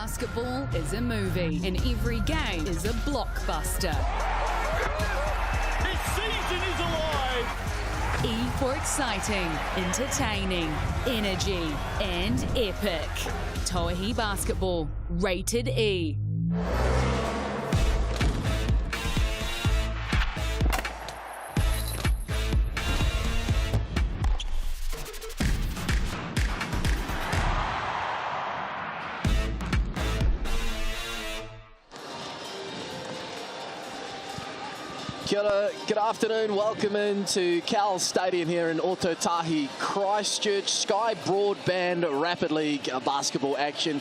Basketball is a movie, and every game is a blockbuster. This season is alive! E for exciting, entertaining, energy, and epic. Tauihi Basketball, rated E. Kia ora, good afternoon, welcome into Cowles Stadium here in Ōtautahi, Christchurch. Sky Broadband Rapid League basketball action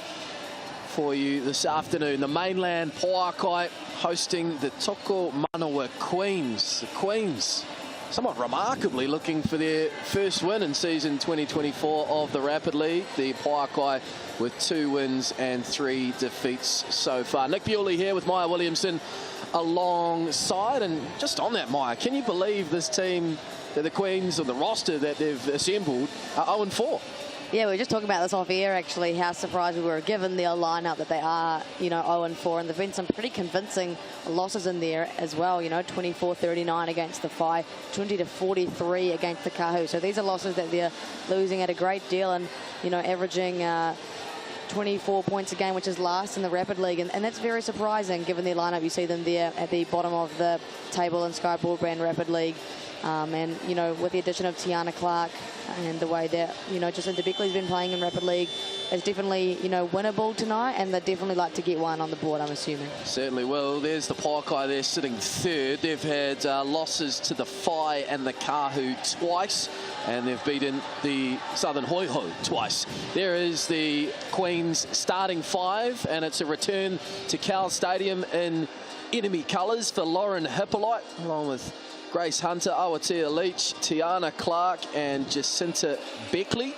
for you this afternoon. The Mainland Pouākai hosting the Tokomanawa Queens. The Queens, somewhat remarkably, looking for their first win in season 2024 of the Rapid League. The Pouākai with 2 wins and 3 defeats so far. Nick Bewley here with Maya Williamson alongside. And just on that, Maya, can you believe this team, the Queens, or the roster that they've assembled, are 0-4? Yeah, we were just talking about this off air, actually, how surprised we were given their lineup that they are, 0-4. And there've been some pretty convincing losses in there as well, 24-39 against the Phi, 20-43 against the Kahu. So these are losses that they're losing at a great deal and, averaging 24 points a game, which is last in the Rapid League, and that's very surprising given their lineup. You see them there at the bottom of the table in Sky Broadband Rapid League, and with the addition of Tiana Clark and the way that Jacinta Beckley's been playing in Rapid League, it's definitely winnable tonight, and they'd definitely like to get one on the board, I'm assuming. Certainly will. There's the Pouākai there sitting third. They've had losses to the Phi and the Kahu twice, and they've beaten the Southern Hoiho twice. There is the Queens starting 5, and it's a return to Cowles Stadium in enemy colours for Lauren Hippolyte, along with Grace Hunter, Aotearoa Leach, Tiana Clark and Jacinta Beckley.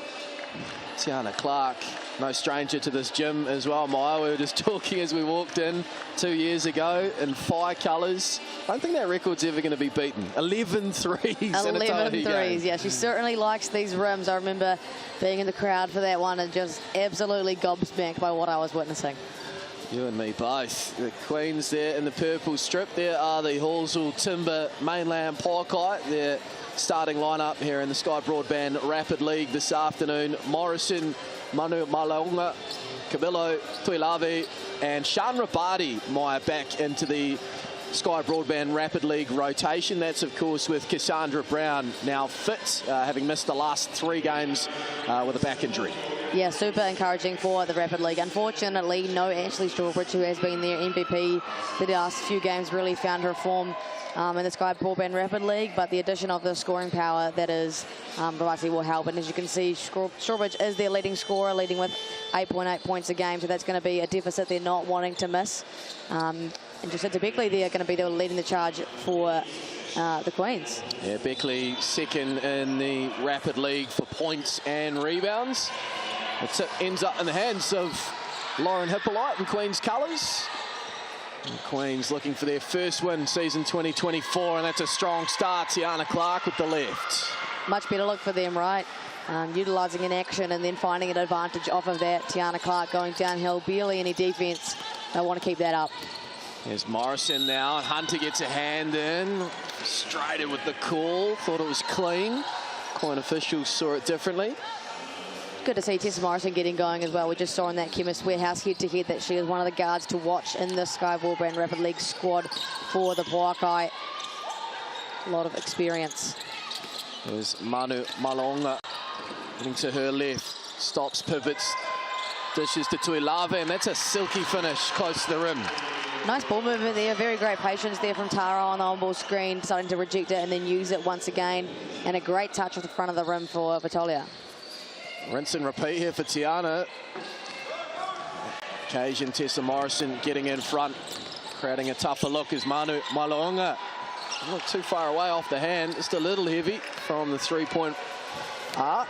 Tiana Clark, no stranger to this gym as well, Maya. We were just talking as we walked in 2 years ago in Phi colours. I don't think that record's ever going to be beaten. 11 threes 11 threes, game. Yeah, she certainly likes these rims. I remember being in the crowd for that one and just absolutely gobsmacked by what I was witnessing. You and me both. The Queens there in the purple strip. There are the Hallsville Timber Mainland Pouākai. Their starting lineup here in the Sky Broadband Rapid League this afternoon. Morrison, Manu Malaunga, Camilo Tuilave and Sean Rabadi, Maya, back into the Sky Broadband Rapid League rotation. That's, of course, with Cassandra Brown now fit, having missed the last 3 games with a back injury. Yeah, super encouraging for the Rapid League. Unfortunately, no Ashley Strawbridge, who has been their MVP the last few games, really found her form in the Sky Broadband Rapid League, but the addition of the scoring power that is Ravati will help. And as you can see, Strawbridge is their leading scorer, leading with 8.8 points a game, so that's going to be a deficit they're not wanting to miss. And Jacinta Beckley, they're going to be leading the charge for the Queens. Yeah, Beckley second in the Rapid League for points and rebounds. The tip ends up in the hands of Lauren Hippolyte in Queens colours. And Queens looking for their first win season 2024, and that's a strong start. Tiana Clark with the left. Much better look for them, right? Utilising an action and then finding an advantage off of that. Tiana Clark going downhill, barely any defence. They want to keep that up. Here's Morrison now. Hunter gets a hand in. Straighter with the call. Thought it was clean. Coin officials saw it differently. Good to see Tessa Morrison getting going as well. We just saw in that Chemist Warehouse head-to-head that she is one of the guards to watch in the Sky Broadband Rapid League squad for the Pouākai. A lot of experience. There's Manu Malonga getting to her left. Stops, pivots, dishes to Tuilave, and that's a silky finish close to the rim. Nice ball movement there. Very great patience there from Tara on the on-ball screen, deciding to reject it and then use it once again. And a great touch at the front of the rim for Vitolia. Rinse and repeat here for Tiana. Occasion, Tessa Morrison getting in front, creating a tougher look as Manu Malaunga. Not too far away off the hand, just a little heavy from the 3-point arc.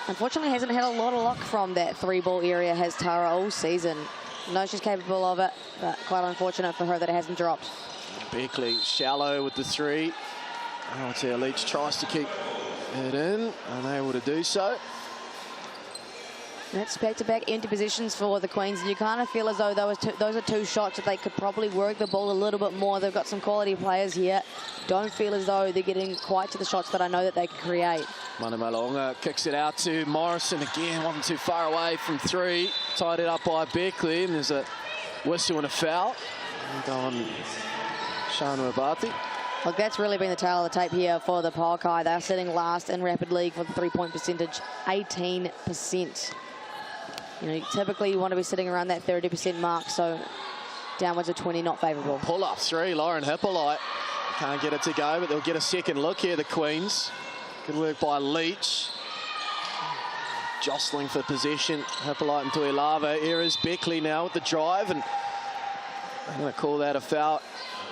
Unfortunately, hasn't had a lot of luck from that 3-ball area, has Tara all season. Knows she's capable of it, but quite unfortunate for her that it hasn't dropped. Beckley shallow with the 3. Aotearoa Leach tries to keep it in, unable to do so. That's back-to-back empty positions for the Queens, and you kind of feel as though those are two shots that they could probably work the ball a little bit more. They've got some quality players here. Don't feel as though they're getting quite to the shots that I know that they can create. Manu Malonga kicks it out to Morrison again, wasn't too far away from three. Tied it up by Beckley, and there's a whistle and a foul. And on Shana Abati. Look, that's really been the tail of the tape here for the Pouākai. They're sitting last in Rapid League for the three-point percentage, 18%. You know, typically you want to be sitting around that 30% mark, so downwards of 20, not favourable. Pull-up three, Lauren Hippolyte. Can't get it to go, but they'll get a second look here, the Queens. Good work by Leach. Jostling for possession, Hippolyte and Tuilava. Here is Beckley now with the drive, and I'm going to call that a foul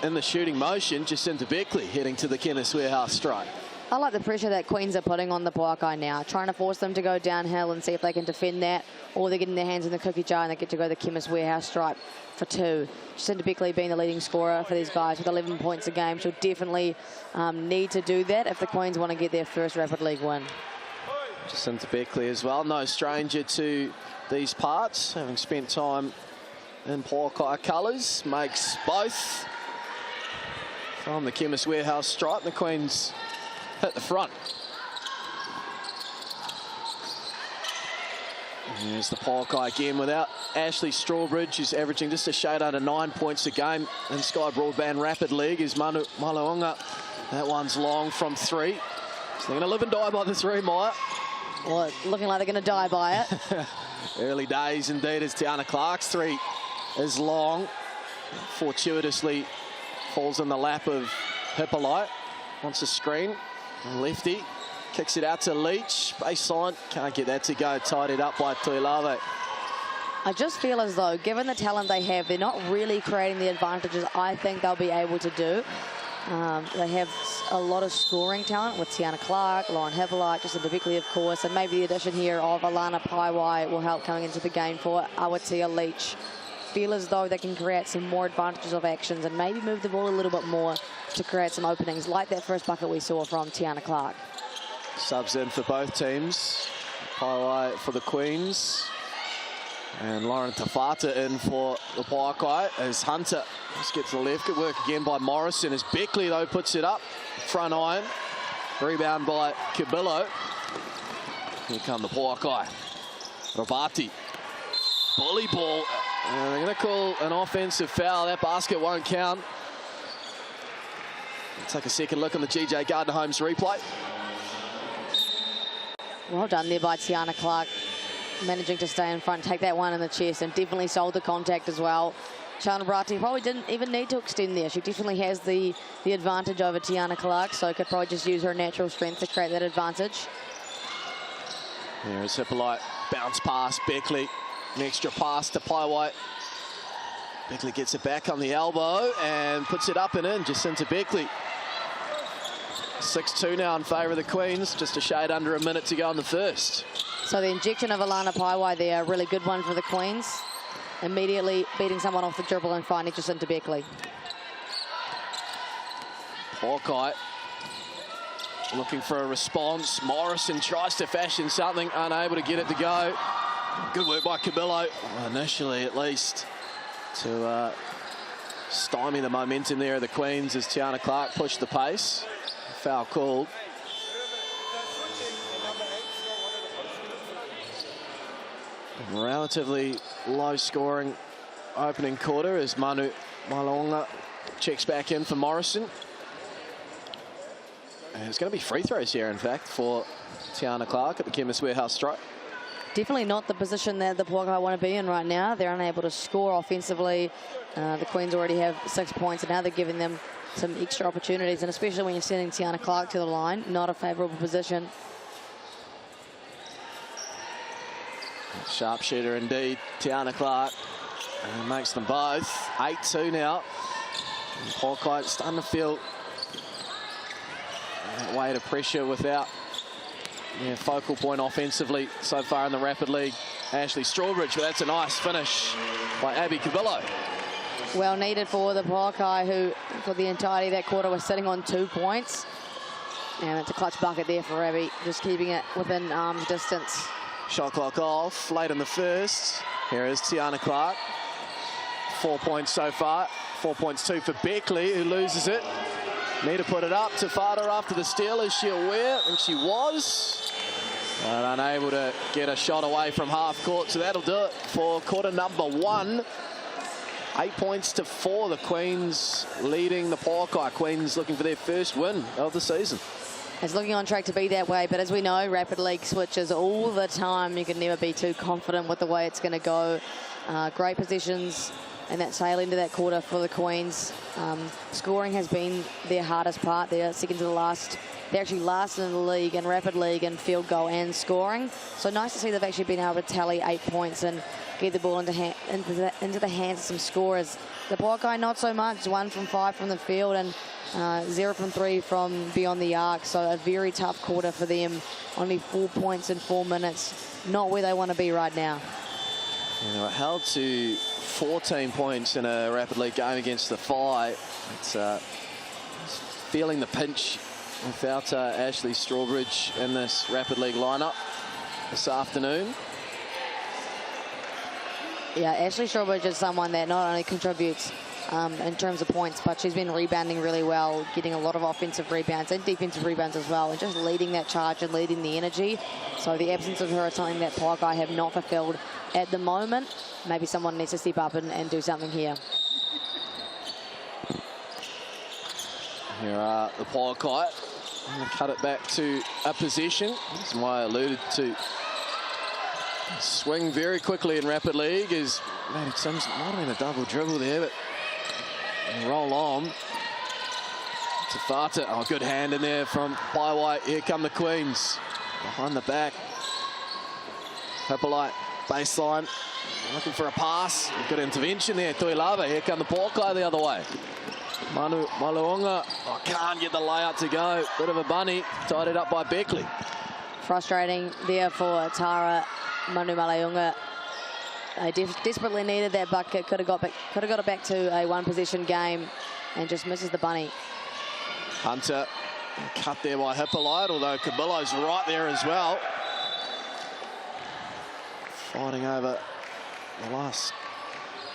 in the shooting motion. Jacinta Beckley heading to the Chemist Warehouse strike. I like the pressure that Queens are putting on the Pouākai now, trying to force them to go downhill and see if they can defend that, or they're getting their hands in the cookie jar and they get to go the Chemist Warehouse stripe for two. Jacinta Beckley being the leading scorer for these guys with 11 points a game. She'll definitely need to do that if the Queens want to get their first Rapid League win. Jacinta Beckley as well, no stranger to these parts, having spent time in Pouākai colours, makes both from the Chemist Warehouse stripe. The Queens hit the front. And there's the Pouākai again without Ashley Strawbridge, who's averaging just a shade under 9 points a game in Sky Broadband Rapid League. Is Manu Malonga. That one's long from three. So they're going to live and die by the three, Maya. Well, looking like they're going to die by it. Early days indeed, as Tiana Clark's three is long. Fortuitously falls in the lap of Hippolyte. Wants a screen. Lefty kicks it out to Leach. Baseline, can't get that to go. Tied it up by Tuilave. I just feel as though, given the talent they have, they're not really creating the advantages I think they'll be able to do. They have a lot of scoring talent with Tiana Clark, Lauren Hippolyte, Jacinta Beckley, of course, and maybe the addition here of Alana Paiwai will help coming into the game for Awatea Leach. Feel as though they can create some more advantages of actions and maybe move the ball a little bit more to create some openings, like that first bucket we saw from Tiana Clark. Subs in for both teams. Paiwai for the Queens. And Lauren Tafata in for the Pouākai as Hunter just gets to the left. Good work again by Morrison as Beckley, though, puts it up. Front iron. Rebound by Cabillo. Here come the Pouākai. Robati. Bully ball. And they're going to call an offensive foul. That basket won't count. Let's take a second look on the GJ Gardner Holmes replay. Well done there by Tiana Clark, managing to stay in front, take that one in the chest, and definitely sold the contact as well. Shana Brati probably didn't even need to extend there. She definitely has the advantage over Tiana Clark, so could probably just use her natural strength to create that advantage. There is Hippolyte, bounce pass, Beckley, an extra pass to Paiwai. Beckley gets it back on the elbow and puts it up and in. Jacinta Beckley. 6-2 now in favour of the Queens, just a shade under a minute to go in the first. So the injection of Alana Paiwai there, a really good one for the Queens. Immediately beating someone off the dribble and finding Jacinta Beckley. Pouākai looking for a response. Morrison tries to fashion something, unable to get it to go. Good work by Cabillo, initially at least, to stymie the momentum there of the Queens as Tiana Clark pushed the pace. Foul called. Relatively low scoring opening quarter as Manu Malonga checks back in for Morrison. And it's going to be free throws here, in fact, for Tiana Clark at the Chemist Warehouse strike. Definitely not the position that the Pouākai want to be in right now. They're unable to score offensively. The Queens already have 6 points, and now they're giving them some extra opportunities, and especially when you're sending Tiana Clark to the line, not a favourable position. Sharpshooter indeed, Tiana Clark, and makes them both. 8-2 now. And Pouākai starting to feel that weight of pressure without focal point offensively so far in the Rapid League. Ashley Strawbridge, but that's a nice finish by Abby Cabillo. Well needed for the Pouākai, who for the entirety of that quarter was sitting on 2 points. And it's a clutch bucket there for Abby, just keeping it within arm's distance. Shot clock off, late in the first. Here is Tiana Clark. 4 points so far. 4 points too for Beckley, who loses it. Need to put it up to Fada after the steal. Is she aware? And she was. But unable to get a shot away from half court. So that'll do it for quarter number 1. 8 points to 4. The Queens leading the Pouākai. Queens looking for their first win of the season. It's looking on track to be that way, but as we know, Rapid League switches all the time. You can never be too confident with the way it's going to go. Great positions and that tail into that quarter for the Queens. Scoring has been their hardest part. They're second to the last. They're actually last in the league, in Rapid League, in field goal and scoring. So nice to see they've actually been able to tally 8 points and get the ball into the hands of some scorers. The Pouākai, not so much. 1 from 5 from the field and 0 from 3 from beyond the arc. So a very tough quarter for them. Only 4 points in 4 minutes. Not where they want to be right now. Yeah, they were held to 14 points in a Rapid League game against the Phi. It's feeling the pinch without Ashley Strawbridge in this Rapid League lineup this afternoon. Yeah, Ashley Strawbridge is someone that not only contributes in terms of points, but she's been rebounding really well, getting a lot of offensive rebounds and defensive rebounds as well, and just leading that charge and leading the energy. So the absence of her is something that Pouākai have not fulfilled at the moment. Maybe someone needs to step up and do something here. Here are the Pouākai. I'm going to cut it back to a possession. That's why I alluded to. Swing very quickly in Rapid League is maybe Sims might have been a double dribble there, but roll on to Fata. Oh, good hand in there from Paiwai. Here come the Queens behind the back. Hippolyte baseline, looking for a pass. Good intervention there. Tuilava. Here come the Pouākai the other way. Manu Maluonga. Oh, can't get the layup to go. Bit of a bunny. Tied it up by Beckley. Frustrating there for Tara Manu Malaunga. They desperately needed that bucket. Could have got it back to a one-possession game, and just misses the bunny. Hunter cut there by Hippolyte, although Cabillo's right there as well. Fighting over the last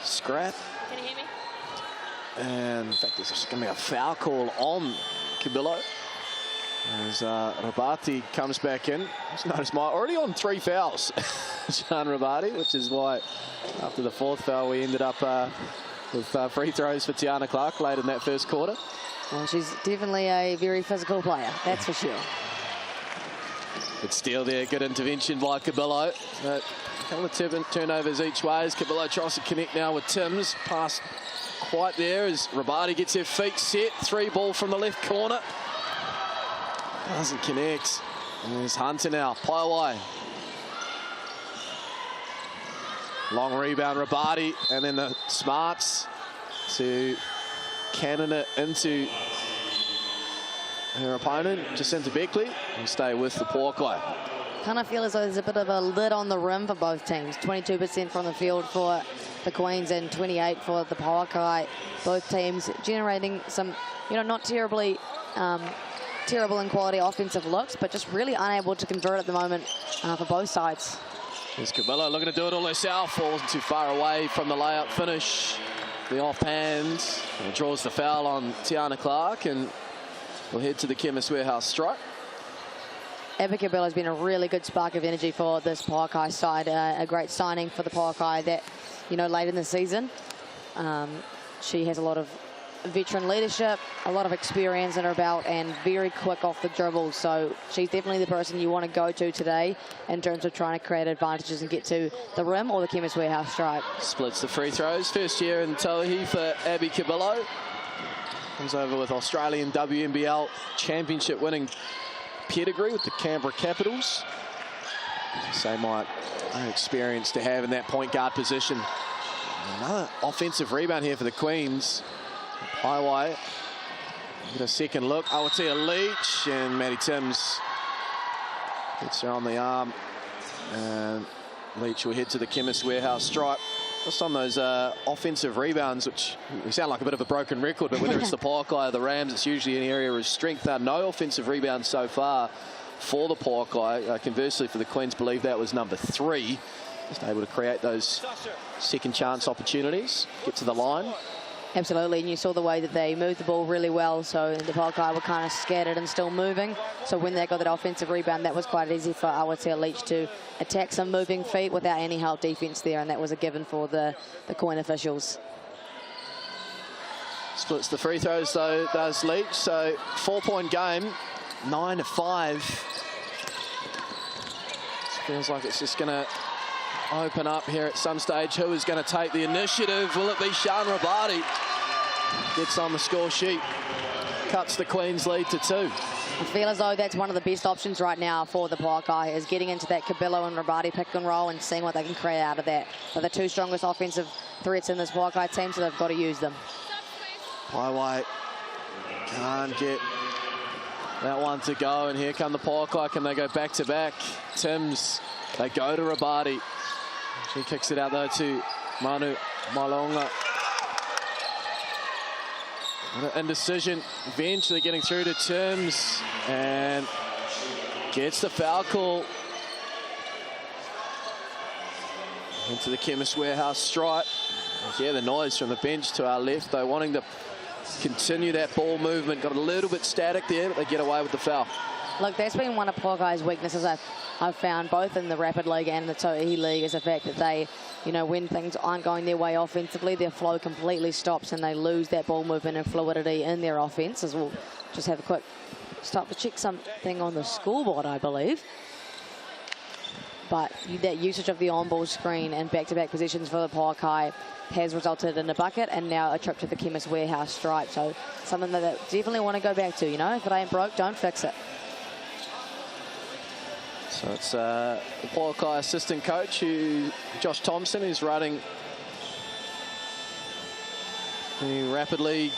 scrap. Can you hear me? And in fact, there's just going to be a foul call on Cabillo. As Rabati comes back in. Just noticed already on 3 fouls, Sean Rabati, which is why after the 4th foul we ended up with free throws for Tiana Clark late in that first quarter. Well, she's definitely a very physical player, that's for sure. Good steal there, good intervention by Cabillo. A couple of turnovers each way as Cabillo tries to connect now with Timms. Pass quite there as Rabati gets her feet set. 3 ball from the left corner. Doesn't connect. And there's Hunter now. Paiwai. Long rebound, Rabati. And then the smarts to cannon it into her opponent, Jacinta Beckley, and stay with the Pouākai. Kind of feel as though there's a bit of a lid on the rim for both teams. 22% from the field for the Queens and 28% for the Pouākai. Both teams generating some, not terribly terrible in quality offensive looks, but just really unable to convert at the moment for both sides. Here's Cabillo looking to do it all herself. Wasn't too far away from the layup finish. The offhand draws the foul on Tiana Clark, and we'll head to the Chemist Warehouse strike. Abby Cabillo has been a really good spark of energy for this Pouākai side. A great signing for the Pouākai that, late in the season. She has a lot of veteran leadership, a lot of experience in her belt, and very quick off the dribble. So she's definitely the person you want to go to today in terms of trying to create advantages and get to the rim or the Chemist Warehouse stripe. Splits the free throws. First year in Tauihi for Abby Cabillo. Comes over with Australian WNBL championship winning pedigree with the Canberra Capitals. Say my own experience to have in that point guard position. Another offensive rebound here for the Queens. Paiwai get a second look. Aotea Leach, and Maddie Timms gets her on the arm, and Leach will head to the Chemist Warehouse stripe. Just on those offensive rebounds, which we sound like a bit of a broken record, but whether it's the Pouākai or the Rams, it's usually an area of strength. No offensive rebounds so far for the Pouākai. Conversely, for the Queens, believe that was number 3. Just able to create those second chance opportunities, get to the line. Absolutely, and you saw the way that they moved the ball really well, so the Pouākai were kind of scattered and still moving. So when they got that offensive rebound, that was quite easy for Aotearoa Leach to attack some moving feet without any help defence there, and that was a given for the Queen officials. Splits the free throws, though, does Leach. So 4-point game, 9-5. Feels like it's just going to open up here at some stage. Who is going to take the initiative? Will it be Sean Rabati? Gets on the score sheet, cuts the Queens lead to 2. I feel as though that's one of the best options right now for the Pouākai, is getting into that Cabillo and Rabati pick and roll and seeing what they can create out of that. They're the 2 strongest offensive threats in this Pouākai team, so they've got to use them. Pouākai can't get that one to go, and here come the Pouākai. Can they go back to back? Timms, they go to Rabati. She kicks it out though to Manu Malonga. Indecision, eventually getting through to Timms, and gets the foul call. Into the Chemist Warehouse stripe. Yeah, the noise from the bench to our left, though, wanting to continue that ball movement. Got a little bit static there, but they get away with the foul. Look, that's been one of Pouākai's weaknesses I've found, both in the Rapid League and the Tauihi League, is the fact that they, you know, when things aren't going their way offensively, their flow completely stops and they lose that ball movement and fluidity in their offense. As we'll just have a quick stop to check something on the scoreboard, I believe. But that usage of the on-ball screen and back-to-back positions for the Pouākai has resulted in a bucket and now a trip to the Chemist Warehouse stripe. So something that they definitely want to go back to, you know. If it ain't broke, don't fix it. So it's the Pouākai assistant coach, Josh Thompson, who's running the Rapid League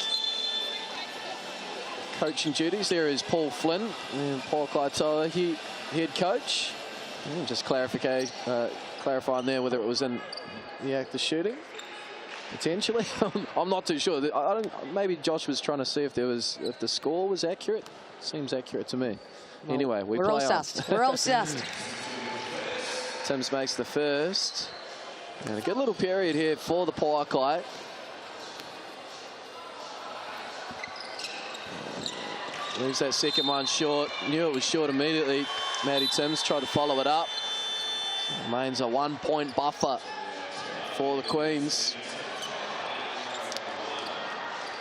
coaching duties. There is Paul Flynn, Pouākai Tauihi head coach. Just clarifying there whether it was in the act of shooting, potentially. I'm not too sure. Maybe Josh was trying to see if the score was accurate. Seems accurate to me. Well, anyway, we're all sussed. We're all sussed. Timms makes the first, and a good little period here for the Pouākai. Leaves that second one short. Knew it was short immediately. Maddie Timms tried to follow it up. Remains a 1-point buffer for the Queens.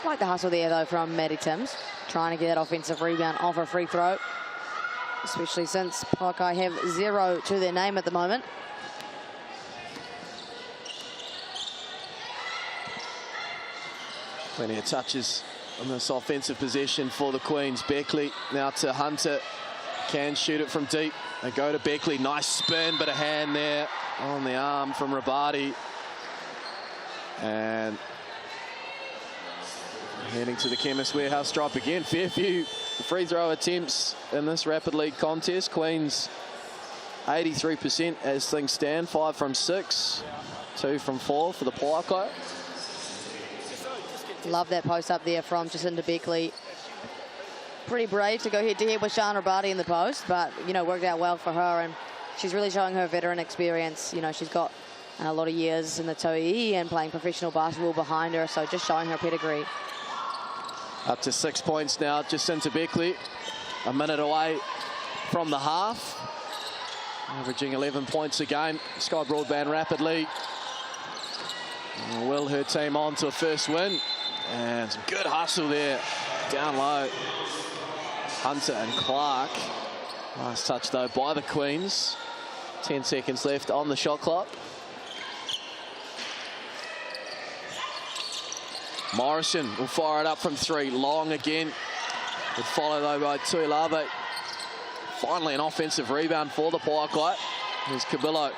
Like the hustle there, though, from Maddie Timms, trying to get that offensive rebound off a free throw, especially since Pouākai have 0 to their name at the moment. Plenty of touches on this offensive possession for the Queens. Beckley now to Hunter. Can shoot it from deep. They go to Beckley. Nice spin, but a hand there on the arm from Rabati. And heading to the Chemist Warehouse stripe again. Fair few free throw attempts in this Rapid League contest. Queens 83% as things stand. 5 from 6, 2 from 4 for the Pouākai. Love that post up there from Jacinda Beckley. Pretty brave to go head-to-head with Sean Rabati in the post, but, you know, worked out well for her, and she's really showing her veteran experience. You know, she's got a lot of years in the Tauihi and playing professional basketball behind her, so just showing her pedigree. Up to 6 points now, Jacinta Beckley. A minute away from the half. Averaging 11 points a game. Sky Broadband Rapid League will her team on to a first win. And some good hustle there, down low. Hunter and Clark. Nice touch, though, by the Queens. 10 seconds left on the shot clock. Morrison will fire it up from 3. Long again. Would follow, though, by Tuilave. Finally, an offensive rebound for the Pouākai. Here's Cabillo.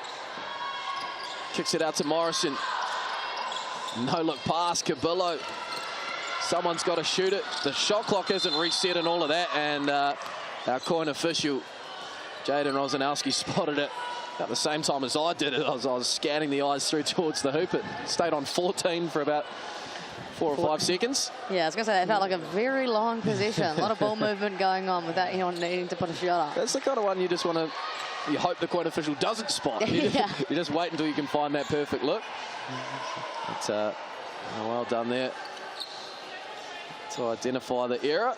Kicks it out to Morrison. No look pass, Cabillo. Someone's got to shoot it. The shot clock isn't reset and all of that. And our coin official, Jaden Rosanowski, spotted it at the same time as I did it. I was scanning the eyes through towards the hoop. It stayed on 14 for about 4 or 5 seconds. Yeah, I was going to say, it felt like a very long possession. A lot of ball movement going on without anyone needing to put a shot up. That's the kind of one you just want to, you hope the court official doesn't spot. You just wait until you can find that perfect look. But, well done there to identify the error.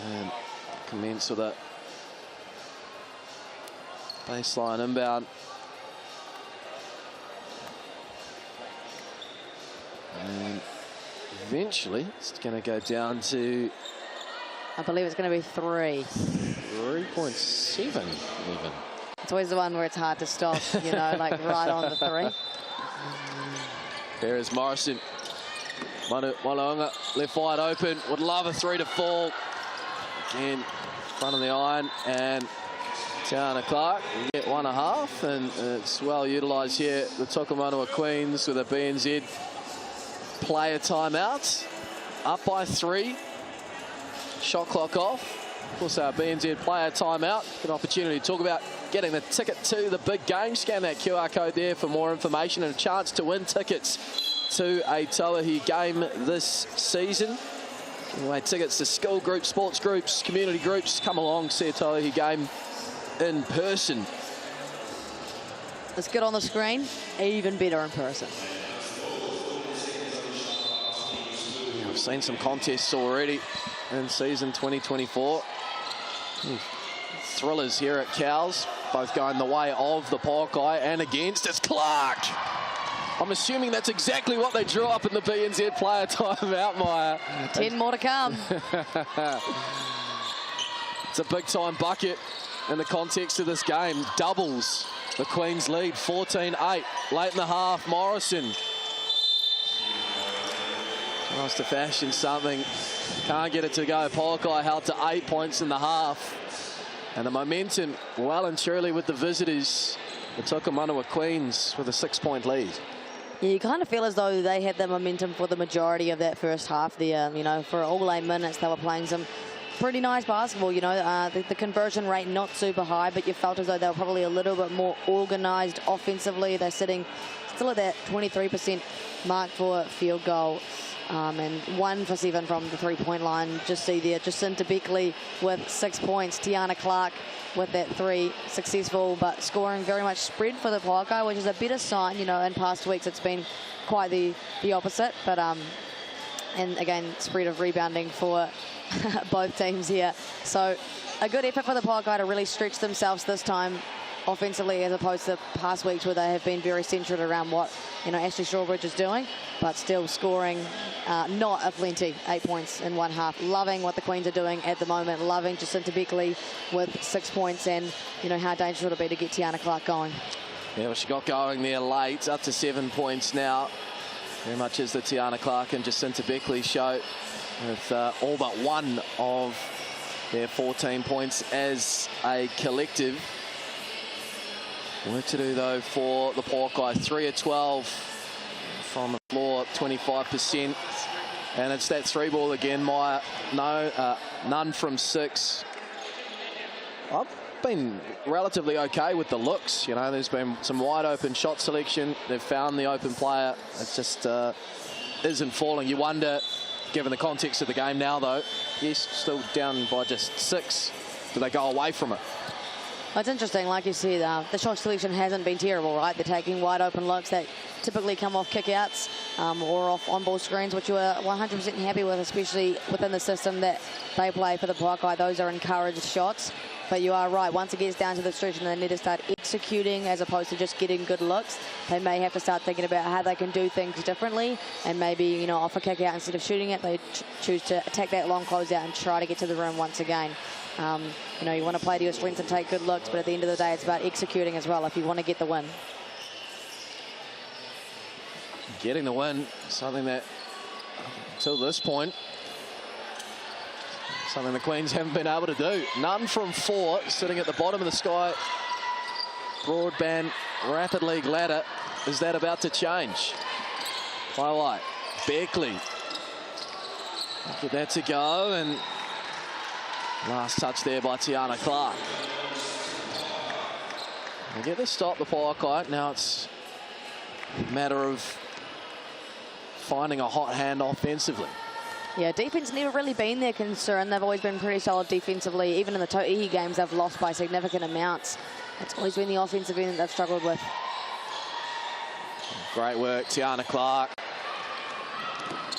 And commence with a baseline inbound. And eventually it's going to go down to, I believe it's going to be 3. 3.7 even. It's always the one where it's hard to stop, you know, like right on the 3. There is Morrison. Malaunga left wide open. Would love a 3 to fall. Again, front of the iron. And Tiana Clark will get 1.5. And it's well utilised here. The Tokomanawa Queens with a BNZ player timeout. Up by 3. Shot clock off. Of course, our BNZ player timeout. Good opportunity to talk about getting the ticket to the big game. Scan that QR code there for more information and a chance to win tickets to a Tauihi game this season. Giving away tickets to school groups, sports groups, community groups. Come along, see a Tauihi game in person. It's good on the screen, even better in person. Yeah, we've seen some contests already in season 2024. Thrillers here at Cowles, both going the way of the Pouākai and against. It's Clark. I'm assuming that's exactly what they drew up in the BNZ player timeout, Maya. 10 more to come. It's a big-time bucket in the context of this game. Doubles the Queens lead, 14-8. Late in the half, Morrison tries to fashion something. Can't get it to go. Pouākai held to 8 points in the half. And the momentum well and truly with the visitors. The Tokomanawa Queens with a 6-point lead. Yeah, you kind of feel as though they had the momentum for the majority of that first half there. You know, for all 8 minutes, they were playing some pretty nice basketball. You know, the conversion rate not super high, but you felt as though they were probably a little bit more organised offensively. They're sitting still at that 23% mark for field goal. And 1 for 7 from the 3-point line. Just see there, Jacinta Beckley with 6 points. Tiana Clark with that 3, successful, but scoring very much spread for the Pouākai, which is a better sign. You know, in past weeks it's been quite the opposite. But and again, spread of rebounding for both teams here. So a good effort for the Pouākai to really stretch themselves this time offensively, as opposed to past weeks where they have been very centred around what, you know, Ashley Strawbridge is doing, but still scoring not a plenty. 8 points in 1 half. Loving what the Queens are doing at the moment. Loving Jacinta Beckley with 6 points, and you know how dangerous it'll be to get Tiana Clark going. Yeah, well, she got going there late, up to 7 points now. Very much as the Tiana Clark and Jacinta Beckley show, with all but one of their 14 points as a collective. Work to do, though, for the Pouākai. 3 of 12 from the floor, 25%. And it's that 3 ball again, Maya. No, none from 6. I've been relatively okay with the looks. You know, there's been some wide open shot selection. They've found the open player. It just isn't falling. You wonder, given the context of the game now, though, yes, still down by just 6. Do they go away from it? Well, it's interesting, like you said, the shot selection hasn't been terrible, right? They're taking wide open looks that typically come off kickouts or off on-ball screens, which you are 100% happy with, especially within the system that they play for the Pouākai. Those are encouraged shots. But you are right, once it gets down to the stretch and they need to start executing as opposed to just getting good looks, they may have to start thinking about how they can do things differently, and maybe, you know, off a kick out instead of shooting it, they choose to attack that long closeout and try to get to the rim once again. You know, you want to play to your strengths and take good looks, but at the end of the day, it's about executing as well if you want to get the win. Getting the win, something that, until this point, something the Queens haven't been able to do. None from 4, sitting at the bottom of the sky. Broadband Rapid League ladder. Is that about to change? Highlight. Beckley. Get that to go, and last touch there by Tiana Clark. They get the stop, the Pouākai. Now it's a matter of finding a hot hand offensively. Yeah, defense never really been their concern. They've always been pretty solid defensively. Even in the Tauihi games, they've lost by significant amounts. It's always been the offensive end that they've struggled with. Great work, Tiana Clark.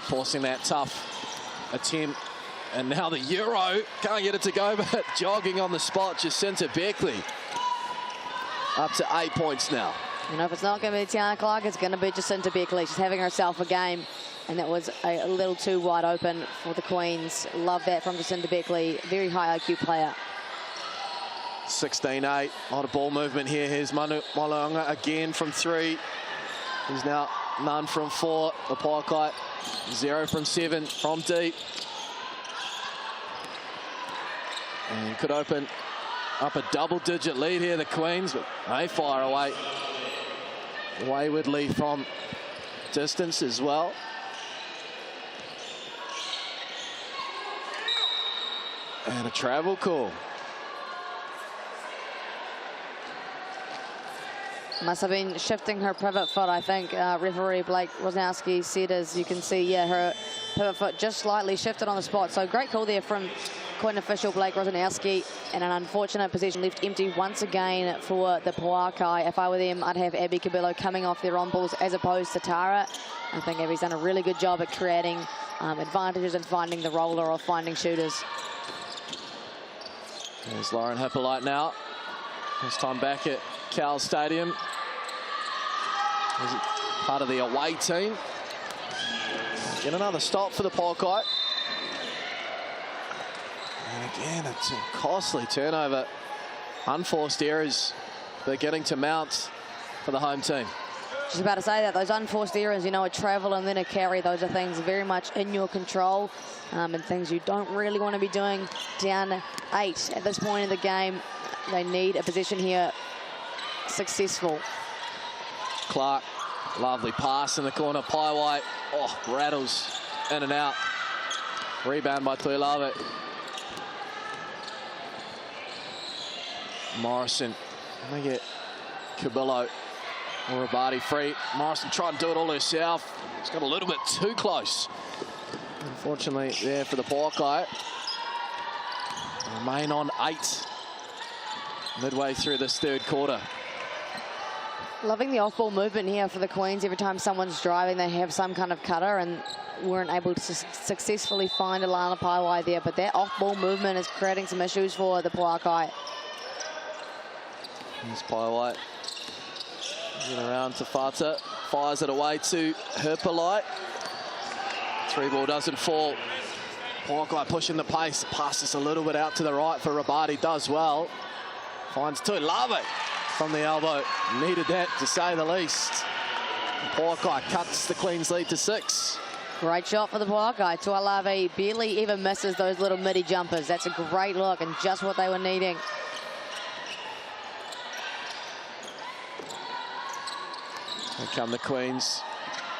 Forcing that tough attempt. And now the Euro. Can't get it to go, but jogging on the spot, Jacinta Beckley. Up to 8 points now. You know, if it's not going to be Tiana Clark, it's going to be Jacinta Beckley. She's having herself a game. And that was a little too wide open for the Queens. Love that from Jacinta Beckley. Very high IQ player. 16-8. A lot of ball movement here. Here's Manu Malanga again from 3. He's now none from 4. The Pouākai 0 from 7 from deep. And could open up a double-digit lead here, the Queens, but they fire away waywardly from distance as well. And a travel call. Must have been shifting her pivot foot, I think. Referee Blake Wisnowski said, as you can see, yeah, her pivot foot just slightly shifted on the spot. So great call there from Queen official Blake Wisnowski, and an unfortunate possession left empty once again for the Pouākai. If I were them, I'd have Abby Cabillo coming off their on balls as opposed to Tara. I think Abby's done a really good job at creating advantages and finding the roller or finding shooters. There's Lauren Hippolyte now. This time back at Cowles Stadium. Is it part of the away team? Get another stop for the Pouākai. And again, it's a costly turnover. Unforced errors beginning to mount for the home team. Just about to say that those unforced errors, you know, a travel and then a carry, those are things very much in your control, and things you don't really want to be doing. Down 8 at this point in the game. They need a possession here successful. Clark, lovely pass in the corner. Paiwai, oh, rattles in and out. Rebound by Tuilave. Morrison, going to get Cabillo or Rabati free. Morrison tried to do it all herself. It's got a little bit too close. Unfortunately, there for the Pouākai. Remain on 8 midway through this third quarter. Loving the off-ball movement here for the Queens. Every time someone's driving, they have some kind of cutter, and weren't able to successfully find Alana Paiwai there. But that off-ball movement is creating some issues for the Pouākai. Here's Paiwai. Get around to Fata. Fires it away to Hippolyte. 3 ball doesn't fall. Pouākai pushing the pace. Passes a little bit out to the right for Rabati. Does well. Finds Tuilave from the elbow. Needed that, to say the least. Pouākai cuts the Queens lead to 6. Great shot for the Pouākai. Tuilave barely even misses those little midi jumpers. That's a great look and just what they were needing. Here come the Queens.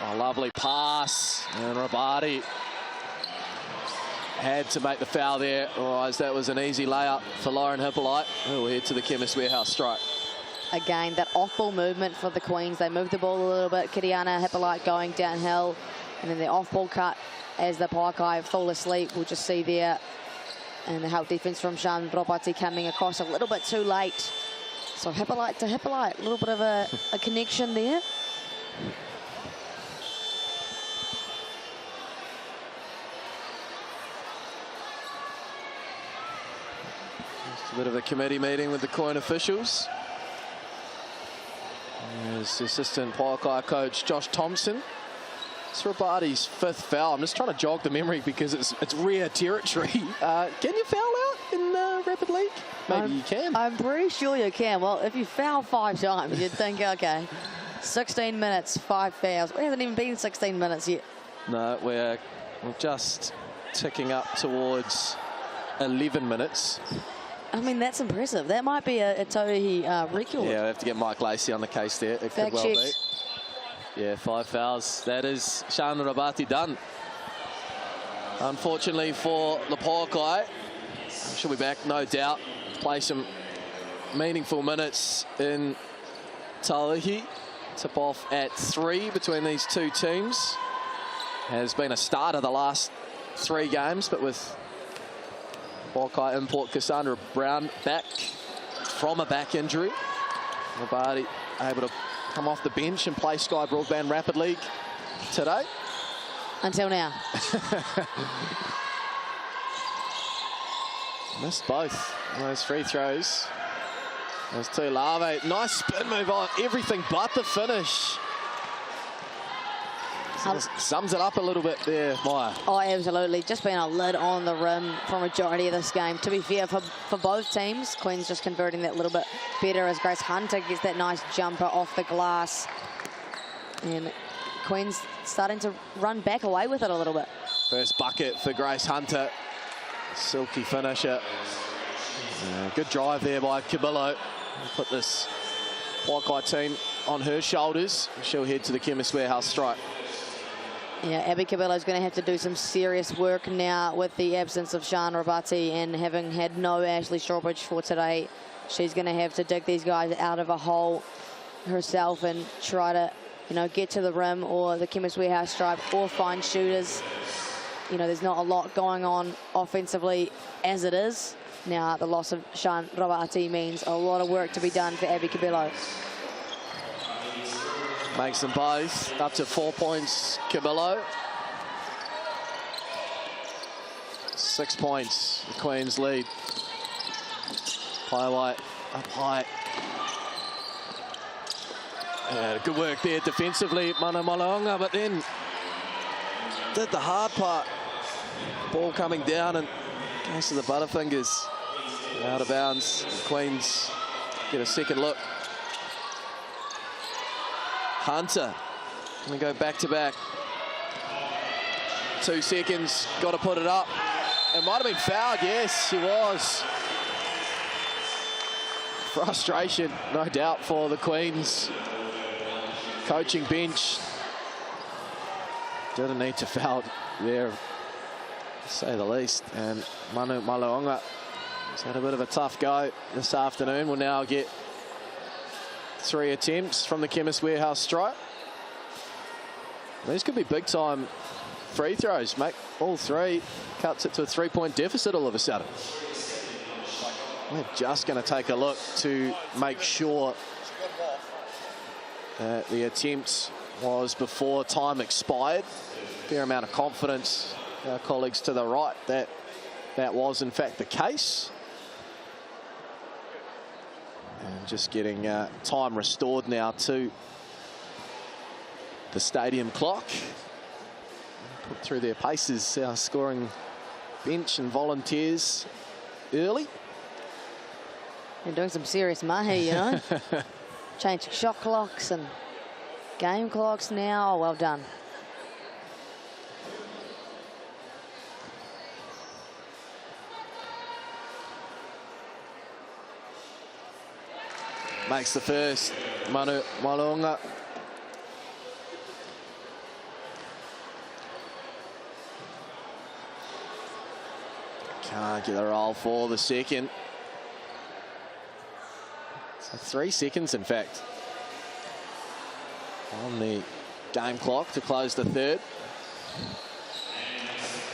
A lovely pass. And Rabati had to make the foul there. Otherwise, that was an easy layup for Lauren Hippolyte, who will head to the Chemist Warehouse strike. Again, that off-ball movement for the Queens. They moved the ball a little bit. Kiriana Hippolyte going downhill. And then the off-ball cut as the Pouākai fall asleep. We'll just see there. And the help defense from Sean Ropati coming across a little bit too late. So Hippolyte to Hippolyte. A little bit of a connection there. Just a bit of a committee meeting with the Coin officials. There's assistant Pouākai coach Josh Thompson. It's Rabati's 5th foul. I'm just trying to jog the memory because it's rare territory. Can you foul out in Rapid League? Maybe you can. I'm pretty sure you can. Well, if you foul 5 times, you'd think, okay, 16 minutes, 5 fouls. It hasn't even been 16 minutes yet. No, we're just ticking up towards 11 minutes. I mean, that's impressive. That might be a Tauihi record. Yeah, we have to get Mike Lacey on the case there. It could well be. Yeah, 5 fouls. That is Shana Rabati done. Unfortunately for the Pouākai, she'll be back, no doubt. Play some meaningful minutes in Tauihi. Tip off at 3 between these two teams. has been a starter the last 3 games, but with Pouākai import Cassandra Brown back from a back injury, Rabati able to come off the bench and play Sky Broadband Rapid League today. Until now. Missed both those free throws. There's Tuilave. Nice spin move on everything but the finish. Sums it up a little bit there, Maya. Oh, absolutely. Just been a lid on the rim for a majority of this game. To be fair, for both teams, Queen's just converting that little bit better as Grace Hunter gets that nice jumper off the glass. And Queen's starting to run back away with it a little bit. First bucket for Grace Hunter. Silky finisher. Good drive there by Cabillo. Put this Pouākai team on her shoulders. She'll head to the Chemist Warehouse strike. Yeah, Abby Cabillo's going to have to do some serious work now with the absence of Sian Rabati and having had no Ashley Strawbridge for today. She's going to have to dig these guys out of a hole herself and try to, get to the rim or the Chemist Warehouse stripe or find shooters. There's not a lot going on offensively as it is. Now, the loss of Sian Rabati means a lot of work to be done for Abby Cabillo. Makes them both up to 4 points, Cabillo. 6 points, the Queen's lead. Highlight up high. Good work there defensively, Mana Malaonga, but then did the hard part. Ball coming down and case of the Butterfingers. Out of bounds. The Queens get a second look. Hunter going to go back to back. 2 seconds, got to put it up. It might have been fouled, yes, she was. Frustration, no doubt, for the Queens coaching bench. Didn't need to foul there, to say the least. And Manu Malaonga has had a bit of a tough go this afternoon. Will now get 3 attempts from the Chemist Warehouse stripe. These could be big time free throws. Make all 3, cuts it to a 3-point deficit all of a sudden. We're just going to take a look to make sure that the attempt was before time expired. Fair amount of confidence, our colleagues to the right, that was in fact the case. And just getting time restored now to the stadium clock. Put through their paces, our scoring bench and volunteers early. They're doing some serious mahi, Changing shot clocks and game clocks now. Oh, well done. Makes the first, Manu Malaonga. Can't get the roll for the second. So 3 seconds, in fact, on the game clock to close the third.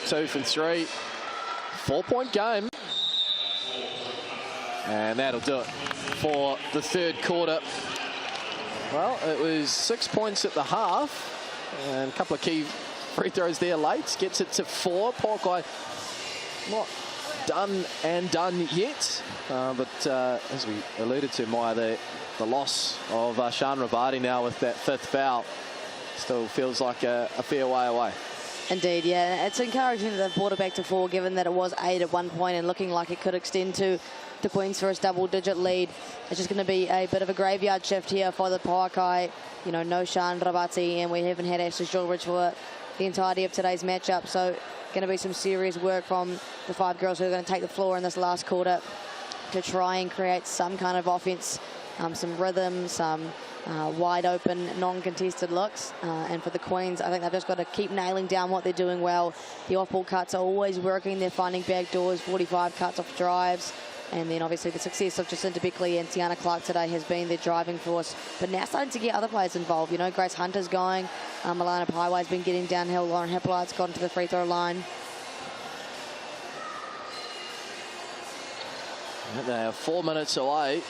2 from 3. 4-point game. And that'll do it for the third quarter. Well, it was 6 points at the half, and a couple of key free throws there late. Gets it to 4. Pouākai not done yet, but as we alluded to, Maya, the loss of Sian Rabati now with that 5th foul still feels like a fair way away. Indeed, yeah. It's encouraging that they've brought it back to 4, given that it was 8 at one point and looking like it could extend to the Queens for a double-digit lead. It's just going to be a bit of a graveyard shift here for the Pouākai. No Sian Rabati, and we haven't had Ashley Strawbridge for the entirety of today's matchup. So going to be some serious work from the 5 girls who are going to take the floor in this last quarter to try and create some kind of offense, some rhythm, some wide open, non-contested looks. And for the Queens, I think they've just got to keep nailing down what they're doing well. The off-ball cuts are always working. They're finding back doors, 45 cuts off drives. And then obviously the success of Jacinta Beckley and Tiana Clark today has been their driving force. But now starting to get other players involved. You know, Grace Hunter's going. Mainland Pouākai's been getting downhill. Lauren Hippolyte's gotten to the free throw line. They are 4 minutes away.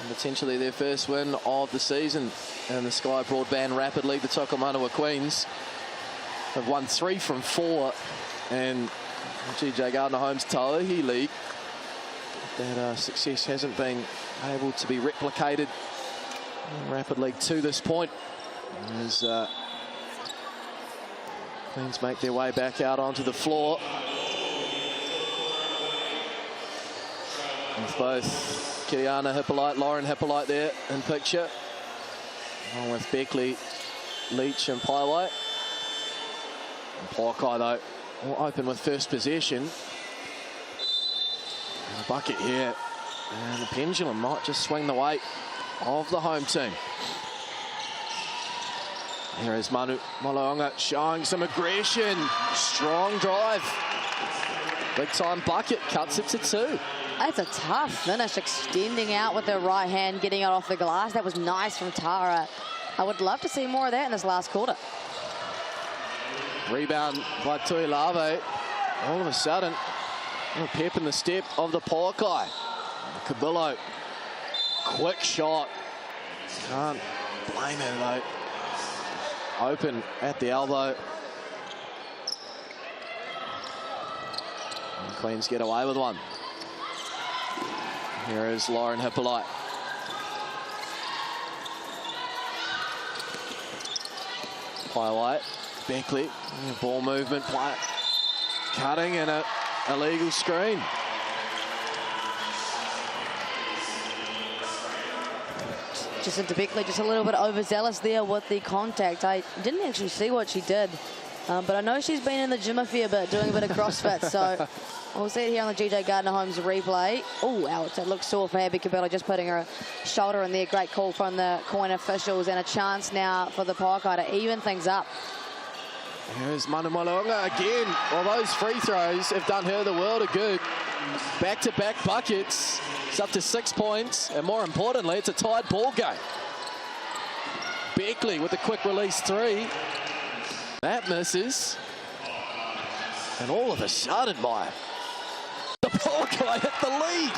Potentially their first win of the season. And the Sky Broadband Rapid League, the Tokomanawa Queens, have won 3 from 4. And GJ Gardner Home's Tauihi League, that success hasn't been able to be replicated in Rapid League to this point. As Queens make their way back out onto the floor. With both Kiriana Hippolyte, Lauren Hippolyte there in picture, along with Beckley, Leach and Paiwai. Pouākai though will open with first possession. And a bucket here, and the pendulum might just swing the weight of the home team. Here is Manu Malaonga showing some aggression. Strong drive. Big time bucket, cuts it to 2. That's a tough finish, extending out with her right hand, getting it off the glass. That was nice from Tara. I would love to see more of that in this last quarter. Rebound by Tuilave. All of a sudden, a pep in the step of the Pouākai. Cabillo, quick shot. Can't blame her though. Open at the elbow. And Queens get away with one. Here is Lauren Hippolyte. Paiwai, Beckley, ball movement, play, cutting and a illegal screen. Jacinta Beckley just a little bit overzealous there with the contact. I didn't actually see what she did, but I know she's been in the gym a fair bit, doing a bit of CrossFit, so we'll see it here on the GJ Gardner Homes replay. Oh, ouch, that looks sore for Abby Cabello, just putting her shoulder in there. Great call from the coin officials, and a chance now for the Pouākai to even things up. Here's Manu Malaonga again. Well, those free throws have done her the world of good. Back-to-back buckets. It's up to 6 points, and more importantly, it's a tied ball game. Beckley with a quick release 3. That misses. And all of a sudden, the Pouākai hit the lead.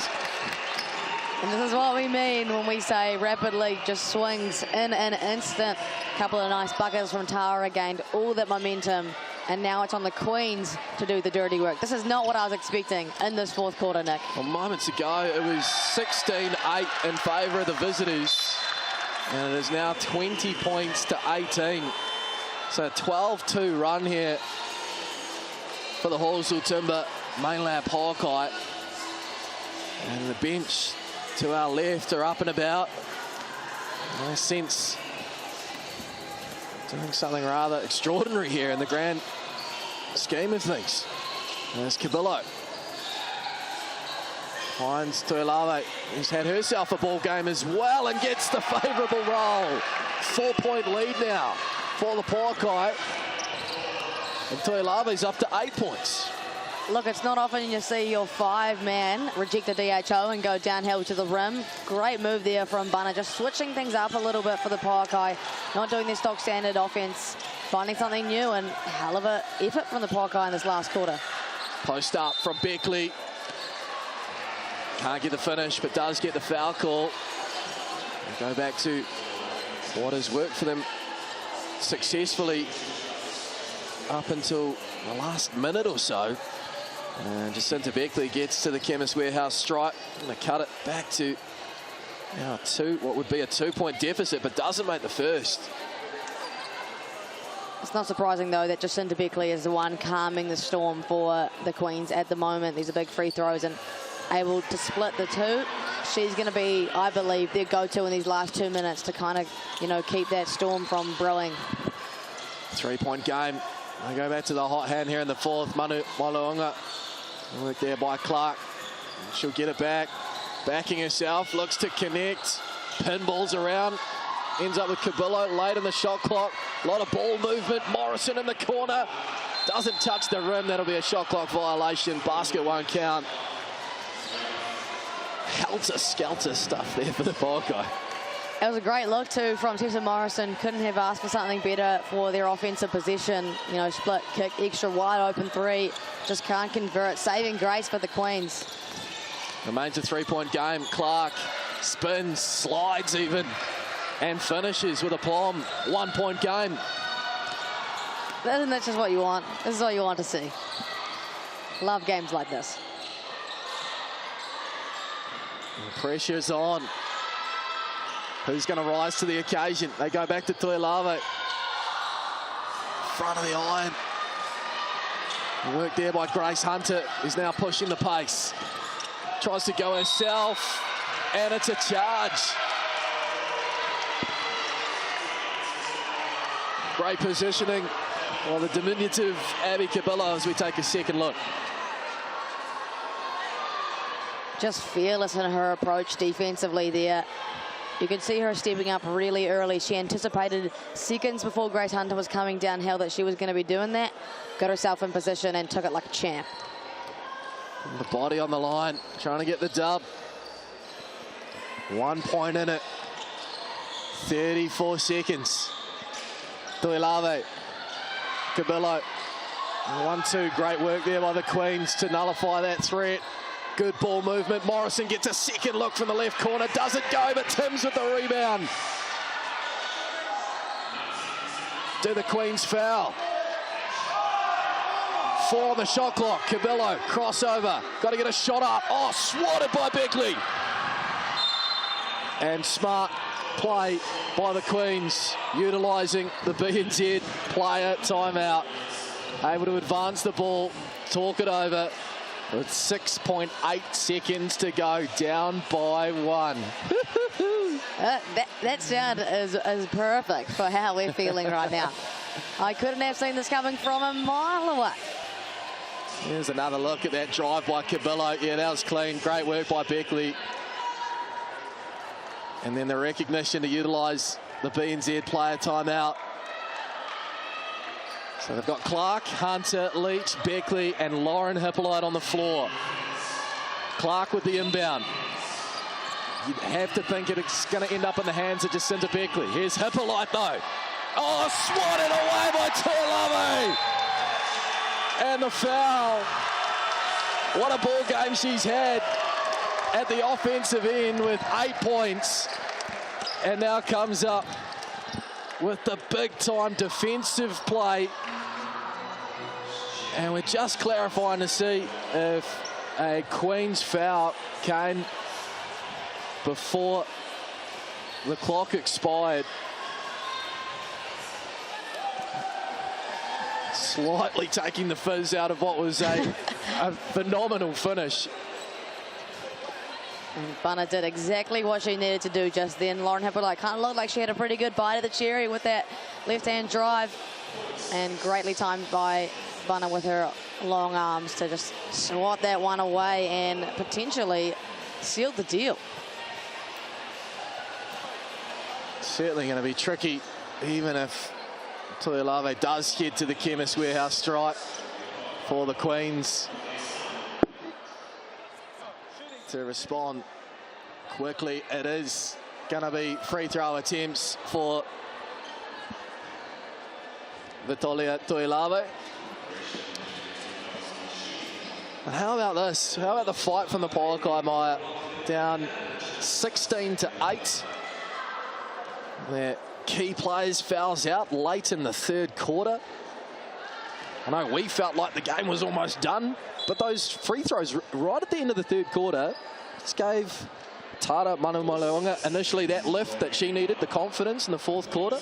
And this is what we mean when we say Rapid League just swings in an instant. Couple of nice buckets from Tara, gained all that momentum, and now it's on the Queens to do the dirty work. This is not what I was expecting in this fourth quarter, Nick. Well, moments ago, it was 16-8 in favour of the visitors, and it is now 20 points to 18. So a 12-2 run here for the Hawesville Timber Mainland Pouākai. And the bench to our left are up and about. I sense doing something rather extraordinary here in the grand scheme of things. There's Cabillo. Finds Tuilave, who's had herself a ball game as well, and gets the favourable roll. 4-point lead now for the Pouākai. And Tuilave's up to 8 points. Look, it's not often you see your 5-man reject a DHO and go downhill to the rim. Great move there from Bunner, just switching things up a little bit for the Pouākai. Not doing their stock standard offense, finding something new, and hell of an effort from the Pouākai in this last quarter. Post up from Beckley. Can't get the finish, but does get the foul call. And go back to what has worked for them successfully up until the last minute or so. And Jacinta Beckley gets to the Chemist Warehouse stripe. Going to cut it back to now what would be a 2-point deficit, but doesn't make the first. It's not surprising, though, that Jacinta Beckley is the one calming the storm for the Queens at the moment. These are big free throws and able to split the two. She's going to be, I believe, their go-to in these last 2 minutes to kind of, you know, keep that storm from brewing. 3-point game. I go back to the hot hand here in the fourth. Manu Malaonga, work there by Clark. She'll get it back. Backing herself, looks to connect. Pinballs around. Ends up with Cabillo late in the shot clock. A lot of ball movement. Morrison in the corner. Doesn't touch the rim. That'll be a shot clock violation. Basket won't count. helter-skelter stuff there for the Pouākai. It was a great look too from Tessa Morrison. Couldn't have asked for something better for their offensive possession. You know, split kick, extra wide open three. Just can't convert. Saving grace for the Queens. Remains a three-point game. Clark spins, slides even, and finishes with aplomb. 1 point game. And that's just what you want. This is what you want to see. Love games like this. The pressure's on. Who's going to rise to the occasion? They go back to Tuilave. Front of the iron. Work there by Grace Hunter, who's now pushing the pace. Tries to go herself, and it's a charge. Great positioning. Well, the diminutive Abby Cabillo as we take a second look. Just fearless in her approach defensively there. You could see her stepping up really early. She anticipated seconds before Grace Hunter was coming downhill that she was going to be doing that. Got herself in position and took it like a champ. The body on the line, trying to get the dub. 1 point in it. 34 seconds. Tuilave. Cabillo. 1-2. Great work there by the Queens to nullify that threat. Good ball movement. Morrison gets a second look from the left corner. Doesn't go, but Timms with the rebound. Do the Queens foul? 4 on the shot clock. Cabillo, crossover. Got to get a shot up. Oh, swatted by Beckley. And smart play by the Queens, utilising the BNZ player timeout. Able to advance the ball, talk it over. With 6.8 seconds to go, down by 1. That sound is perfect for how we're feeling right now. I couldn't have seen this coming from a mile away. Here's another look at that drive by Cabillo. Yeah, that was clean. Great work by Beckley. And then the recognition to utilise the BNZ player timeout. So they've got Clark, Hunter, Leach, Beckley, and Lauren Hippolyte on the floor. Clark with the inbound. You'd have to think it's going to end up in the hands of Jacinta Beckley. Here's Hippolyte, though. Oh, swatted away by Tuilave. And the foul. What a ball game she's had at the offensive end with 8 points. And now comes up with the big-time defensive play. And we're just clarifying to see if a Queen's foul came before the clock expired. Slightly taking the fizz out of what was a phenomenal finish. And Bunna did exactly what she needed to do just then. Lauren Hippolyte kind of looked like she had a pretty good bite of the cherry with that left-hand drive. And greatly timed by Bunna with her long arms to just swat that one away and potentially seal the deal. Certainly going to be tricky, even if Tuilave does head to the Chemist Warehouse stripe for the Queens to respond quickly. It is going to be free throw attempts for Vitolia Tuilave. And how about this? How about the fight from the Pouākai, Maya? Down 16-8. Their key players fouls out late in the third quarter. I know we felt like the game was almost done, but those free throws right at the end of the third quarter just gave Tara Manumaleonga initially that lift that she needed, the confidence in the fourth quarter.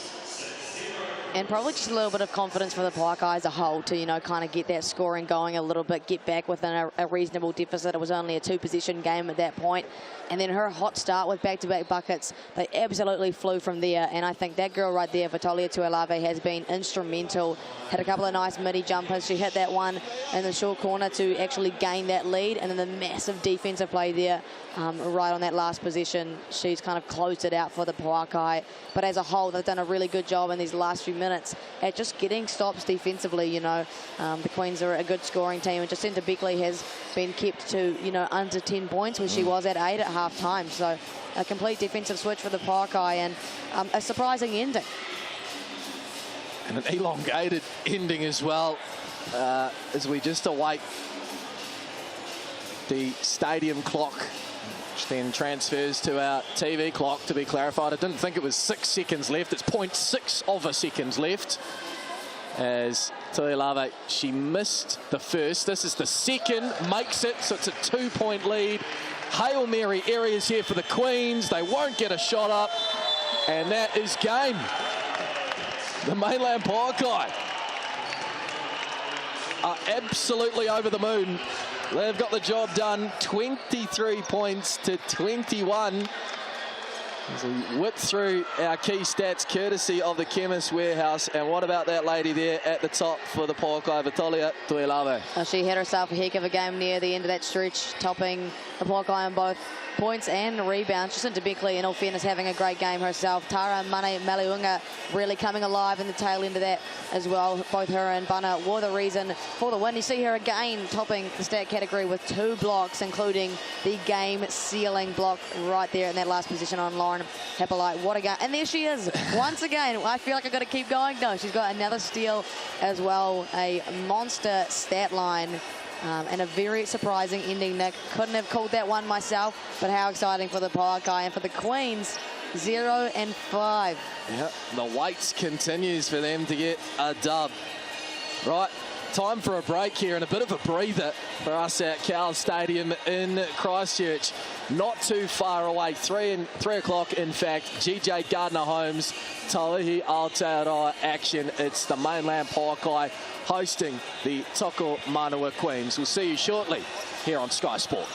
And probably just a little bit of confidence for the Pouākai as a whole to, you know, kind of get that scoring going a little bit, get back within a reasonable deficit. It was only a two-possession game at that point. And then her hot start with back-to-back buckets, they absolutely flew from there. And I think that girl right there, Vitolia Tuilave, has been instrumental. Had a couple of nice midi jumpers. She hit that one in the short corner to actually gain that lead. And then the massive defensive play there right on that last possession. She's kind of closed it out for the Pouākai. But as a whole, they've done a really good job in these last few minutes at just getting stops defensively. You know, the Queens are a good scoring team, and Jacinta Beckley has been kept to, you know, under 10 points, where she was at 8 at half-time. So a complete defensive switch for the Pouākai, and a surprising ending. And an elongated ending as well, as we just await the stadium clock, which then transfers to our TV clock, to be clarified. I didn't think it was 6 seconds left. It's 0.6 of a second left. As Tauihi, she missed the first. This is the second, makes it, so it's a 2-point lead. Hail Mary areas here for the Queens. They won't get a shot up, and that is game. The Mainland Pouākai are absolutely over the moon. They've got the job done, 23 points to 21. As we whip through our key stats, courtesy of the Chemist Warehouse. And what about that lady there at the top for the Pouākai, Vitalia Tauihi? She had herself a heck of a game near the end of that stretch, topping the Pouākai on both points and rebounds. Jacinta Beckley, in all fairness, having a great game herself. Tara Mane Maliunga really coming alive in the tail end of that as well. Both her and Bana were the reason for the win. You see her again topping the stat category with 2 blocks, including the game-sealing block right there in that last position on Lauren Hippolyte. What a game. And there she is once again. I feel like I've got to keep going. No, she's got another steal as well. A monster stat line. And a very surprising ending, Nick. Couldn't have called that one myself, but how exciting for the Pouākai. And for the Queens, 0 and 5. Yeah, the wait continues for them to get a dub. Right, time for a break here and a bit of a breather for us at Cowles Stadium in Christchurch. Not too far away, 3 o'clock in fact. GJ Gardner-Holmes, Tauihi Aotearoa action. It's the Mainland Pouākai hosting the Tokomanawa Queens. We'll see you shortly here on Sky Sport.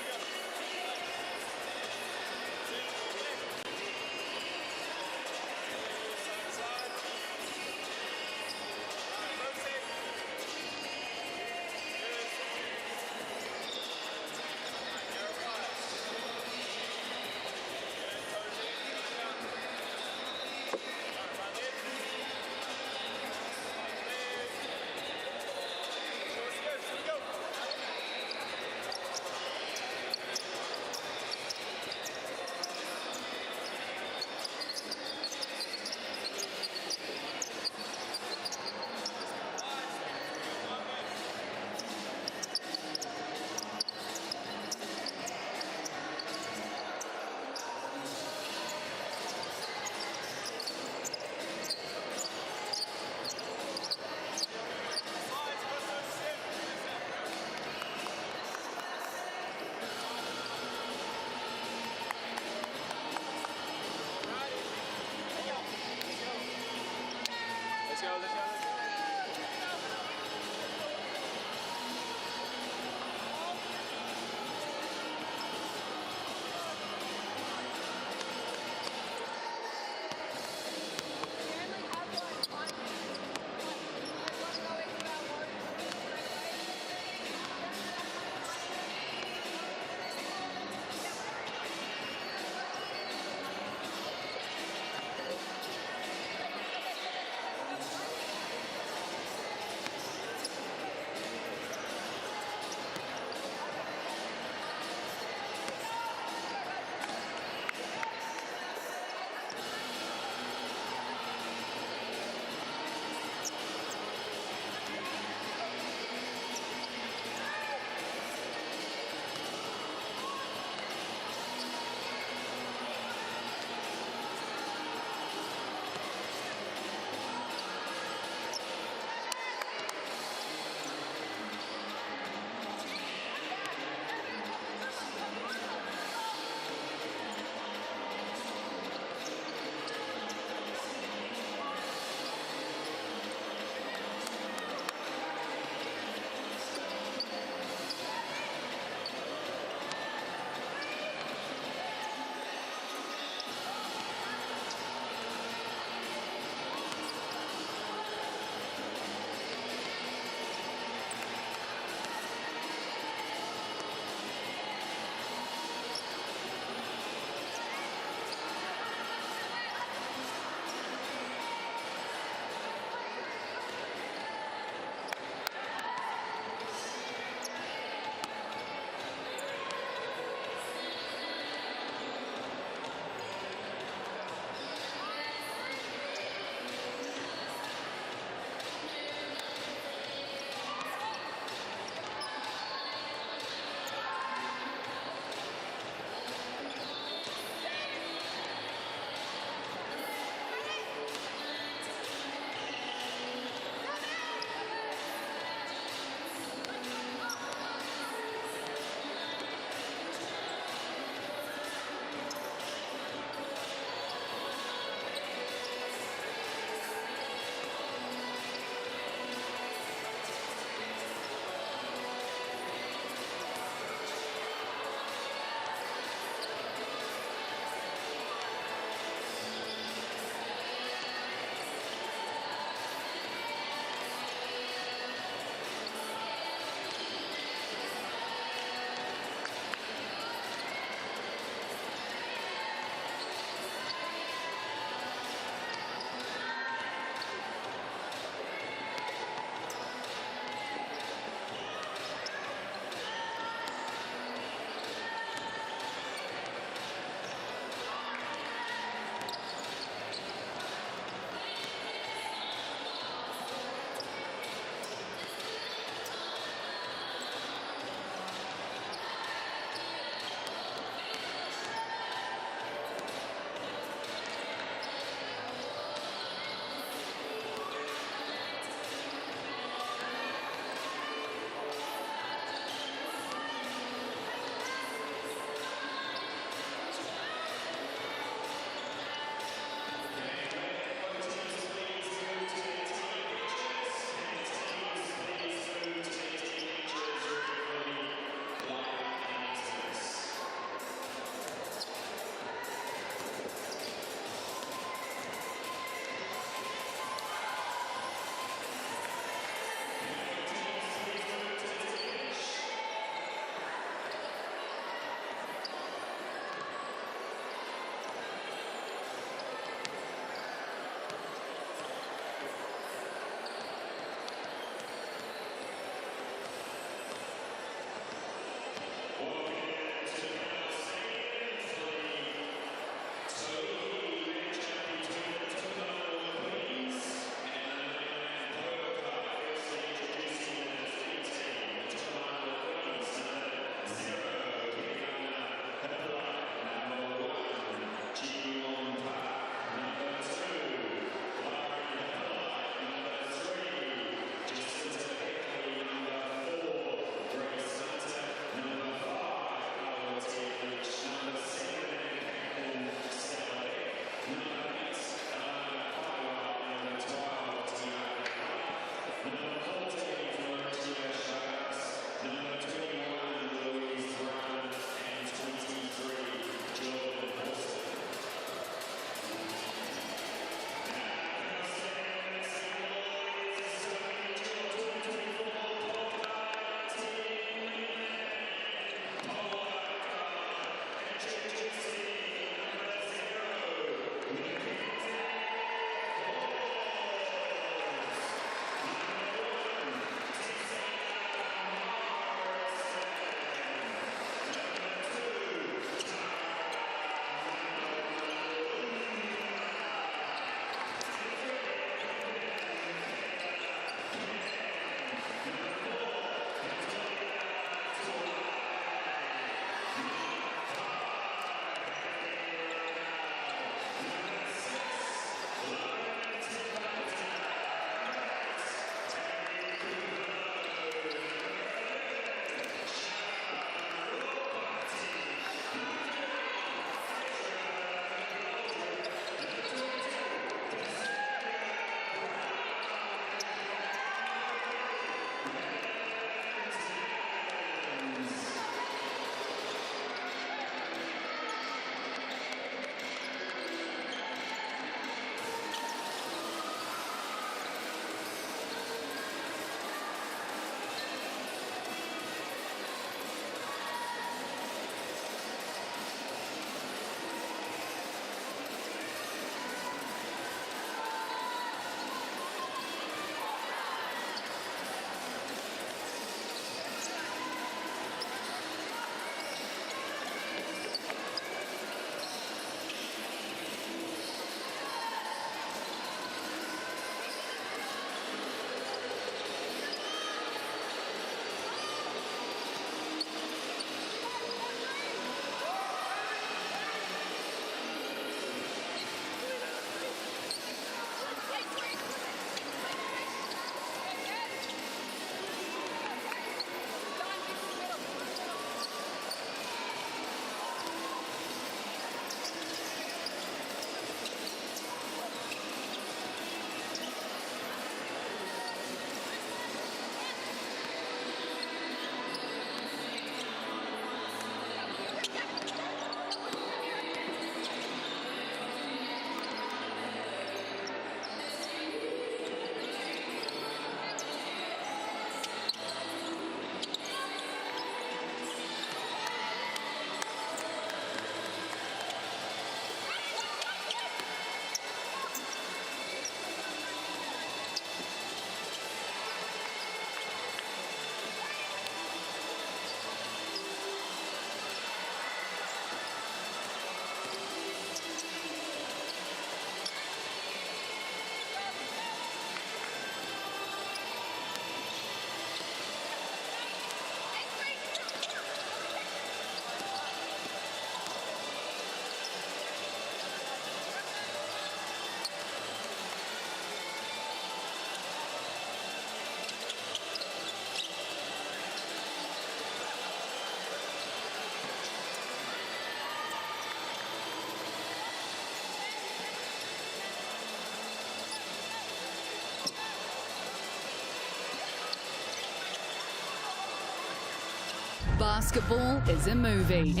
Basketball is a movie.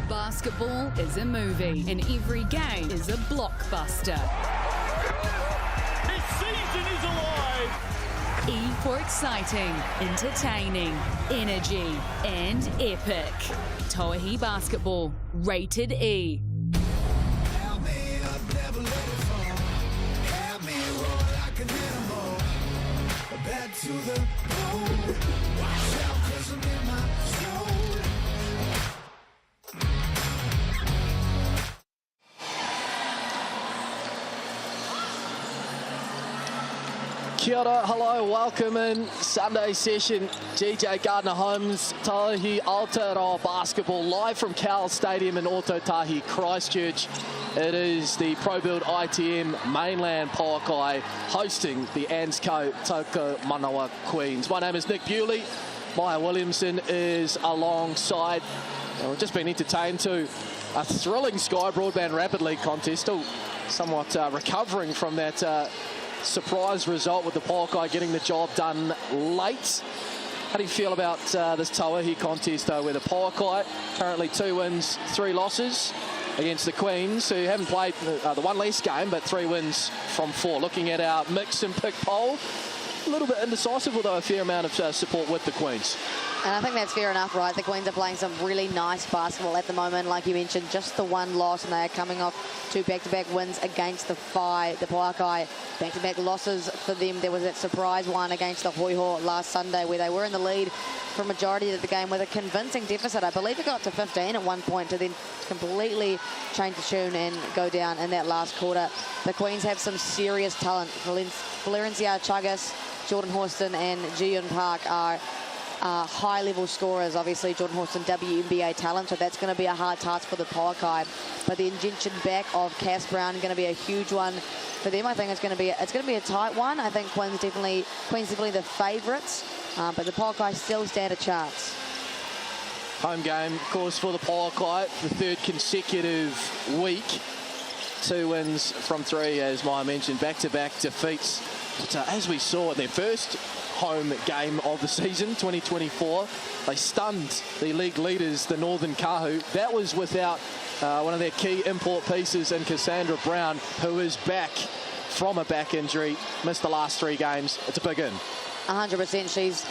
Basketball is a movie, and every game is a blockbuster. This season is alive. E for exciting, entertaining, energy, and epic. Tauihi Basketball, rated E. To the moon. Watch out, 'cause I'm in my zone. Kia ora, hello, welcome in. Sunday session, GJ Gardner-Holmes, Tauihi Aotearoa Basketball, live from Cowles Stadium in Ōtautahi, Christchurch. It is the Pro Build ITM Mainland Pouākai hosting the ANZCO Tokomanawa Queens. My name is Nick Bewley. Maya Williamson is alongside. We've just been entertained to a thrilling Sky Broadband Rapid League contest, still somewhat recovering from that surprise result with the Pouākai getting the job done late. How do you feel about this Tauihi contest, though, where the Pouākai currently 2 wins, 3 losses against the Queens, who haven't played the one less game, but 3 wins from 4. Looking at our mix and pick poll, a little bit indecisive, although a fair amount of support with the Queens. And I think that's fair enough, right? The Queens are playing some really nice basketball at the moment. Like you mentioned, just the 1 loss, and they are coming off 2 back-to-back wins against the Pouākai. Back-to-back losses for them. There was that surprise one against the Hoiho last Sunday where they were in the lead for a majority of the game with a convincing deficit. I believe it got to 15 at one point to then completely change the tune and go down in that last quarter. The Queens have some serious talent. Valencia Chagas, Jordan Horston and Jiyoon Park are high-level scorers. Obviously, Jordan Horston, WNBA talent, so that's going to be a hard task for the Pouākai. But the injection back of Cass Brown going to be a huge one for them. I think it's going to be a tight one. I think Queens definitely the favourites, but the Pouākai still stand a chance. Home game, of course, for the Pouākai, the 3rd consecutive week. 2 wins from 3, as Maya mentioned, back-to-back defeats. But as we saw in their first home game of the season, 2024, they stunned the league leaders, the Northern Kahu. That was without one of their key import pieces in Cassandra Brown, who is back from a back injury, missed the last 3 games. It's a big in. 100%. She's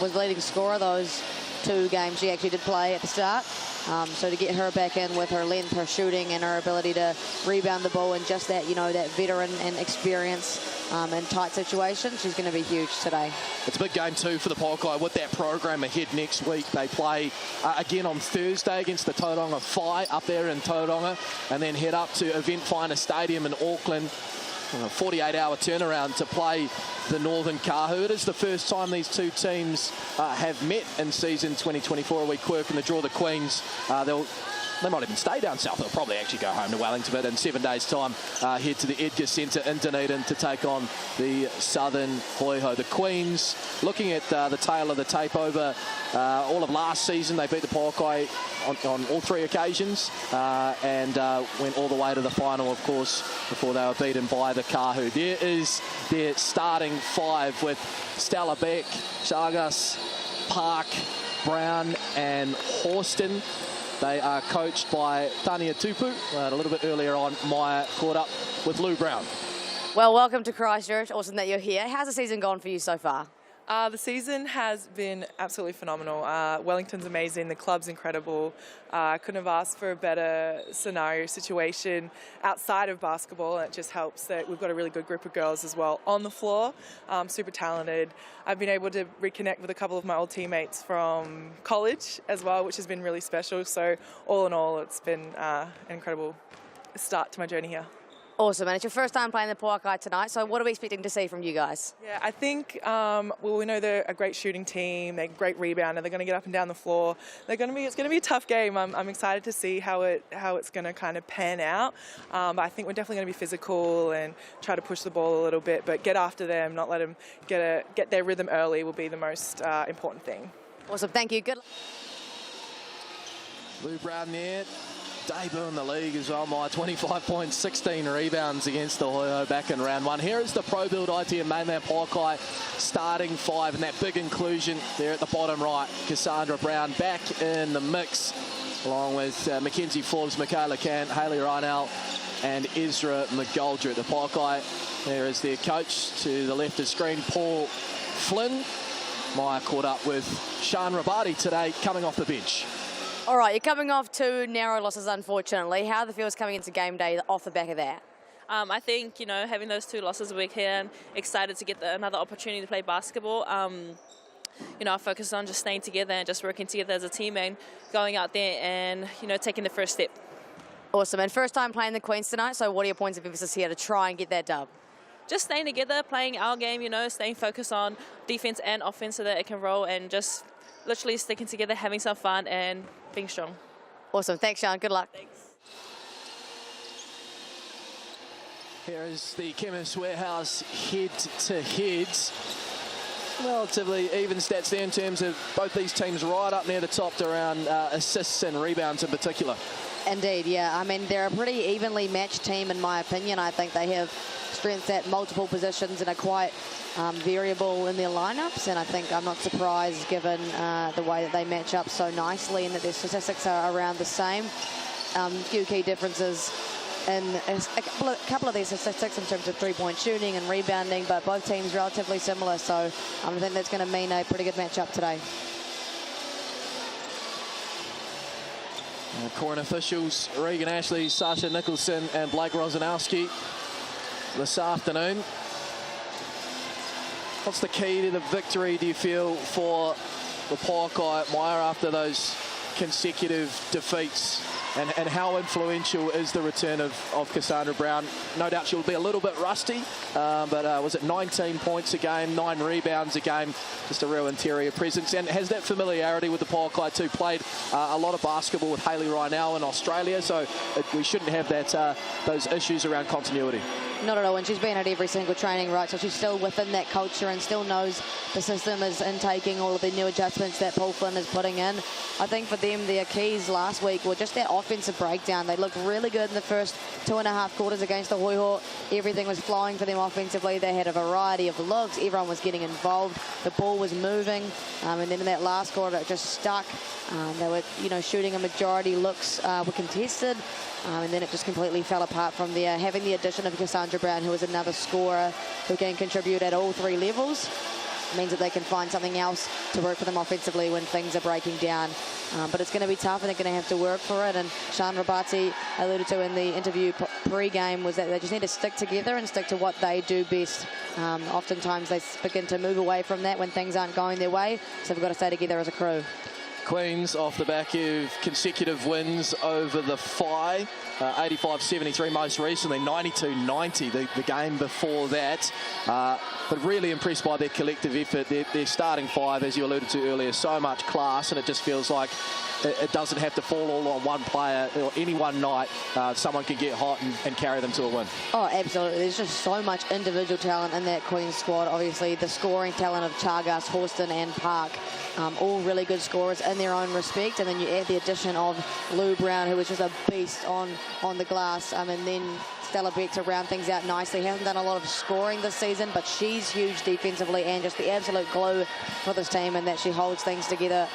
was leading scorer those 2 games she actually did play at the start. So to get her back in with her length, her shooting, and her ability to rebound the ball, and just that, that veteran and experience in tight situations, she's going to be huge today. It's a big game too for the Pouākai with that program ahead next week. They play again on Thursday against the Tauranga Whai up there in Tauranga, and then head up to Event Finder Stadium in Auckland. A 48-hour turnaround to play the Northern Kahu. It is the first time these 2 teams have met in season 2024. A wee quirk in the draw. The Queens, they'll they might even stay down south. They'll probably actually go home to Wellington, but in 7 days' time, head to the Edgar Centre in Dunedin to take on the Southern Hoiho. The Queens, looking at the tail of the tape over all of last season, they beat the Pouākai on all 3 occasions and went all the way to the final, of course, before they were beaten by the Kahu. There is their starting 5 with Stella Beck, Chagas, Park, Brown and Horston. They are coached by Tania Tupu. A little bit earlier on, Maya caught up with Lou Brown. Well, welcome to Christchurch. Awesome that you're here. How's the season gone for you so far? The season has been absolutely phenomenal. Wellington's amazing, the club's incredible. I couldn't have asked for a better scenario situation outside of basketball. It just helps that we've got a really good group of girls as well on the floor, super talented. I've been able to reconnect with a couple of my old teammates from college as well, which has been really special. So all in all, it's been an incredible start to my journey here. Awesome, and it's your first time playing the Pouākai tonight, so what are we expecting to see from you guys? Yeah, I think, well, we know they're a great shooting team, they're a great rebounder, they're going to get up and down the floor. It's going to be a tough game. I'm excited to see how it's going to kind of pan out. But I think we're definitely going to be physical and try to push the ball a little bit, but get after them, not let them get their rhythm early will be the most important thing. Awesome, thank you. Good luck. Lou Brown there. Debut in the league as well, my 25 points, 16 rebounds against the Hoiho back in round 1. Here is the Pro Build IT and Mainland Pouākai starting 5, and that big inclusion there at the bottom right. Cassandra Brown back in the mix, along with Mackenzie Forbes, Michaela Kant, Hayley Reinell, and Ezra McGoldrick. The Pouākai, there is their coach to the left of screen, Paul Flynn. Maya caught up with Sian Rabati today, coming off the bench. All right, you're coming off 2 narrow losses, unfortunately. How are the feels coming into game day off the back of that? I think, having those 2 losses, we're here and excited to get another opportunity to play basketball. I focus on just staying together and just working together as a team and going out there and, taking the first step. Awesome, and first time playing the Queens tonight, so what are your points of emphasis here to try and get that dub? Just staying together, playing our game, staying focused on defense and offense so that it can roll, and just literally sticking together, having some fun and being strong. Awesome. Thanks, Sian. Good luck. Thanks. Here is the Chemist Warehouse head-to-heads. Relatively even stats there in terms of both these teams right up near the top around assists and rebounds in particular. Indeed, yeah. I mean, they're a pretty evenly matched team, in my opinion. I think they have strengths at multiple positions and are quite variable in their lineups, and I think I'm not surprised given the way that they match up so nicely and that their statistics are around the same. Few key differences in a couple of these statistics in terms of three-point shooting and rebounding, but both teams relatively similar, so I think that's going to mean a pretty good matchup today. Current officials, Regan Ashley, Sasha Nicholson and Blake Rosanowski this afternoon. What's the key to the victory, do you feel, for the Pouākai, Maya, after those consecutive defeats? And how influential is the return of Cassandra Brown? No doubt she'll be a little bit rusty, but was it 19 points a game, 9 rebounds a game, just a real interior presence, and has that familiarity with the Pouākai too. Played a lot of basketball with Hayley Reinell in Australia, so we shouldn't have that those issues around continuity. Not at all, and she's been at every single training, right? So she's still within that culture and still knows the system is intaking all of the new adjustments that Paul Flynn is putting in. I think for them, their keys last week were just that offensive breakdown. They looked really good in the first 2.5 quarters against the Hoiho. Everything was flowing for them offensively. They had a variety of looks. Everyone was getting involved. The ball was moving, and then in that last quarter, it just stuck. They were, shooting a majority looks were contested. And then it just completely fell apart from there. Having the addition of Cassandra Brown, who is another scorer who can contribute at all 3 levels, means that they can find something else to work for them offensively when things are breaking down. But it's going to be tough, and they're going to have to work for it. And Sian Rabati alluded to in the interview pre-game was that they just need to stick together and stick to what they do best. Oftentimes they begin to move away from that when things aren't going their way, so they've got to stay together as a crew. Queens off the back of consecutive wins over the Phi, 85-73 most recently, 92-90 the game before that. but really impressed by their collective effort. Their starting five, as you alluded to earlier, so much class, and it just feels like it doesn't have to fall all on one player or any one night. Someone can get hot and carry them to a win. Oh, absolutely. There's just so much individual talent in that Queen's squad. Obviously, the scoring talent of Chagas, Horston and Park, all really good scorers in their own respect. And then you add the addition of Lou Brown, who was just a beast on the glass. And then Stella Beck to round things out nicely. Hasn't done a lot of scoring this season, but she's huge defensively and just the absolute glue for this team, and that she holds things together,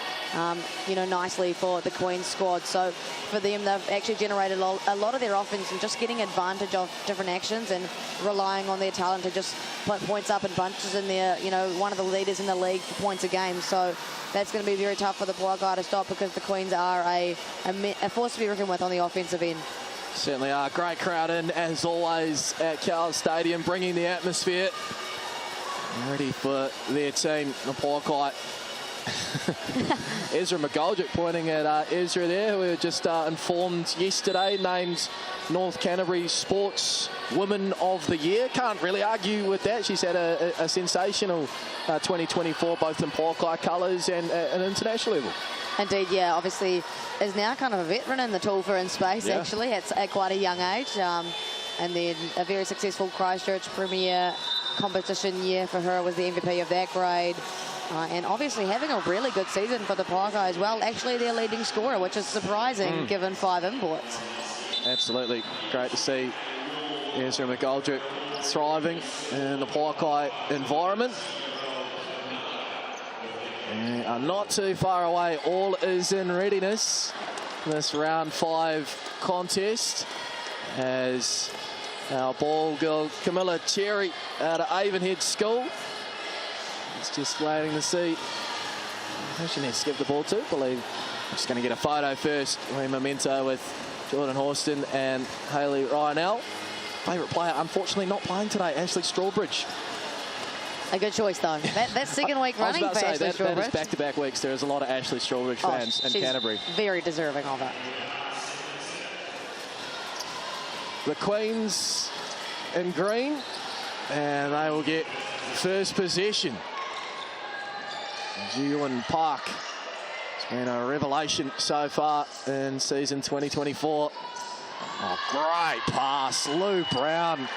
you know, nicely for the Queen's squad. So for them, they've actually generated a lot of their offense and just getting advantage of different actions and relying on their talent to just put points up in bunches in there. You know, one of the leaders in the league for points a game. So that's going to be very tough for the Pouākai to stop, because the Queens are a force to be reckoned with on the offensive end. Certainly are. Great crowd in, as always, at Cowles Stadium, bringing the atmosphere. Ready for their team, the Pouākai. Ezra McGoldrick pointing at Ezra there, who we were just informed yesterday, named North Canterbury Sports Woman of the Year. Can't really argue with that. She's had a sensational 2024, both in Pouākai colours and at an international level. Indeed, yeah. Obviously, is now kind of a veteran in the Tauihi in space, actually, at quite a young age. And then a very successful Christchurch Premier competition year for her, was the MVP of that grade. And obviously having a really good season for the Pouākai as well. Actually their leading scorer, which is surprising given 5 imports. Absolutely. Great to see Ezra McGoldrick thriving in the Pouākai environment. Not too far away. All is in readiness. This round 5 contest, as our ball girl Camilla Cherry out of Avonhead School is just waiting to see who she needs to give the ball to. I believe I'm just going to get a photo first. We memento with Jordan Horston and Hayley Ryanell. Favourite player, unfortunately, not playing today, Ashley Strawbridge. A good choice, though. That's second week running for Ashley Strawbridge. That is back-to-back weeks. There is a lot of Ashley Strawbridge fans in Canterbury. Very deserving of it. The Queens in green, and they will get first possession. Julian Park has been a revelation so far in season 2024. Oh, great pass. Lou Brown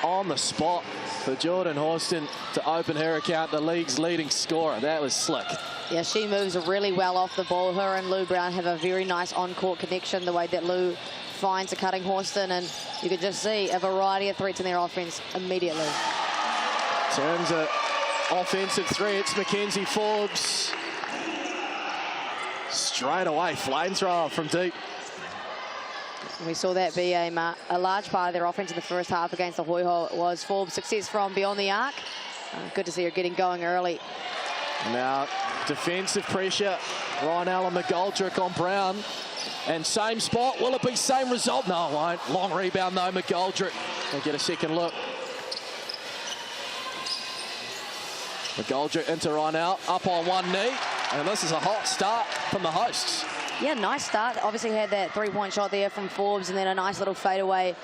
on the spot for Jordan Horston to open her account, the league's leading scorer. That was slick. Yeah, she moves really well off the ball. Her and Lou Brown have a very nice on-court connection, the way that Lou finds a cutting Horston, and you can just see a variety of threats in their offense immediately. In terms of offensive threats, Mackenzie Forbes straight away, flamethrower from deep. We saw that be a large part of their offense in the first half against the Hoiho. Was Forbes' success from beyond the arc. Good to see her getting going early. Now, defensive pressure. Ryanell and McGoldrick on Brown. And same spot. Will it be same result? No, it won't. Long rebound, though, McGoldrick. They'll get a second look. McGoldrick into Ryanell. Up on one knee. And this is a hot start from the hosts. Yeah, nice start. Obviously had that three-point shot there from Forbes, and then a nice little fadeaway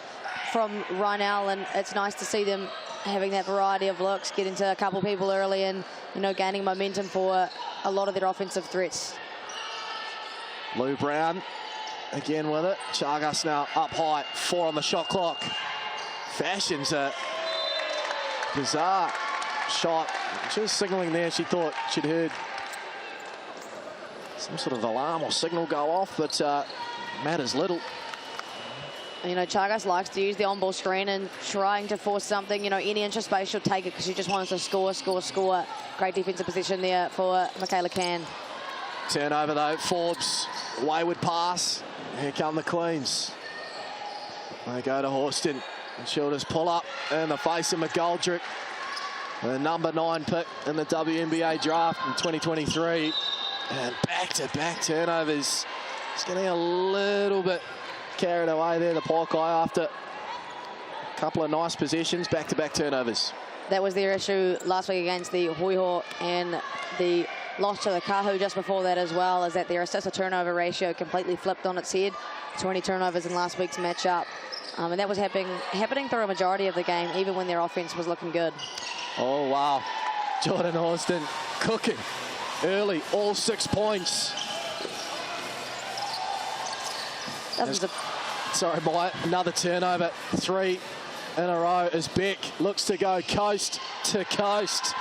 from Ryanell, and it's nice to see them having that variety of looks, getting to a couple people early and, you know, gaining momentum for a lot of their offensive threats. Lou Brown again with it. Chagas now up high, 4 on the shot clock. Fashions a bizarre shot. She was signalling there. She thought she'd heard some sort of alarm or signal go off, but matters little. You know, Chagas likes to use the on-ball screen and trying to force something. You know, any inch of space she'll take it because she just wants to score. Great defensive position there for Michaela Can. Turnover though, Forbes, wayward pass. Here come the Queens. They go to Horston, and she'll just pull up in the face of McGoldrick, the number 9 pick in the WNBA draft in 2023. And back-to-back turnovers. It's getting a little bit carried away there, the Pouākai, after a couple of nice possessions, back-to-back turnovers. That was their issue last week against the Hoiho, and the loss to the Kahu just before that as well, is that their assist-to-turnover ratio completely flipped on its head. 20 turnovers in last week's matchup. And that was happening through a majority of the game, even when their offense was looking good. Oh, wow. Jordan Austin cooking early, all 6 points. Sorry, Maya, another turnover. 3 in a row as Beck looks to go coast to coast.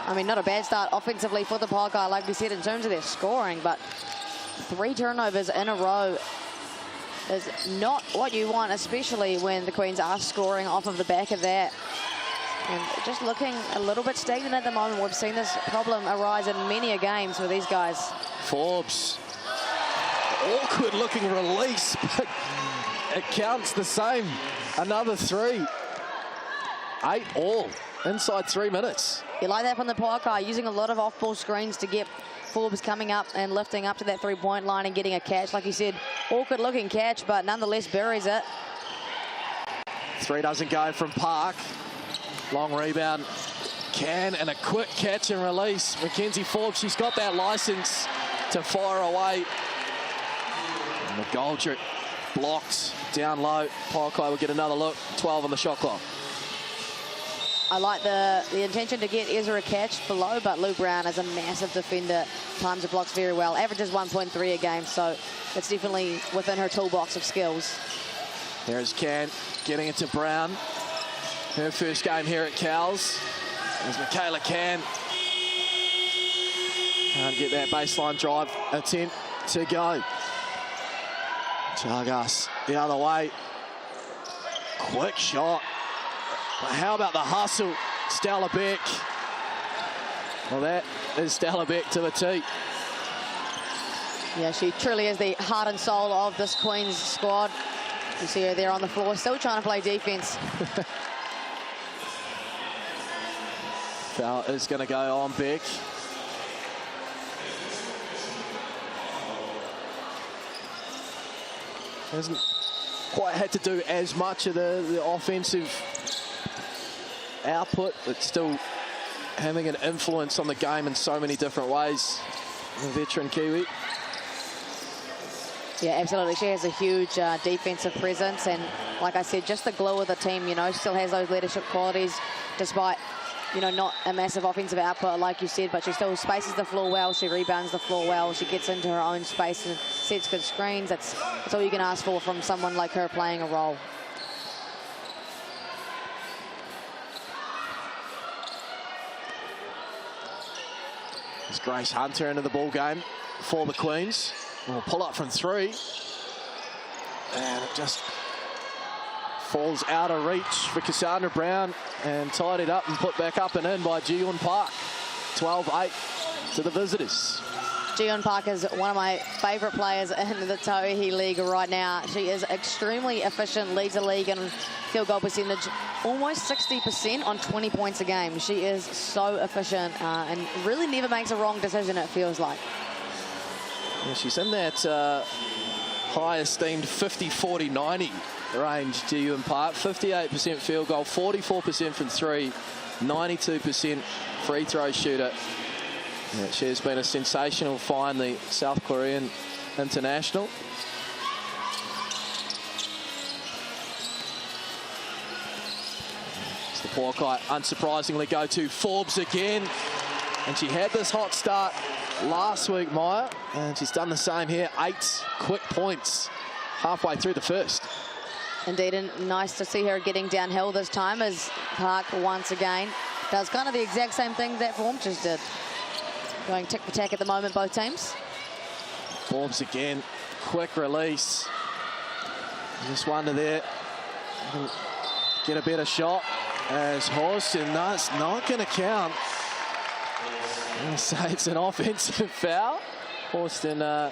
I mean, not a bad start offensively for the Pouākai, like we said, in terms of their scoring, but 3 turnovers in a row is not what you want, especially when the Queens are scoring off of the back of that. And just looking a little bit stagnant at the moment. We've seen this problem arise in many a games with these guys. Forbes, awkward looking release, but it counts the same. Another 3. 8 all inside 3 minutes. You like that from the Pouākai, using a lot of off-ball screens to get Forbes coming up and lifting up to that 3-point line and getting a catch. Like you said, awkward looking catch, but nonetheless buries it. 3 doesn't go from Park. Long rebound. Can, and a quick catch and release. Mackenzie Forbes, she's got that license to fire away. And McGoldrick blocked down low. Pouākai will get another look. 12 on the shot clock. I like the intention to get Ezra a catch below, but Lou Brown is a massive defender. Times the blocks very well. Averages 1.3 a game, so it's definitely within her toolbox of skills. There's Can getting it to Brown. Her first game here at Cowles. There's Michaela Can. Can't get that baseline drive attempt to go. Chagas the other way. Quick shot. But how about the hustle? Stella Beck. Well, that is Stella Beck to the tee. Yeah, she truly is the heart and soul of this Queens squad. You see her there on the floor, still trying to play defense. Foul is going to go on Beck. Hasn't quite had to do as much of the offensive output, but still having an influence on the game in so many different ways. The veteran Kiwi. Yeah, absolutely. She has a huge defensive presence, and like I said, just the glue of the team, you know, still has those leadership qualities, despite, you know, not a massive offensive output, like you said, but she still spaces the floor well, she rebounds the floor well, she gets into her own space and sets good screens. That's all you can ask for from someone like her playing a role. It's Grace Hunter into the ball game for the Queens. We'll pull up from 3. And it just falls out of reach for Cassandra Brown, and tied it up and put back up and in by Ji-Yeon Park. 12-8 to the visitors. Ji-Yeon Park is one of my favourite players in the Tauihi League right now. She is extremely efficient, leads the league in field goal percentage, almost 60% on 20 points a game. She is so efficient and really never makes a wrong decision, it feels like. Yeah, she's in that high esteemed 50-40-90 range, Ji-Yeon Park. 58% field goal, 44% from 3, 92% free throw shooter. Yeah, she has been a sensational find, the South Korean international. It's the Pouākai unsurprisingly go to Forbes again. And she had this hot start last week, Maya, and she's done the same here. 8 quick points halfway through the first. Indeed, and nice to see her getting downhill this time as Park once again does kind of the exact same thing that Forbes just did. Going tick for tack at the moment, both teams. Forbes again, quick release. Just wonder there, get a better shot as Horston. No, it's not going to count. I'm going to say it's an offensive foul. Horston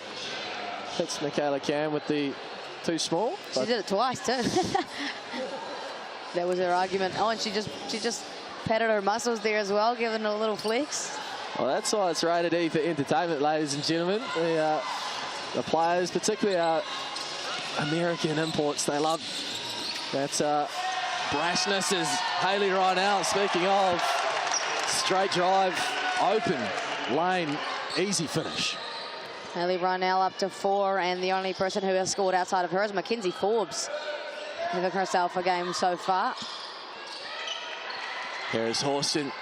hits Michaela Can with the too small. She did it twice too. That was her argument. Oh, and she just patted her muscles there as well, giving her a little flex. Well, that's why it's rated E for entertainment, ladies and gentlemen. The players, particularly our American imports, they love that brashness. Is Hayley Rynell, speaking of, straight drive, open lane, easy finish. Hayley Rynell up to 4, and the only person who has scored outside of her is Mackenzie Forbes. having herself a game so far. Here's Horston.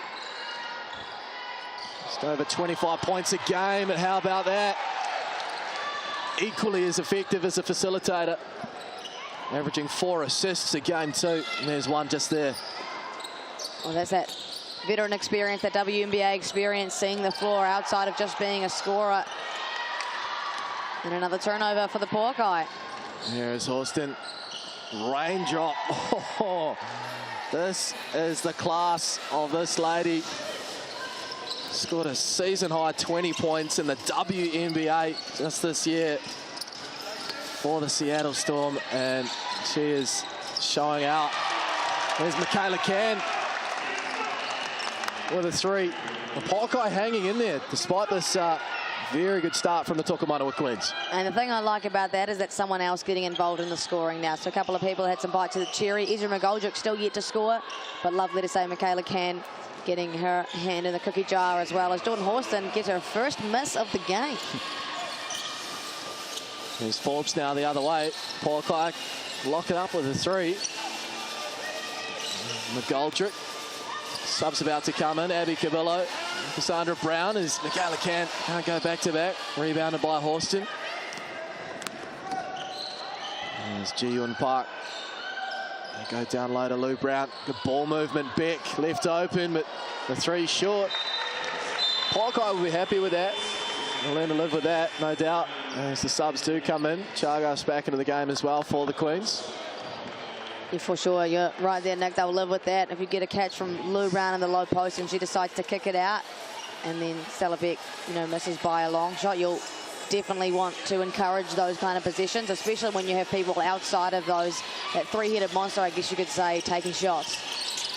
Just over 25 points a game, and how about that? Equally as effective as a facilitator. Averaging 4 assists a game too. And there's one just there. Well, that's that veteran experience, that WNBA experience, seeing the floor outside of just being a scorer. And another turnover for the Pouākai. Here's Horston. Raindrop. Oh, this is the class of this lady. Scored a season-high 20 points in the WNBA just this year for the Seattle Storm, and she is showing out. There's Michaela Can with a 3. The Pouākai hanging in there despite this very good start from the Tokomanawa Queens. And the thing I like about that is that someone else getting involved in the scoring now. So a couple of people had some bites of the cherry. Ezra McGoldrick still yet to score, but lovely to say Michaela Can getting her hand in the cookie jar, as well as Jordan Horston gets her first miss of the game. There's Forbes now the other way. Pouākai lock it up with a 3. McGoldrick. Sub's about to come in. Abby Cabillo. Cassandra Brown as Michaela can't go back-to-back. Rebounded by Horston. There's Ji-Yun Park. They go down low to Lou Brown. Good ball movement. Beck left open, but the 3 short. Pouākai will be happy with that. They'll learn to live with that, no doubt. As the subs do come in. Chagas back into the game as well for the Queens. Yeah, for sure. You're right there, Nick. They'll live with that. If you get a catch from Lou Brown in the low post and she decides to kick it out, and then Salabeck, misses by a long shot, you'll definitely want to encourage those kind of positions, especially when you have people outside of those, that 3-headed monster, I guess you could say, taking shots.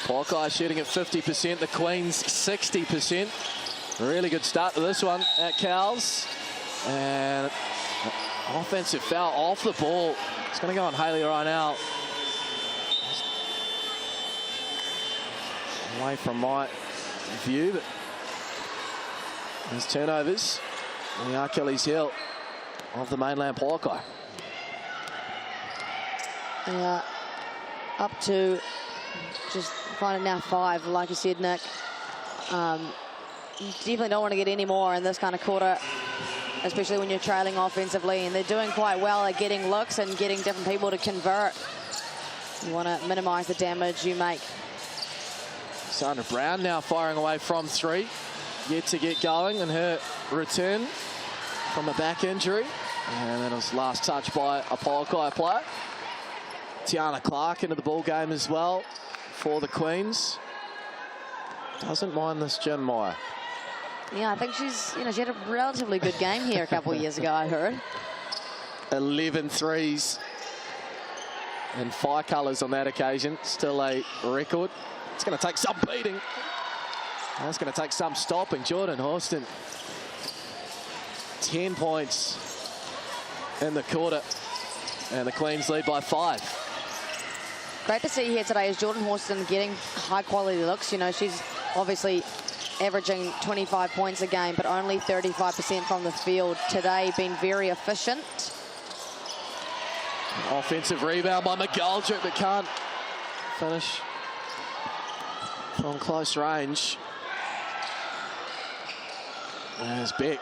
Pouākai shooting at 50%, the Queens 60%. Really good start to this one at Cowles. And offensive foul off the ball. It's going to go on Haley right now. Away from my view, but there's turnovers on the Achilles heel of the Mainland Pouākai. Yeah, up to just finding now 5, like you said, Nick. You definitely don't want to get any more in this kind of quarter, especially when you're trailing offensively, and they're doing quite well at getting looks and getting different people to convert. You want to minimize the damage you make. Sandra Brown now firing away from 3. Yet to get going in her return from a back injury. And then it was last touch by a Pouākai player. Tiana Clark into the ball game as well for the Queens. Doesn't mind this Jen Meyer. Yeah, I think she's, she had a relatively good game here a couple of years ago, I heard. 11 threes in 5 colours on that occasion. Still a record. It's going to take some beating. That's going to take some stopping. Jordan Horston, 10 points in the quarter. And the Queens lead by 5. Great to see here today is Jordan Horston getting high-quality looks. She's obviously averaging 25 points a game, but only 35% from the field today, being very efficient. An offensive rebound by McGoldrick, but can't finish from close range. There's Beck.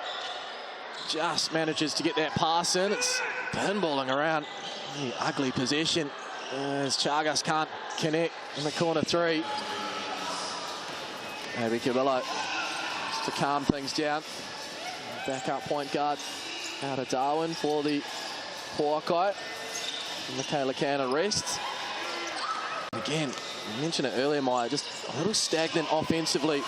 Just manages to get that pass in. It's pinballing around. The ugly possession. As Chagas can't connect in the corner 3. Abby Cabillo just to calm things down. Backup point guard out of Darwin for the Pouākai. Michaela Can arrest. Again, I mentioned it earlier, Maya, just a little stagnant offensively.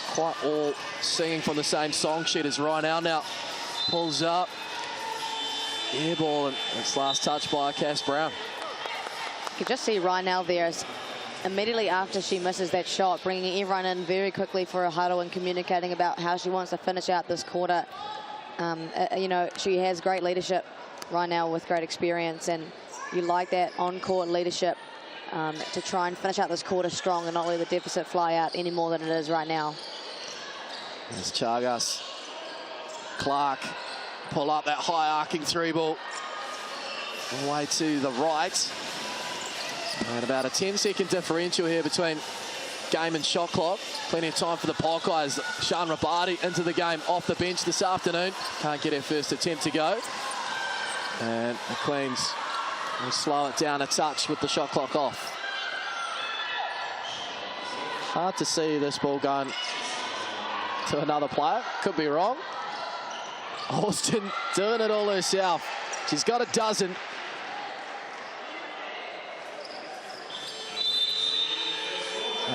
Quite all singing from the same song sheet as Ryan now. Pulls up. Air ball, and it's last touch by Cass Brown. You could just see Ryan there immediately after she misses that shot, bringing everyone in very quickly for a huddle and communicating about how she wants to finish out this quarter. She has great leadership right now with great experience, and you like that on-court leadership to try and finish out this quarter strong and not let the deficit fly out any more than it is right now. There's Chagas. Clark pull up that high arcing 3 ball. Away to the right. And about a 10-second differential here between game and shot clock. Plenty of time for the Pouākai as Sian Rabadi into the game off the bench this afternoon. Can't get her first attempt to go. And the Queens will slow it down a touch with the shot clock off. Hard to see this ball going to another player. Could be wrong. Austin doing it all herself. She's got a dozen.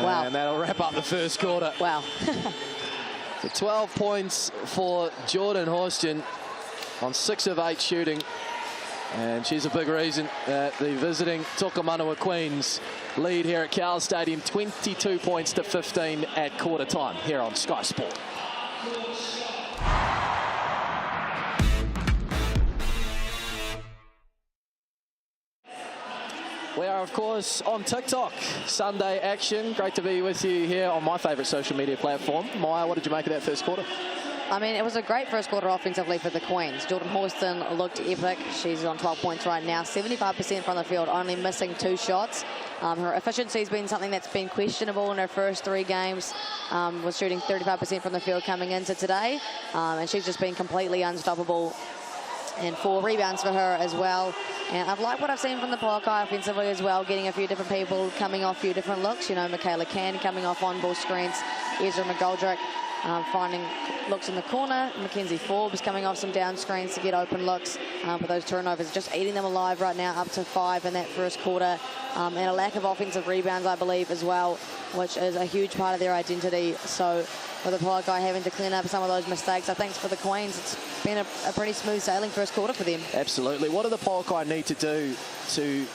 Wow. And that'll wrap up the first quarter. Wow. So 12 points for Jordan Horston on 6 of 8 shooting. And she's a big reason that the visiting Tokomanawa Queens lead here at Cowles Stadium, 22 points to 15 at quarter time here on Sky Sport. We are, of course, on TikTok. Sunday action. Great to be with you here on my favourite social media platform. Maya, what did you make of that first quarter? I mean, it was a great first quarter offensively for the Queens. Jordan Horston looked epic. She's on 12 points right now, 75% from the field, only missing 2 shots. Her efficiency has been something that's been questionable in her first 3 games. Was shooting 35% from the field coming into today. And she's just been completely unstoppable. And 4 rebounds for her as well. And I've liked what I've seen from the Pouākai offensively as well, getting a few different people coming off a few different looks. You know, Michaela Cann coming off on-ball screens, Ezra McGoldrick finding looks in the corner, Mackenzie Forbes coming off some down screens to get open looks. But those turnovers just eating them alive right now, up to 5 in that first quarter. And a lack of offensive rebounds, I believe, as well, which is a huge part of their identity. So with the Pouākai having to clean up some of those mistakes, I think for the Queens, it's been a pretty smooth sailing first quarter for them. Absolutely. What do the Pouākai need to do to...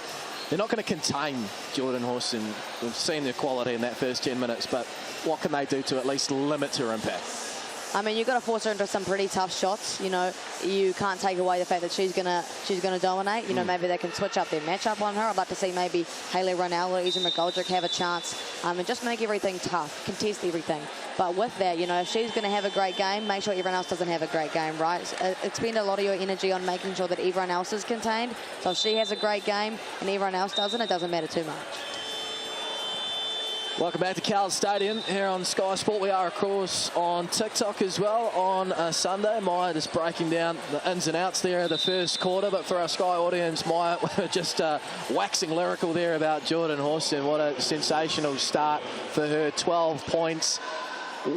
They're not going to contain Jordan Horston. We've seen their quality in that first 10 minutes, but what can they do to at least limit her impact? I mean, you've got to force her into some pretty tough shots. You know, you can't take away the fact that she's gonna dominate. You know, maybe they can switch up their matchup on her. I'd like to see maybe Hayley Ronaldo, Ezra McGoldrick have a chance and just make everything tough, contest everything. But with that, you know, if she's going to have a great game, make sure everyone else doesn't have a great game, right? Expend a lot of your energy on making sure that everyone else is contained. So if she has a great game and everyone else doesn't, it doesn't matter too much. Welcome back to Cowles Stadium here on Sky Sport. We are, of course, on TikTok as well on Sunday. Maya just breaking down the ins and outs there of the first quarter. But for our Sky audience, Maya, we're just waxing lyrical there about Jordan Horston. What a sensational start for her, 12 points.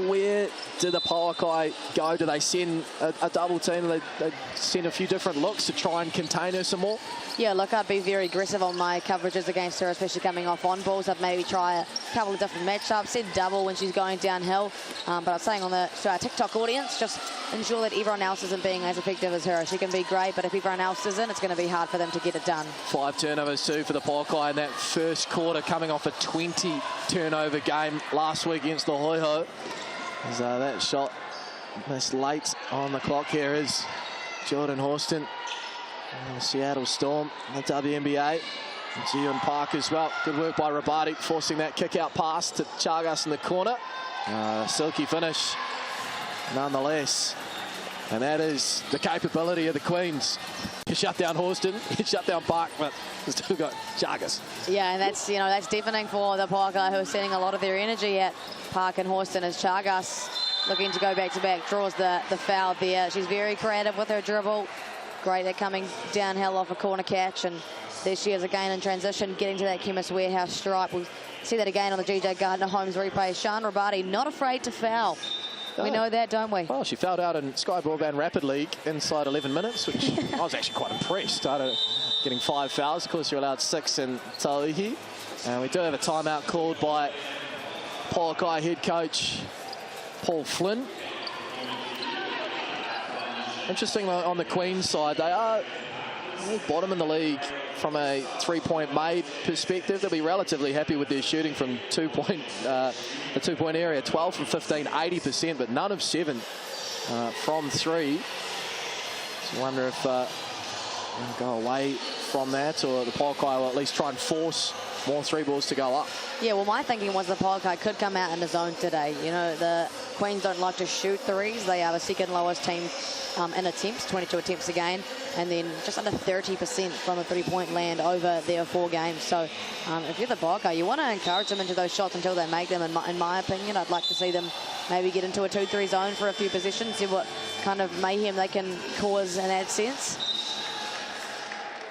Where do the Pouākai go? Do they send a double team? Do they send a few different looks to try and contain her some more? Yeah, look, I'd be very aggressive on my coverages against her, especially coming off on balls. I'd maybe try a couple of different matchups, send double when she's going downhill. But I was saying to our TikTok audience, just ensure that everyone else isn't being as effective as her. She can be great, but if everyone else isn't, it's going to be hard for them to get it done. 5 turnovers too for the Pouākai in that first quarter, coming off a 20 turnover game last week against the Hoiho. As that shot this late on the clock here is Jordan Horston. The Seattle Storm, the WNBA. Jian Park as well. Good work by Rabadi, forcing that kick-out pass to Chagas in the corner. Silky finish, nonetheless. And that is the capability of the Queens. You shut down Horston, you shut down Park, but still got Chagas. Yeah, and that's, you know, that's deafening for the Pouākai, who are sending a lot of their energy at Park and Horston, as Chagas looking to go back-to-back, draws the foul there. She's very creative with her dribble. Great at coming downhill off a corner catch, and there she is again in transition, getting to that Chemist Warehouse stripe. We'll see that again on the GJ Gardner Holmes replay. Sian Rabadi not afraid to foul. We know that, don't we? Well, she fouled out in Sky Broadband Rapid League inside 11 minutes, which I was actually quite impressed. Getting 5 fouls. Of course, you're allowed 6 in Tauihi. And we do have a timeout called by Pouākai head coach Paul Flynn. Interesting on the Queens side, they are bottom in the league from a three-point made perspective. They'll be relatively happy with their shooting from the two-point area. 12 from 15, 80%, but none of 7 from 3. So I wonder if go away from that, or the Pouākai will at least try and force more 3 balls to go up? Yeah, well, my thinking was the Pouākai could come out in the zone today. You know, the Queens don't like to shoot threes. They are the second lowest team in attempts, 22 attempts a game, and then just under 30% from the 3-point land over their 4 games. So if you're the Pouākai, you want to encourage them into those shots until they make them. In my opinion, I'd like to see them maybe get into a 2-3 zone for a few positions, see what kind of mayhem they can cause in that sense.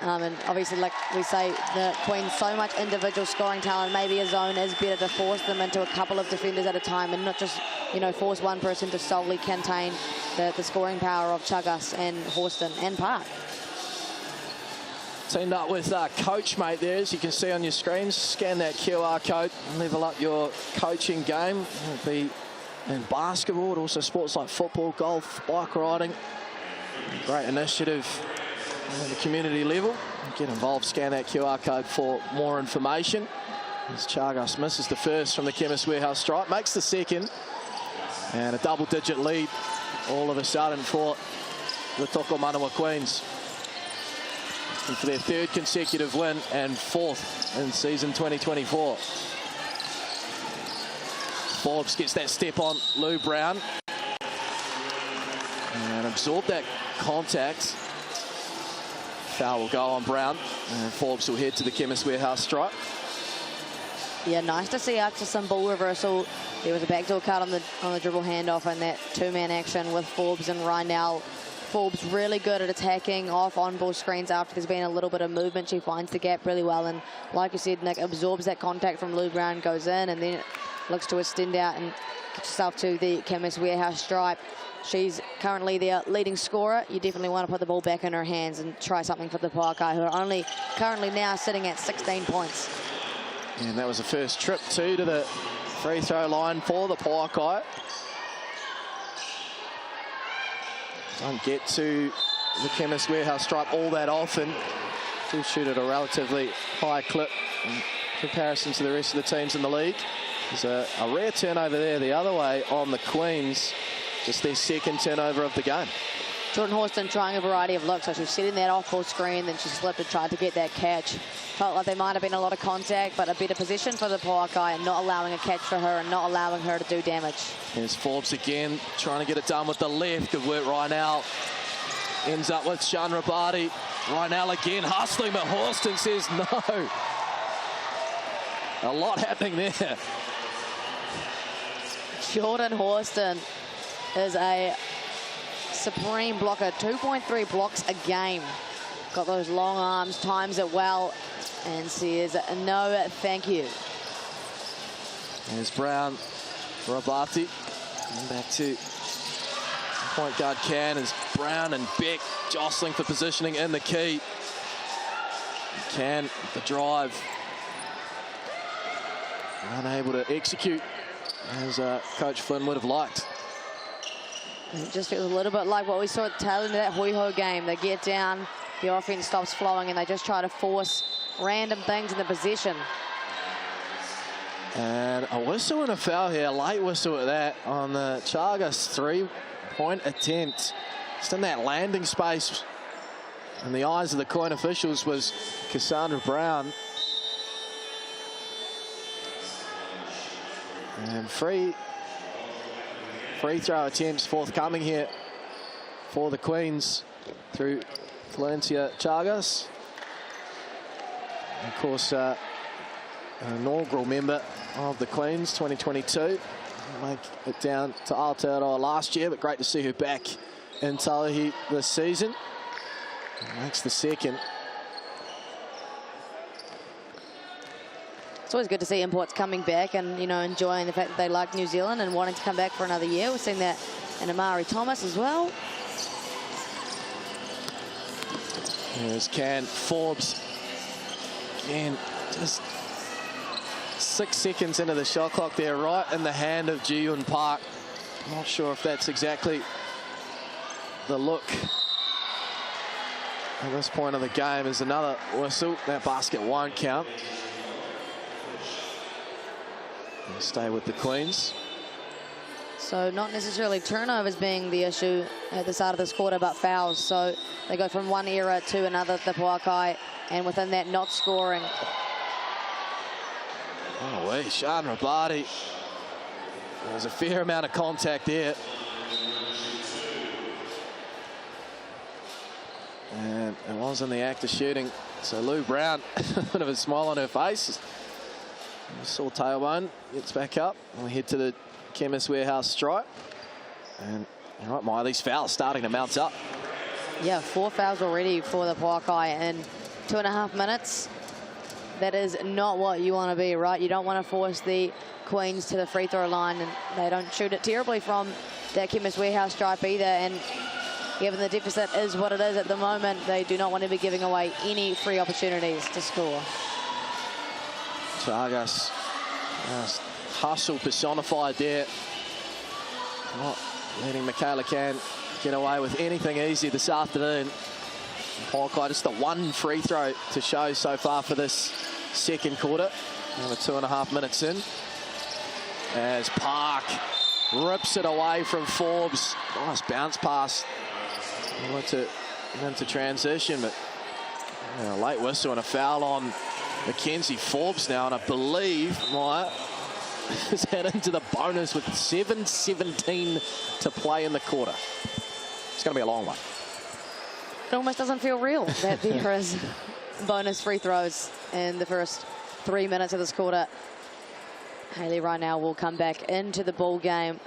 And obviously, like we say, the Queens, so much individual scoring talent. Maybe a zone is better to force them into a couple of defenders at a time and not just, you know, force one person to solely contain the scoring power of Chagas and Horston and Park. Teamed up with Coach Mate there, as you can see on your screens. Scan that QR code and level up your coaching game. It'll be in basketball, but also sports like football, golf, bike riding. Great initiative at the community level. Get involved, scan that QR code for more information. As Chagas misses the first from the Chemist Warehouse stripe, makes the second, and a double-digit lead all of a sudden for the Tokomanawa Queens. And for their 3rd consecutive win and 4th in season 2024. Forbes gets that step on Lou Brown and absorbed that contact. Foul will go on Brown, and Forbes will head to the Chemist Warehouse stripe. Yeah, nice to see after some ball reversal. There was a backdoor cut on the dribble handoff and that 2-man action with Forbes and Rynell. Forbes really good at attacking off on-ball screens after there's been a little bit of movement. She finds the gap really well, and like you said, Nick, absorbs that contact from Lou Brown, goes in, and then looks to extend out and get herself to the Chemist Warehouse stripe. She's currently their leading scorer. You definitely want to put the ball back in her hands and try something for the Pouākai, who are only currently now sitting at 16 points. And that was the first trip too to the free throw line for the Pouākai. Don't get to the Chemist Warehouse stripe all that often. Do shoot at a relatively high clip in comparison to the rest of the teams in the league. There's a rare turnover there the other way on the Queens. Just their 2nd turnover of the game. Jordan Horston trying a variety of looks. So she's setting that off-ball screen, then she slipped and tried to get that catch. Felt like there might have been a lot of contact, but a better position for the Pouākai and not allowing a catch for her and not allowing her to do damage. Here's Forbes again, trying to get it done with the left. Good work, Rynell. Ends up with Sean Rabati. Rynell again hustling, but Horston says no. A lot happening there. Jordan Horston is a supreme blocker, 2.3 blocks a game. Got those long arms, times it well, and says no thank you. There's Brown, Rabati, and back to point guard Can as Brown and Beck jostling for positioning in the key. Can the drive, unable to execute as Coach Flynn would have liked. It just feels a little bit like what we saw at the tail end of that Huiho game. They get down, the offense stops flowing, and they just try to force random things in the possession. And a whistle and a foul here, late whistle at that on the Chagas 3-point attempt. Just in that landing space in the eyes of the coin officials was Cassandra Brown. And free throw attempts forthcoming here for the Queens through Valencia Chagas. Of course, an inaugural member of the Queens 2022. Make it down to Aotearoa last year, but great to see her back in Tauihi this season. Makes the 2nd. It's always good to see imports coming back and, you know, enjoying the fact that they like New Zealand and wanting to come back for another year. We've seen that in Amari Thomas as well. There's Can Forbes. Again, just 6 seconds into the shot clock there, right in the hand of Ji-Yun Park. I'm not sure if that's exactly the look at this point of the game. Is another whistle. That basket won't count. Stay with the Queens. So not necessarily turnovers being the issue at the start of this quarter, but fouls. So they go from one era to another, the Pouākai, and within that, not scoring. Oh, wait, Sean Rabati. There's a fair amount of contact there. And it was in the act of shooting. So Lou Brown, a bit of a smile on her face. Sore tailbone, gets back up. And we head to the Chemist Warehouse stripe. And you're right, Maya, these fouls starting to mount up. Yeah, 4 fouls already for the Pouākai in 2.5 minutes. That is not what you want to be, right? You don't want to force the Queens to the free throw line, and they don't shoot it terribly from that Chemist Warehouse stripe either. And given the deficit is what it is at the moment, they do not want to be giving away any free opportunities to score. Chagas, hustle personified there. Not letting Michaela Can get away with anything easy this afternoon. Pouākai just the 1 free throw to show so far for this second quarter. We're 2.5 minutes in. As Park rips it away from Forbes. Nice bounce pass. Into transition, but a late whistle and a foul on Mackenzie Forbes now, and I believe Maya is heading into the bonus with 7:17 to play in the quarter. It's going to be a long one. It almost doesn't feel real that there is bonus free throws in the first 3 minutes of this quarter. Hayley right now will come back into the ball game.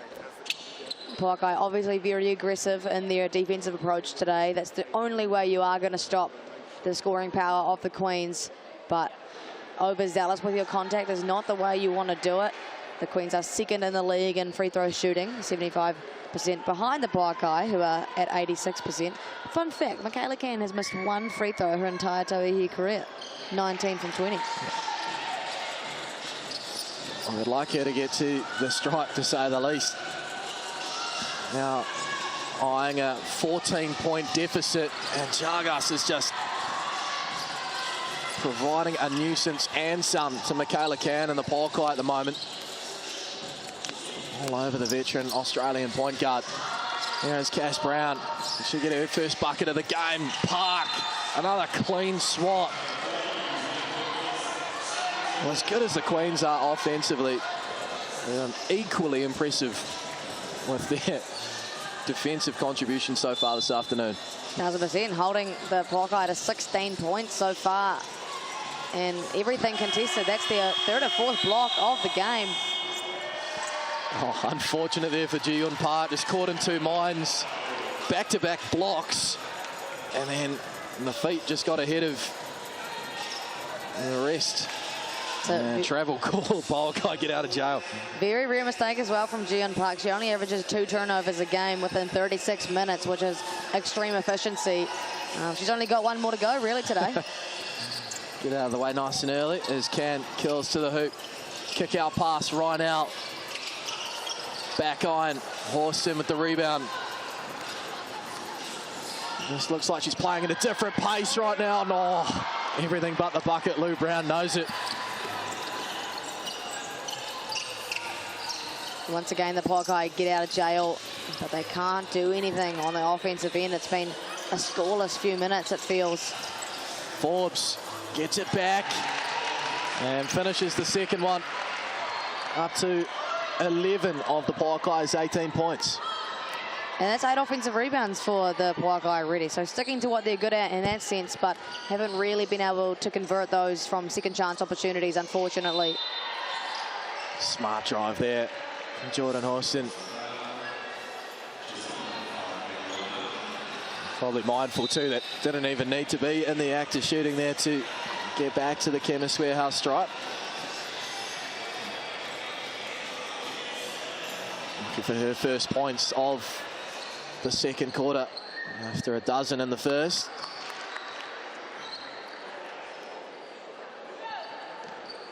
Pouākai obviously very aggressive in their defensive approach today. That's the only way you are going to stop the scoring power of the Queens. But overzealous with your contact is not the way you want to do it. The Queens are second in the league in free throw shooting, 75% behind the Pouākai, who are at 86%. Fun fact, Michaela Can has missed 1 free throw her entire Tauihi career, 19 from 20. I would like her to get to the stripe, to say the least. Now eyeing a 14-point deficit, and Chagas is just providing a nuisance and some to Michaela Can and the Pouākai at the moment. All over the veteran Australian point guard. Here's Cass Brown. She'll get her first bucket of the game. Park, another clean swat. Well, as good as the Queens are offensively, they're equally impressive with their defensive contribution so far this afternoon. 1000%, holding the Pouākai to 16 points so far. And everything contested. That's their 3rd or 4th block of the game. Oh, unfortunate there for Ji-Yun Park. Just caught in 2 minds. Back-to-back blocks. And then the feet just got ahead of the rest. And travel call. Pouākai get out of jail. Very rare mistake as well from Ji-Yun Park. She only averages 2 turnovers a game within 36 minutes, which is extreme efficiency. She's only got 1 more to go, really, today. Get out of the way nice and early as Can kills to the hoop. Kick out pass right out. Back iron. Horston with the rebound. This looks like she's playing at a different pace right now. No, everything but the bucket. Lou Brown knows it. Once again, the Pouākai get out of jail, but they can't do anything on the offensive end. It's been a scoreless few minutes, it feels. Forbes gets it back and finishes the second one. Up to 11 of the Pouākai's 18 points. And that's 8 offensive rebounds for the Pouākai already. So sticking to what they're good at in that sense, but haven't really been able to convert those from second chance opportunities, unfortunately. Smart drive there from Jordan Horston. Probably mindful too that didn't even need to be in the act of shooting there to get back to the Chemist Warehouse stripe. Looking for her first points of the second quarter after a dozen in the first.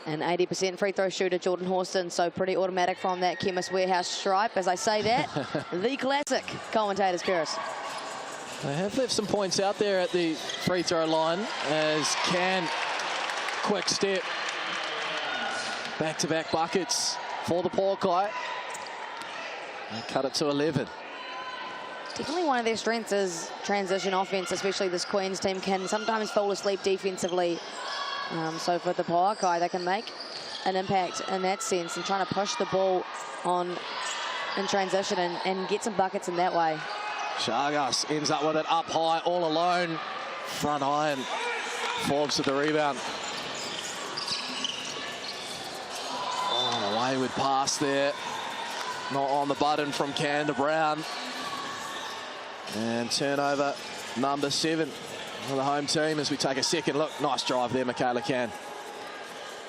An 80% free throw shooter, Jordan Horston, so pretty automatic from that Chemist Warehouse stripe. As I say that, the classic, commentators curse. They have left some points out there at the free throw line as Can, quick step, back-to-back buckets for the Pouākai. They cut it to 11. Definitely one of their strengths is transition offense, especially this Queens team can sometimes fall asleep defensively. So for the Pouākai, they can make an impact in that sense and trying to push the ball on in transition and get some buckets in that way. Chagas ends up with it up high, all alone. Front iron. Forbes with the rebound. Oh, a wayward pass there. Not on the button from Canada Brown. And turnover number 7 for the home team as we take a second look. Nice drive there, Michaela Can.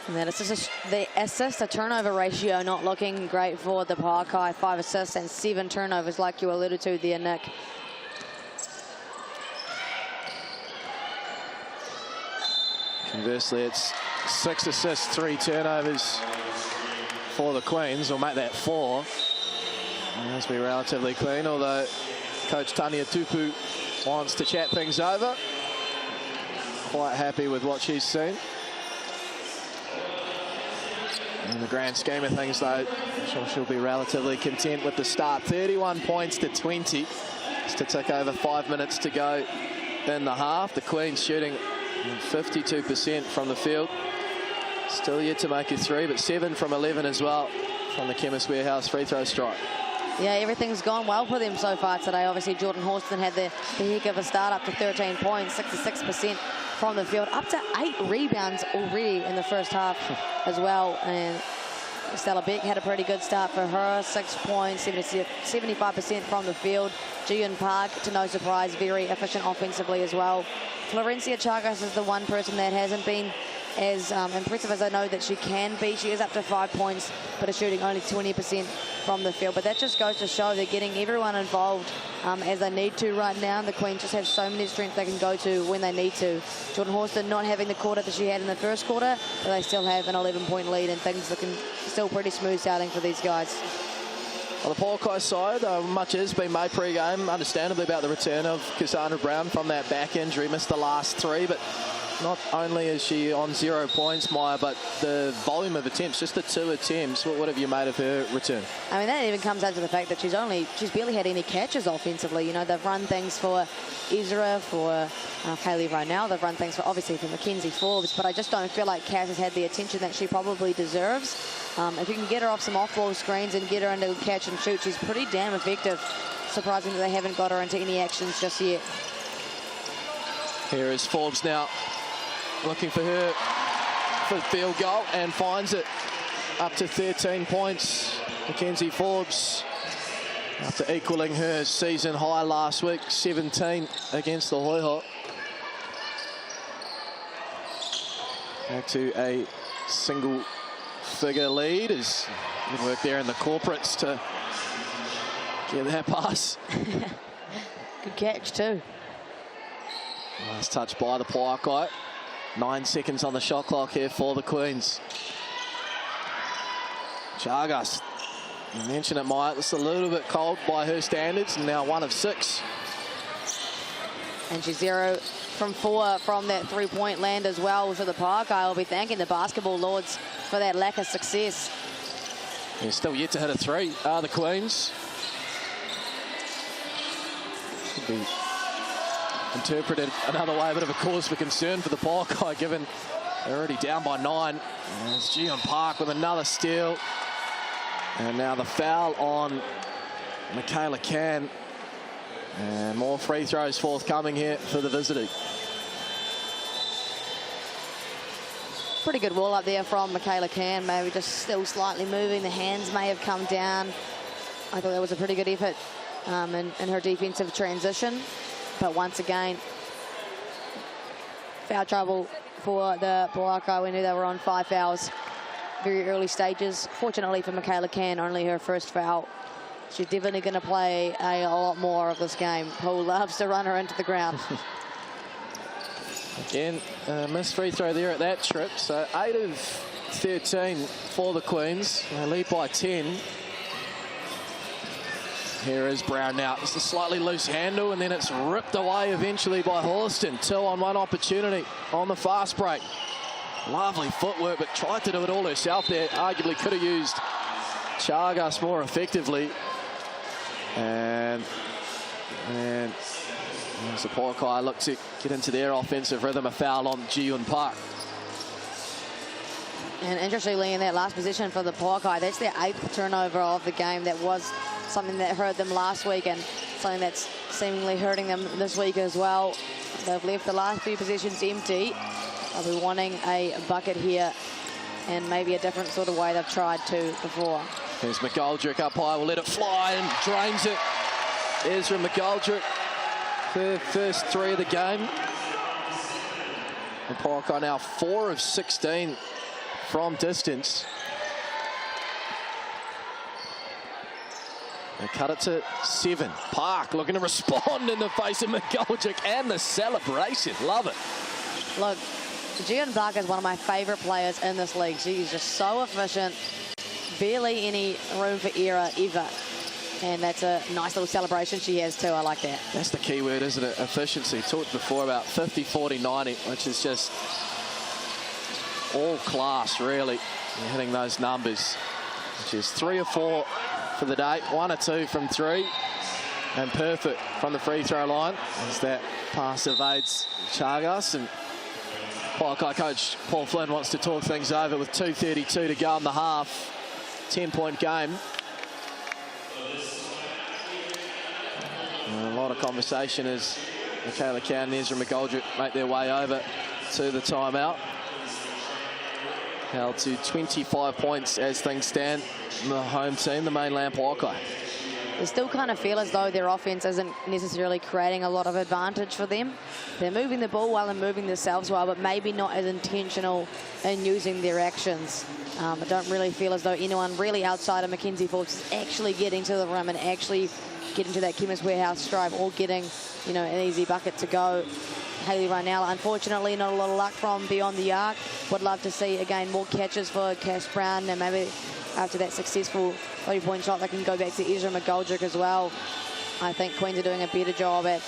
And that is the assist to turnover ratio not looking great for the Pouākai. 5 assists and 7 turnovers like you alluded to there, Nick. Conversely, it's 6 assists, 3 turnovers for the Queens. We'll make that 4. And that's be relatively clean, although Coach Tania Tupu wants to chat things over. Quite happy with what she's seen. In the grand scheme of things, though, I'm sure she'll be relatively content with the start. 31 points to 20. Just to tick over 5 minutes to go in the half. The Queens shooting 52% from the field. Still yet to make a 3, but 7 from 11 as well from the Chemist Warehouse free throw strike. Yeah, everything's gone well for them so far today. Obviously, Jordan Horston had the heck of a start, up to 13 points, 66% from the field, up to 8 rebounds already in the first half as well. And Stella Beck had a pretty good start for her, 6 points, 75% from the field. Jian Park, to no surprise, very efficient offensively as well. Florencia Chagas is the one person that hasn't been as impressive as I know that she can be. She is up to 5 points, but is shooting only 20% from the field. But that just goes to show they're getting everyone involved as they need to right now. The Queens just have so many strengths they can go to when they need to. Jordan Horston not having the quarter that she had in the first quarter, but they still have an 11-point lead and things looking still pretty smooth sailing for these guys. On the Pouākai side, much has been made pre-game, understandably, about the return of Cassandra Brown from that back injury. Missed the last 3, but not only is she on 0 points, Maya, but the volume of attempts, just the 2 attempts. What have you made of her return? I mean, that even comes down to the fact that she's barely had any catches offensively. You know, they've run things for Ezra, for Kaylee Ronell. They've run things for, obviously, for Mackenzie Forbes, but I just don't feel like Cass has had the attention that she probably deserves. If you can get her off some off-ball screens and get her into catch and shoot, she's pretty damn effective. Surprising that they haven't got her into any actions just yet. Here is Forbes now, looking for her for the field goal and finds it. Up to 13 points. Mackenzie Forbes, after equaling her season high last week, 17 against the Hoiho. Back to a single-figure lead. As good work there in the corporates to get that pass. Good catch too. Nice touch by the Pouākai. 9 seconds on the shot clock here for the Queens. Chagas, you mentioned it, Maya, it's a little bit cold by her standards, and now 1 of 6. And she's 0 from 4 from that 3-point land as well for the Pouākai. I'll be thanking the basketball lords for that lack of success. They're still yet to hit a 3, are the Queens. Could be interpreted another way, a bit of a cause for concern for the Pouākai, given they're already down by 9. And it's Jian Park with another steal. And now the foul on Michaela Can. And more free throws forthcoming here for the visiting. Pretty good wall up there from Michaela Can, maybe just still slightly moving. The hands may have come down. I thought that was a pretty good effort in her defensive transition. But once again, foul trouble for the Pouākai. We knew they were on 5 fouls very early stages. Fortunately for Michaela Can, only her first foul. She's definitely going to play a lot more of this game. Paul loves to run her into the ground. Again, missed free throw there at that trip. So 8 of 13 for the Queens. They lead by 10. Here is Brown now. Just a slightly loose handle, and then it's ripped away eventually by Horston. 2-on-1 opportunity on the fast break. Lovely footwork, but tried to do it all herself there. Arguably could have used Chagas more effectively. And as the Pouākai look to get into their offensive rhythm, a foul on Ji-Yoon Park. And interestingly, in that last position for the Pouākai, that's their 8th turnover of the game. That was something that hurt them last week and something that's seemingly hurting them this week as well. They've left the last few positions empty. They'll be wanting a bucket here and maybe a different sort of way they've tried to before. There's McGoldrick up high, will let it fly and drains it. Ezra McGoldrick, her first 3 of the game. And Pouākai now 4 of 16 from distance. They cut it to 7. Park looking to respond in the face of McGoldrick and the celebration. Love it. Look, Ji-Yoon Park is one of my favourite players in this league. She's just so efficient. Barely any room for error ever. And that's a nice little celebration she has too. I like that. That's the key word, isn't it? Efficiency. Talked before about 50, 40, 90, which is just all class, really. You're hitting those numbers, which is 3 or 4 for the day, 1 or 2 from 3, and perfect from the free throw line as that pass evades Chagas. And Pouākai coach Paul Flynn wants to talk things over with 2:32 to go in the half. 10-point game. And a lot of conversation as Michaela Cowan and Ezra McGoldrick make their way over to the timeout. Held to 25 points as things stand. The home team, the Mainland Pouākai. They still kind of feel as though their offense isn't necessarily creating a lot of advantage for them. They're moving the ball well and moving themselves well, but maybe not as intentional in using their actions. I don't really feel as though anyone really outside of Mackenzie Forbes is actually getting to the rim and actually getting to that Chemist Warehouse stripe or getting, you know, an easy bucket to go. Hayley Rynell, unfortunately, not a lot of luck from beyond the arc. Would love to see, again, more catches for Cash Brown, and maybe after that successful 3-point shot, they can go back to Ezra McGoldrick as well. I think Queens are doing a better job at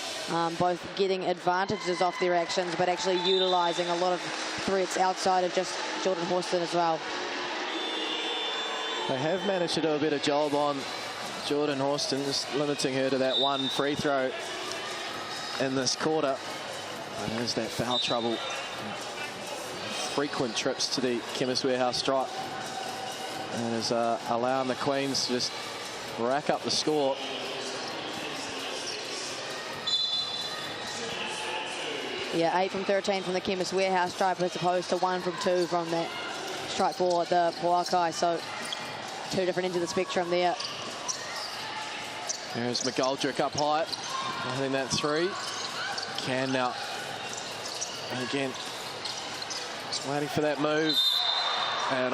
both getting advantages off their actions, but actually utilising a lot of threats outside of just Jordan Horston as well. They have managed to do a better job on Jordan Horston, just limiting her to that 1 free throw in this quarter. And there's that foul trouble. Frequent trips to the Chemist Warehouse stripe. And is allowing the Queens to just rack up the score. Yeah, 8 from 13 from the Chemist Warehouse stripe as opposed to 1 from 2 from that stripe for the Pouākai. So 2 different ends of the spectrum there. There's McGoldrick up high. Hitting that 3. Can now. And again, just waiting for that move. And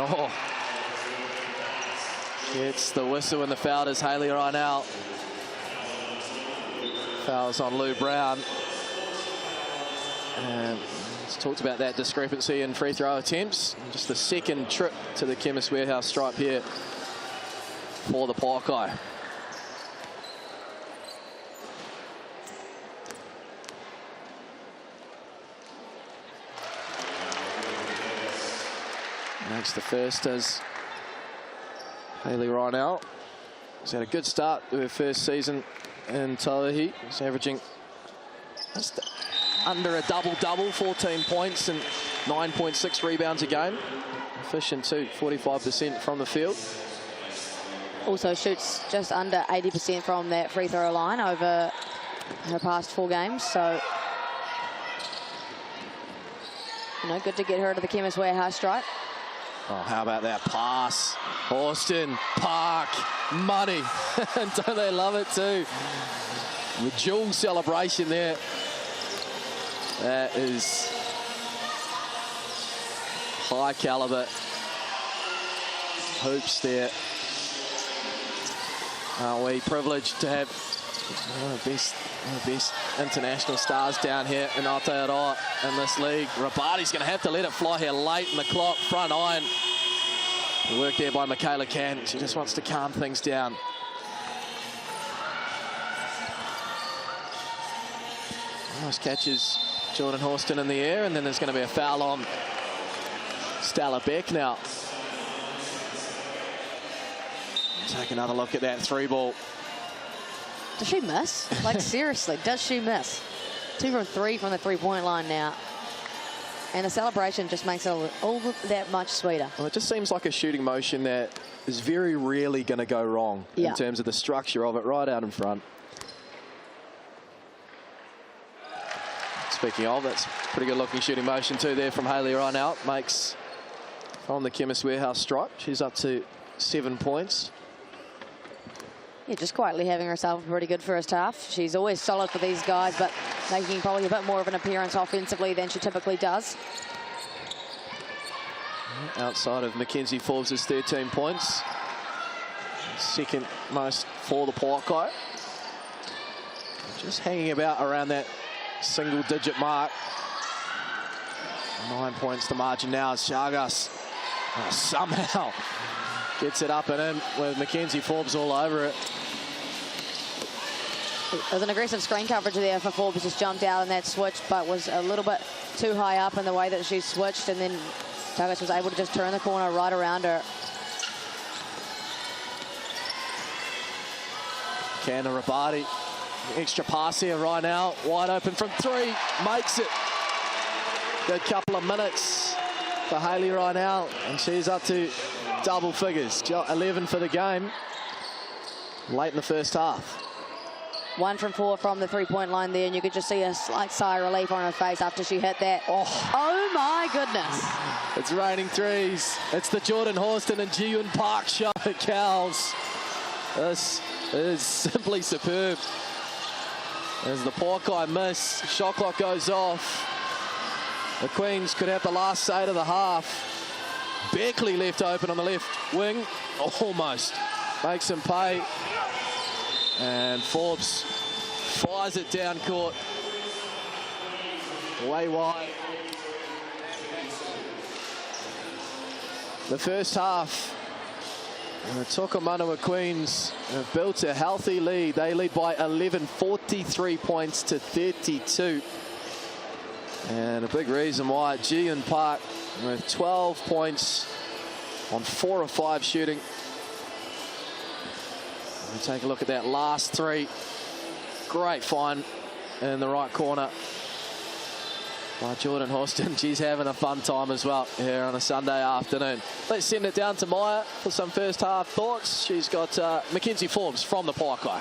gets the whistle when the foul is Hayley Rynell. Fouls on Lou Brown. And let's talked about that discrepancy in free throw attempts. Just the second trip to the Chemist Warehouse stripe here for the Pouākai. Makes the first as Hayley Rynell. She's had a good start to her first season in Tauihi. She's averaging just under a double-double, 14 points and 9.6 rebounds a game. Efficient too, 45% from the field. Also shoots just under 80% from that free throw line over her past 4 games. So, you know, good to get her to the Chemist Warehouse stripe. Oh, how about that pass? Horston, Park, money. Don't they love it too? The dual celebration there. That is high caliber hoops there. Are we privileged to have one of the best international stars down here in Aotearoa in this league. Rabati's going to have to let it fly here late in the clock. Front iron. The work there by Michaela Can. She just wants to calm things down. Nice catches Jordan Horston in the air, and then there's going to be a foul on Stella Beck now. Take another look at that 3 ball. Does she miss? Like, seriously, does she miss? 2 from 3 from the three-point line now. And the celebration just makes it all that much sweeter. Well, it just seems like a shooting motion that is very rarely going to go wrong in terms of the structure of it right out in front. Speaking of, that's a pretty good looking shooting motion too there from Hayley Reinelt. Makes from the Chemist Warehouse stripe. She's up to 7 points. Yeah, just quietly having herself a pretty good first half. She's always solid for these guys, but making probably a bit more of an appearance offensively than she typically does. Outside of Mackenzie Forbes' 13 points. Second most for the Pouākai. Just hanging about around that single-digit mark. 9 points the margin now as Chagas somehow gets it up and in with Mackenzie Forbes all over it. There's an aggressive screen coverage there for Forbes, just jumped out in that switch, but was a little bit too high up in the way that she switched, and then Chagas was able to just turn the corner right around her. Kana Rabati, extra pass here right now, wide open from 3, makes it. Good couple of minutes for Hayley Reinelt, and she's up to double figures. 11 for the game late in the first half. 1 from 4 from the three-point line there, and you could just see a slight sigh of relief on her face after she hit that. Oh my goodness. It's raining threes. It's the Jordan Horston and Ji-Yun Park show at Cowles. This is simply superb. As the Pouākai miss, shot clock goes off. The Queens could have the last say of the half. Beckley left open on the left wing. Almost makes him pay. And Forbes fires it down court. Way wide. The first half, the Tokomanawa Queens have built a healthy lead. They lead by 11, 43 points to 32. And a big reason why Ji-Yun Park with 12 points on 4 of 5 shooting. We'll take a look at that last 3. Great find in the right corner by Jordan Horston. She's having a fun time as well here on a Sunday afternoon. Let's send it down to Maya for some first half thoughts. She's got Mackenzie Forbes from the Pouākai.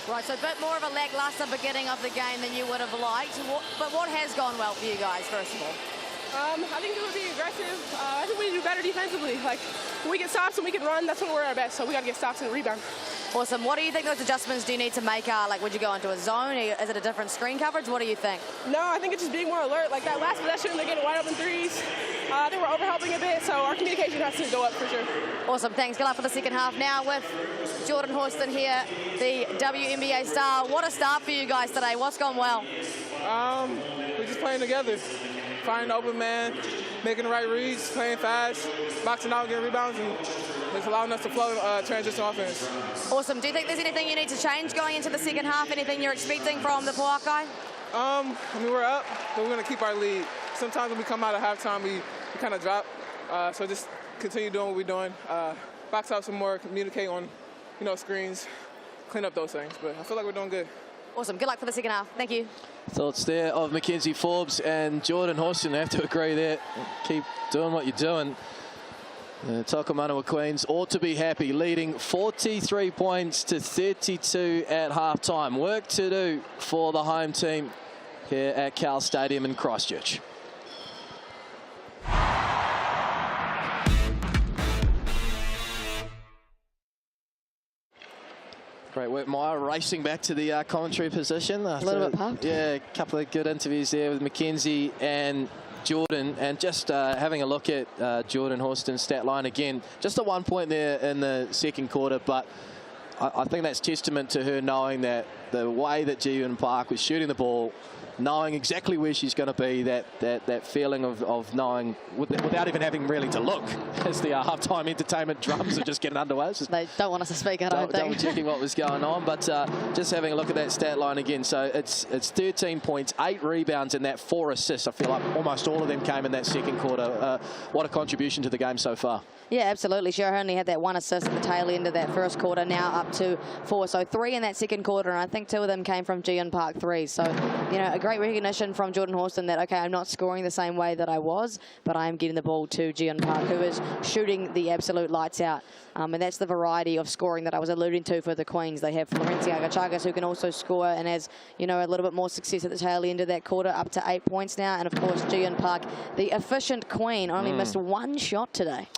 Right, so a bit more of a lacklustre beginning of the game than you would have liked. But what has gone well for you guys, first of all? I think we'll be aggressive. I think we need to do better defensively. Like, when we get stops and we can run, that's when we're at our best. So we got to get stops and rebound. Awesome. What do you think those adjustments do you need to make? Like, would you go into a zone? Is it a different screen coverage? What do you think? No, I think it's just being more alert. Like that last possession, they're getting wide open threes. I think we're overhelping a bit, so our communication has to go up for sure. Awesome. Thanks. Good luck for the second half. Now with Jordan Horston here, the WNBA star. What a start for you guys today. What's gone well? We're just playing together. Finding the open man, making the right reads, playing fast, boxing out, getting rebounds, and it's allowing us to flow transition offense. Awesome. Do you think there's anything you need to change going into the second half? Anything you're expecting from the Pouākai? I mean, we're up, but we're going to keep our lead. Sometimes when we come out of halftime, we kind of drop. So just continue doing what we're doing. Box out some more, communicate on, screens, clean up those things. But I feel like we're doing good. Awesome. Good luck for the second half. Thank you. Thoughts there of Mackenzie Forbes and Jordan Horston. I have to agree there. Keep doing what you're doing. The Tokomanawa Queens ought to be happy, leading 43 points to 32 at halftime. Work to do for the home team here at Cowles Stadium in Christchurch. Great work, Maya, racing back to the commentary position. A little bit pumped. Yeah, a couple of good interviews there with Mackenzie and Jordan, and just having a look at Jordan Horston's stat line again. Just a 1 point there in the second quarter, but I think that's testament to her knowing that the way that Ji-Yun Park was shooting the ball knowing exactly where she's going to be, that feeling of knowing without even having really to look as the halftime entertainment drums are just getting underway. They don't want us to speak, I don't think. Double checking what was going on, but just having a look at that stat line again. So it's 13 points, 8 rebounds, and that 4 assists. I feel like almost all of them came in that second quarter. What a contribution to the game so far. Yeah, absolutely. She only had that 1 assist at the tail end of that first quarter, now up to 4. So 3 in that second quarter, and I think 2 of them came from Gian Park 3. So, you know, a great recognition from Jordan Horston that, okay, I'm not scoring the same way that I was, but I am getting the ball to Gian Park, who is shooting the absolute lights out. And that's the variety of scoring that I was alluding to for the Queens. They have Florencia Agachagas, who can also score and has, you know, a little bit more success at the tail end of that quarter, up to 8 points now. And, of course, Gian Park, the efficient Queen, only missed 1 shot today.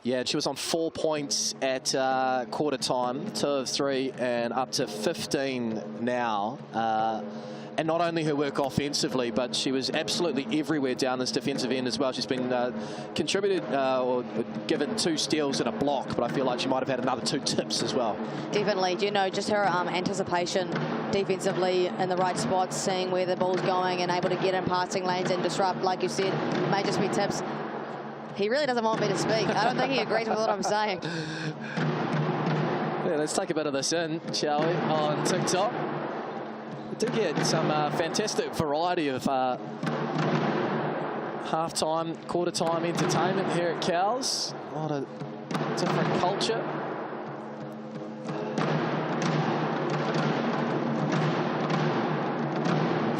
Yeah, she was on 4 points at quarter time, 2 of 3, and up to 15 now. And not only her work offensively, but she was absolutely everywhere down this defensive end as well. She's been contributed or given 2 steals and a block, but I feel like she might have had another 2 tips as well. Definitely. You know, just her anticipation defensively in the right spots, seeing where the ball's going and able to get in passing lanes and disrupt, like you said, may just be tips. He really doesn't want me to speak. I don't think he agrees with what I'm saying. Yeah, let's take a bit of this in, shall we, on TikTok. We did get some fantastic variety of half-time, quarter-time entertainment here at Cowles. A lot of different culture.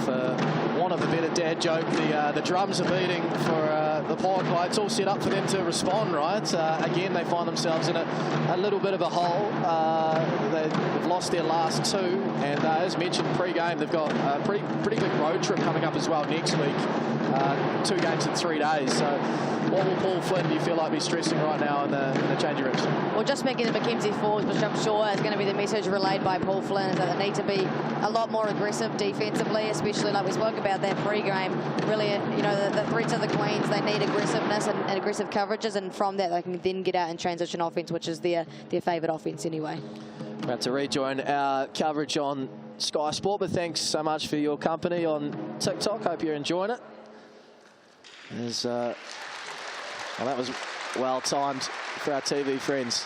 For want of a better dad joke, the drums are beating for the Pouākai. It's all set up for them to respond, right? Again, they find themselves in a little bit of a hole. They've lost their last 2, and as mentioned pre-game, they've got a pretty big road trip coming up as well next week. 2 games in 3 days. So what will Paul Flynn, do you feel like, be stressing right now in the changing rooms? Well, just speaking of Mackenzie Forbes, which I'm sure is going to be the message relayed by Paul Flynn, is that they need to be a lot more aggressive defensively, especially like we spoke about that pre-game. Really, you know, the threats of the Queens, they need aggressiveness and aggressive coverages, and from that they can then get out and transition offense, which is their favourite offense anyway. We're about to rejoin our coverage on Sky Sport, but thanks so much for your company on TikTok. Hope you're enjoying it. Well, that was well timed for our TV friends.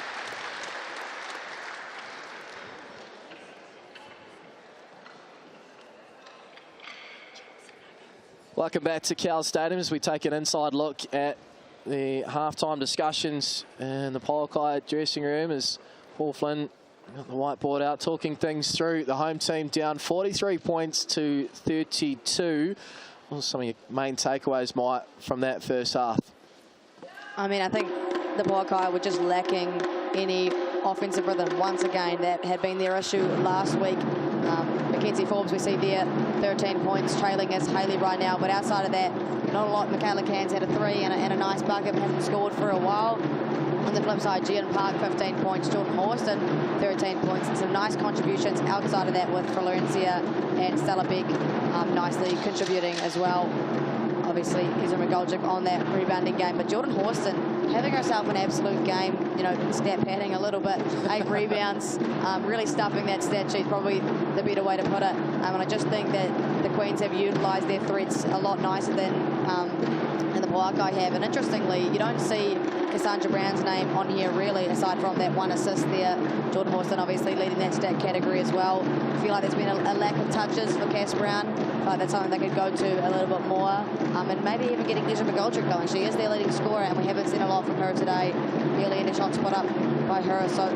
Welcome back to Cowles Stadium as we take an inside look at the halftime discussions in the Pouākai dressing room as Paul Flynn got the whiteboard out, talking things through. The home team down 43 points to 32. What are some of your main takeaways, Mike, from that first half? I mean, I think the Pouākai were just lacking any offensive rhythm. Once again, that had been their issue last week. Mackenzie Forbes, we see there, 13 points, trailing as Hayley right now. But outside of that, not a lot. Michaela Cairns had a 3 and a nice bucket, but hasn't scored for a while. On the flip side, Gian Park, 15 points. Jordan Horston, 13 points. And some nice contributions outside of that with Florencia and Stella Beck nicely contributing as well. Obviously, Ezra McGoldrick on that rebounding game. But Jordan Horston having herself an absolute game, you know, stat padding a little bit. 8 rebounds, really stuffing that stat sheet, probably the better way to put it. And I just think that the Queens have utilised their threats a lot nicer than the Pouākai have. And interestingly, you don't see Cassandra Brown's name on here really, aside from that 1 assist there. Jordan Horston obviously leading that stat category as well. I feel like there's been a lack of touches for Cass Brown. But that's something they could go to a little bit more. And maybe even getting Ezra McGoldrick going. She is their leading scorer, and we haven't seen a lot from her today. Barely any shots put up by her. So,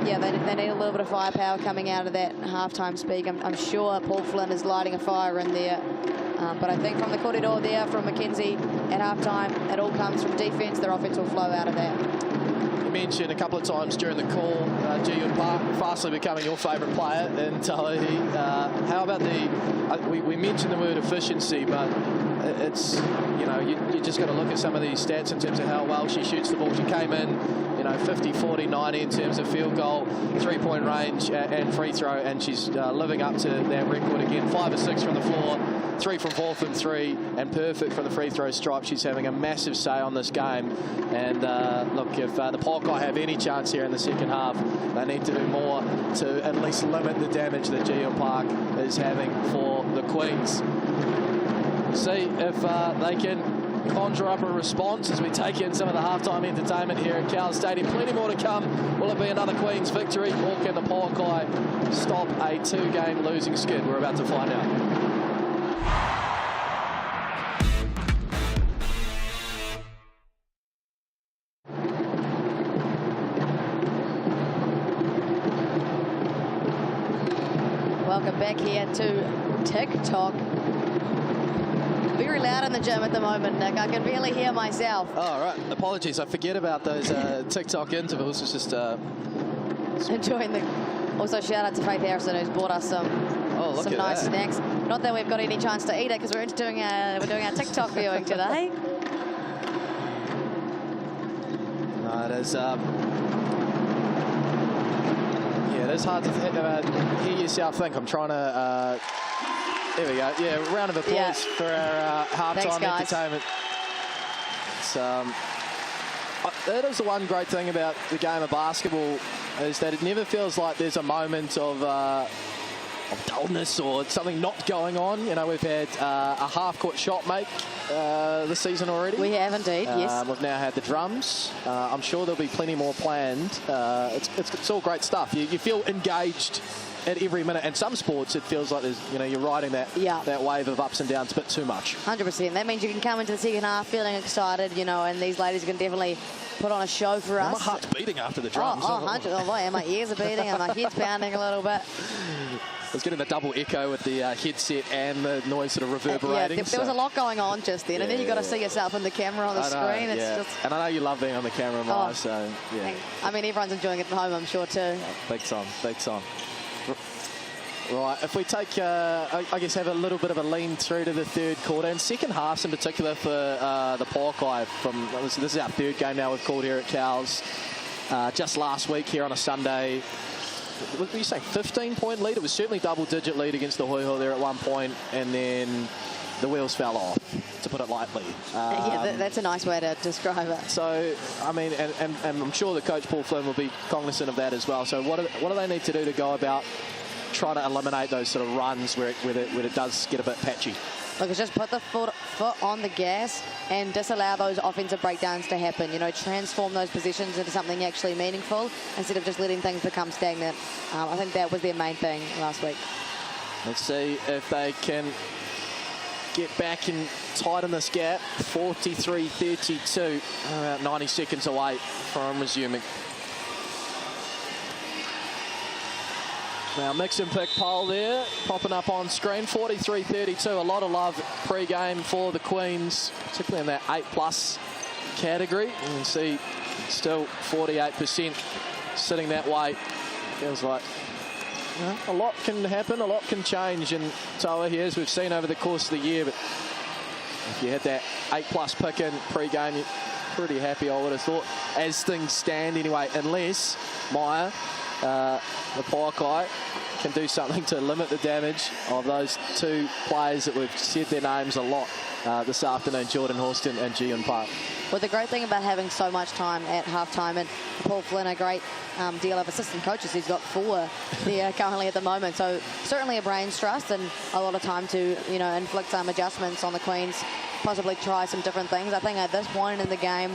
yeah, they need a little bit of firepower coming out of that halftime speak. I'm sure Paul Flynn is lighting a fire in there. But I think from the corridor there, from Mackenzie at halftime, it all comes from defence. Their offence will flow out of that. You mentioned a couple of times during the call, Gian Park fastly becoming your favourite player in Tauihi. How about we mentioned the word efficiency, but it's, you know, you just got to look at some of these stats in terms of how well she shoots the ball. She came in, you know, 50, 40, 90 in terms of field goal, 3-point range and free throw, and she's living up to that record again. 5 or 6 from the floor, 3 from 4 from 3, and perfect from the free throw stripe. She's having a massive say on this game. And look, if the Pouākai have any chance here in the second half, they need to do more to at least limit the damage that Gian Park is having for the Queens. See if they can conjure up a response as we take in some of the halftime entertainment here at Cowles Stadium. Plenty more to come. Will it be another Queen's victory, or can the Pouākai stop a 2-game losing skid? We're about to find out. Welcome back here to TikTok. Very loud in the gym at the moment, Nick. I can barely hear myself. Oh, right. Apologies. I forget about those TikTok intervals. It's just... Enjoying the... Also, shout out to Faith Harrison, who's bought us some nice snacks. Not that we've got any chance to eat it, because we're doing our TikTok viewing today. No, it is... yeah, it is hard to hear yourself think. I'm trying to... there we go. Yeah, round of applause for our halftime entertainment. It's, that is the one great thing about the game of basketball, is that it never feels like there's a moment of dullness or something not going on. You know, we've had a half-court shot make this season already. We have indeed, yes. We've now had the drums. I'm sure there'll be plenty more planned. It's all great stuff. You feel engaged at every minute, and some sports it feels like there's, you know, you're riding that wave of ups and downs a bit too much. 100%. That means you can come into the second half feeling excited, you know, and these ladies can definitely put on a show for us. My heart's beating after the drums. Oh, 100. Oh boy, and my ears are beating and my head's pounding a little bit. I was getting the double echo with the headset and the noise sort of reverberating. There was a lot going on just then, and then you got to see yourself in the camera on the screen. It's just... And I know you love being on the camera, Maya, so yeah. I mean, everyone's enjoying it at home, I'm sure too. Big time, big time. Right, if we take, I guess, have a little bit of a lean through to the third quarter, and second halves in particular for the Pouākai. This is our third game now we've called here at Cowles. Just last week here on a Sunday, what were you saying, 15-point lead? It was certainly double-digit lead against the Hoiho there at one point, and then the wheels fell off, to put it lightly. Yeah, that's a nice way to describe it. So, I mean, and I'm sure that Coach Paul Flynn will be cognizant of that as well. So what do they need to do to go about trying to eliminate those sort of runs where it does get a bit patchy? Look, it's just put the foot on the gas and disallow those offensive breakdowns to happen. You know, transform those positions into something actually meaningful instead of just letting things become stagnant. I think that was their main thing last week. Let's see if they can get back and tighten this gap. 43-32, about 90 seconds away from resuming. Now, mix and pick poll there, popping up on screen. 43-32, a lot of love pre-game for the Queens, particularly in that 8+ category. You can see still 48% sitting that way. Feels like, you know, a lot can happen, a lot can change in Tauihi, as we've seen over the course of the year. But if you had that 8+ pick in pre-game, you're pretty happy, I would have thought, as things stand anyway, unless Maya, the Pouākai, can do something to limit the damage of those two players that we've said their names a lot this afternoon, Jordan Horston and Jian Park. Well, the great thing about having so much time at halftime, and Paul Flynn, a great deal of assistant coaches, he's got 4 there currently at the moment. So certainly a brains trust and a lot of time to, you know, inflict some adjustments on the Queens, possibly try some different things. I think at this point in the game,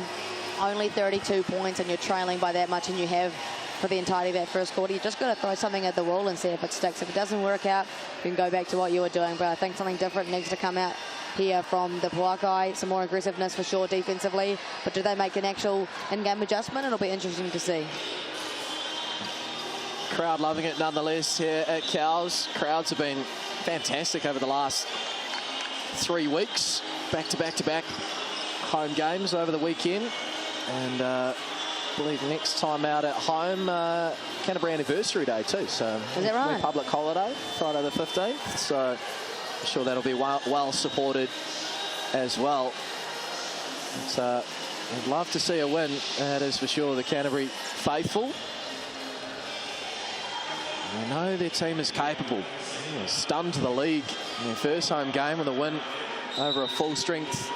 only 32 points and you're trailing by that much, and you have for the entirety of that first quarter, you just got to throw something at the wall and see if it sticks. If it doesn't work out, you can go back to what you were doing. But I think something different needs to come out here from the Pouākai. Some more aggressiveness for sure defensively. But do they make an actual in-game adjustment? It'll be interesting to see. Crowd loving it nonetheless here at Cowles. Crowds have been fantastic over the last 3 weeks. Back-to-back-to-back home games over the weekend. And I believe next time out at home, Canterbury anniversary day too. So is that right? Public holiday, Friday the 15th. So I'm sure that'll be well supported as well. I'd love to see a win. That is for sure. The Canterbury faithful. I know their team is capable. Stunned the league in their first home game with a win over a full-strength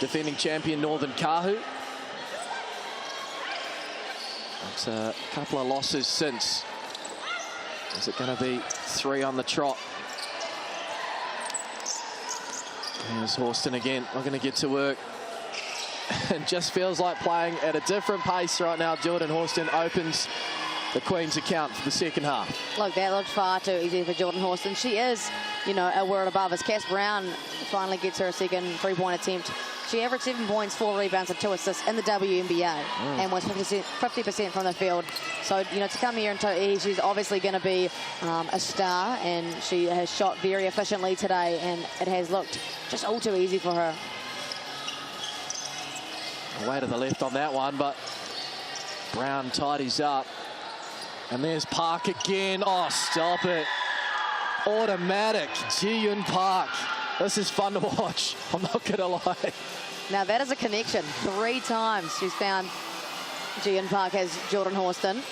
defending champion Northern Kahu. It's a couple of losses since. Is it going to be 3 on the trot? There's Horston again, not going to get to work. It just feels like playing at a different pace right now. Jordan Horston opens the Queen's account for the second half. Look, that looked far too easy for Jordan Horston. She is, you know, a word above as Cass Brown finally gets her second three-point attempt. She averaged 7 points, 4 rebounds and 2 assists in the WNBA and was 50% from the field. So, you know, to come here in Tauihi, she's obviously going to be a star, and she has shot very efficiently today, and it has looked just all too easy for her. Way to the left on that one, but Brown tidies up. And there's Park again. Oh, stop it. Automatic. Ji-Yun Park. This is fun to watch. I'm not going to lie. Now, that is a connection. 3 times she's found Ji-Yun Park has Jordan Horston,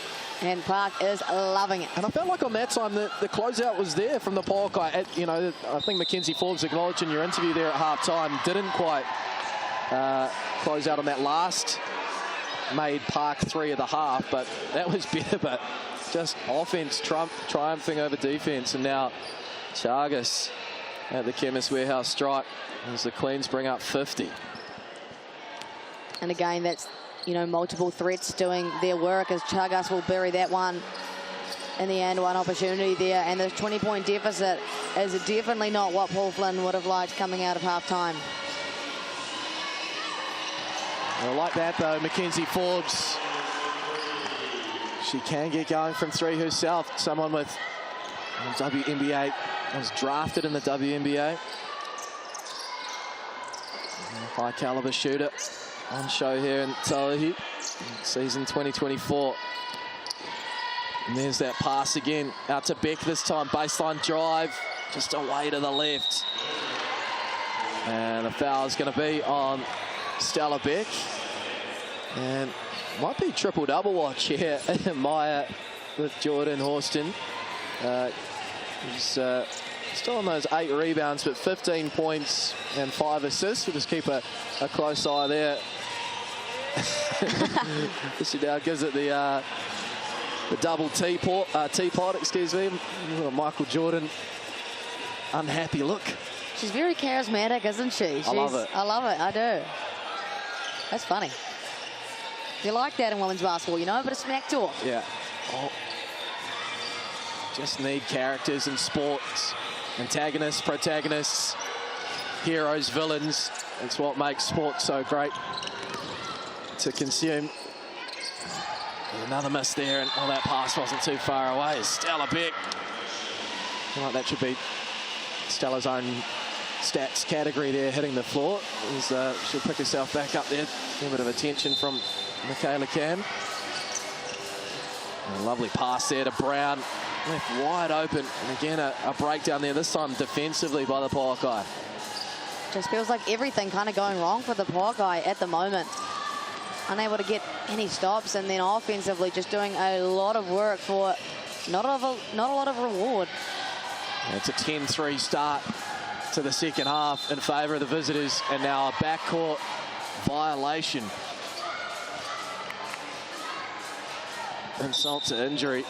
and Park is loving it. And I felt like on that time the closeout was there from the Pouākai. You know, I think Mackenzie Forbes acknowledged in your interview there at half-time, didn't quite close out on that last. Made Park 3 of the half, but that was better. But just offense triumphing over defense. And now Chagas at the Chemist Warehouse strike as the Queens bring up 50. And again, that's, you know, multiple threats doing their work as Chagas will bury that one in the end. One opportunity there, and the 20-point deficit is definitely not what Paul Flynn would have liked coming out of half-time. I like that though, Mackenzie Forbes. She can get going from 3 herself. Someone with WNBA, was drafted in the WNBA. High caliber shooter on show here in Tauihi, season 2024. And there's that pass again, out to Beck this time, baseline drive, just away to the left. And the foul is going to be on Stella Beck, and might be triple-double watch here. Maya with Jordan Horston. He's still on those 8 rebounds, but 15 points and 5 assists. We'll just keep a close eye there. She now gives it the double teapot, excuse me. Michael Jordan, unhappy look. She's very charismatic, isn't she? I love it. I love it, I do. That's funny. You like that in women's basketball, you know, but a smack talk. Yeah. Oh. Just need characters in sports. Antagonists, protagonists, heroes, villains. It's what makes sports so great to consume. Another miss there, and that pass wasn't too far away. Stella Beck. I feel like that should be Stella's own stats category there, hitting the floor. She'll pick herself back up there. A bit of attention from Michaela Cam. A lovely pass there to Brown. Left wide open. And again, a breakdown there, this time defensively by the Pouākai. Just feels like everything kind of going wrong for the Pouākai at the moment. Unable to get any stops, and then offensively just doing a lot of work for not a lot of reward. It's a 10-3 start to the second half in favour of the visitors, and now a backcourt violation. Insult to injury.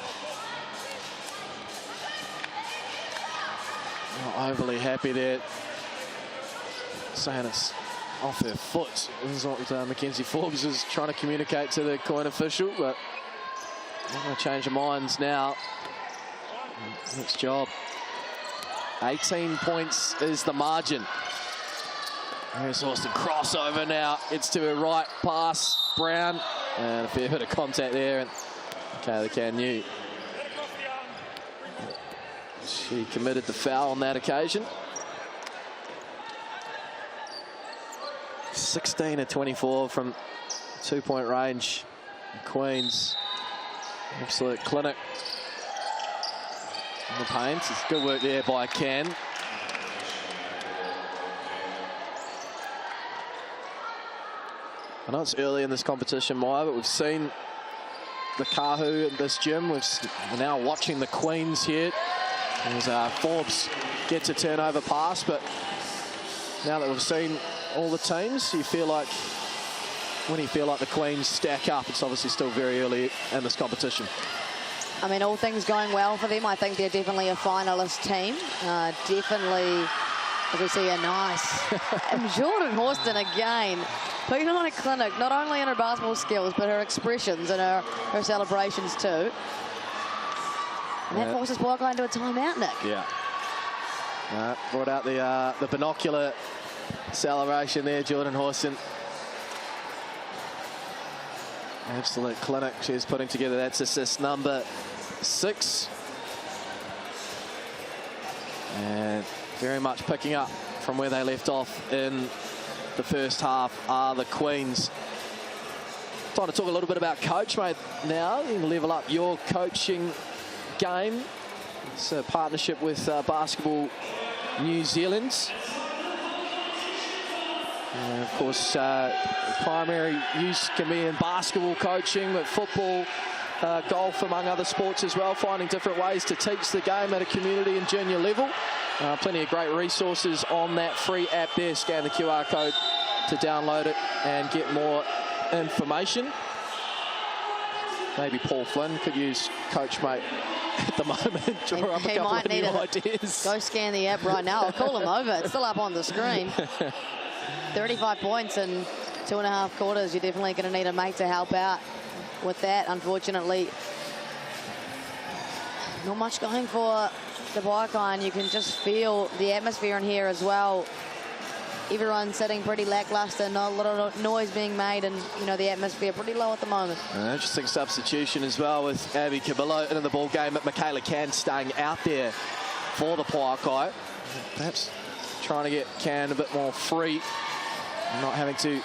Not overly happy there. Saying it's off her foot. This is what Mackenzie Forbes is trying to communicate to the coin official, but not going to change their minds now. Next job. 18 points is the margin. Here's Horston, crossover now. It's to her right, pass, Brown. And a fair bit of contact there. And Kayla Canu. She committed the foul on that occasion. 16 of 24 from 2-point range. Queens, absolute clinic in the paint. It's good work there by Can. I know it's early in this competition, Maya, but we've seen the Kahu at this gym. We're now watching the Queens here. As Forbes gets a turnover pass, but now that we've seen all the teams, when you feel like the Queens stack up, it's obviously still very early in this competition. I mean, all things going well for them. I think they're definitely a finalist team. Definitely As we see a nice and Jordan Horston again putting on a clinic, not only in her basketball skills, but her expressions and her celebrations too. And that forces Pouākai into a timeout, Nick. Yeah. Brought out the binocular celebration there, Jordan Horston. Absolute clinic she's putting together. That's assist number 6. And very much picking up from where they left off in the first half are the Queens. Time to talk a little bit about coach, mate. Now you can level up your coaching game. It's a partnership with Basketball New Zealand. And of course, primary use can be in basketball coaching, but football, golf, among other sports as well, finding different ways to teach the game at a community and junior level. Plenty of great resources on that free app there. Scan the QR code to download it and get more information. Maybe Paul Flynn could use Coach Mate at the moment. Draw up a couple of new ideas. Go scan the app right now. I'll call him over. It's still up on the screen. 35 points in 2.5 quarters. You're definitely going to need a mate to help out with that. Unfortunately, not much going for the Pouākai, and you can just feel the atmosphere in here as well. Everyone's sitting pretty lackluster, not a lot of noise being made, and you know the atmosphere pretty low at the moment. An interesting substitution as well with Abby Cabillo into the ball game, but Michaela Can staying out there for the Pouākai. Perhaps trying to get Can a bit more free, not having to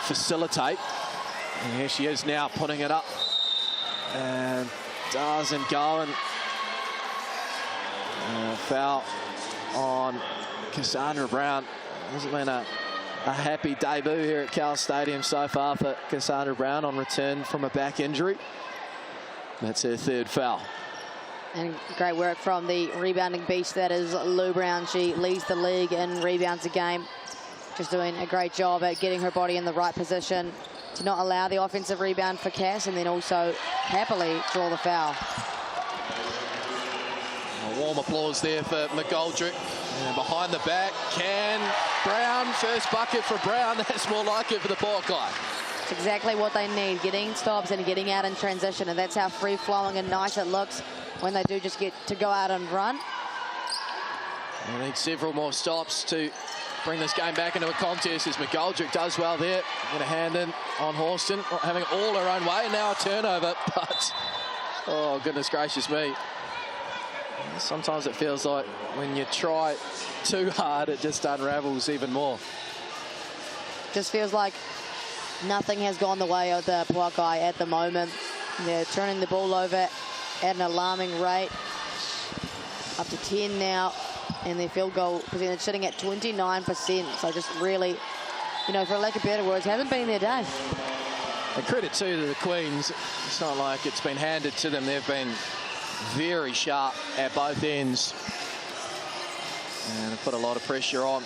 facilitate. And here she is now putting it up, and doesn't go. And foul on Cassandra Brown. Hasn't been a happy debut here at Cowles Stadium so far for Cassandra Brown on return from a back injury. That's her 3rd foul. And great work from the rebounding beast that is Lou Brown. She leads the league in rebounds a game. Just doing a great job at getting her body in the right position to not allow the offensive rebound for Cass, and then also happily draw the foul. A warm applause there for McGoldrick. And behind the back, Can Brown, first bucket for Brown. That's more like it for the Pouākai. It's exactly what they need, getting stops and getting out in transition, and that's how free-flowing and nice it looks when they do just get to go out and run. They need several more stops to bring this game back into a contest, as McGoldrick does well there. Get a hand in on Horston, not having it all her own way. Now a turnover, but oh, goodness gracious me. Sometimes it feels like when you try too hard, it just unravels even more. Just feels like nothing has gone the way of the Pouākai at the moment. They're turning the ball over at an alarming rate. Up to 10 now, and their field goal percentage sitting at 29%. So just really, you know, for lack of better words, hasn't been their day. And credit too to the Queens. It's not like it's been handed to them. They've been very sharp at both ends and have put a lot of pressure on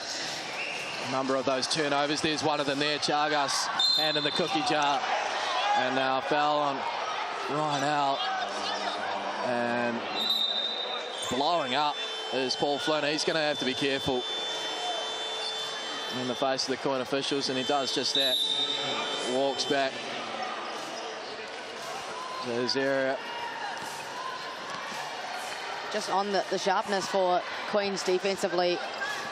a number of those turnovers. There's one of them there, Chagas, hand in the cookie jar, and now a foul on Ryan out, and blowing up is Paul Flynn. He's going to have to be careful in the face of the Queen officials, and he does just that. Walks back to his area. Just on the sharpness for Queens defensively,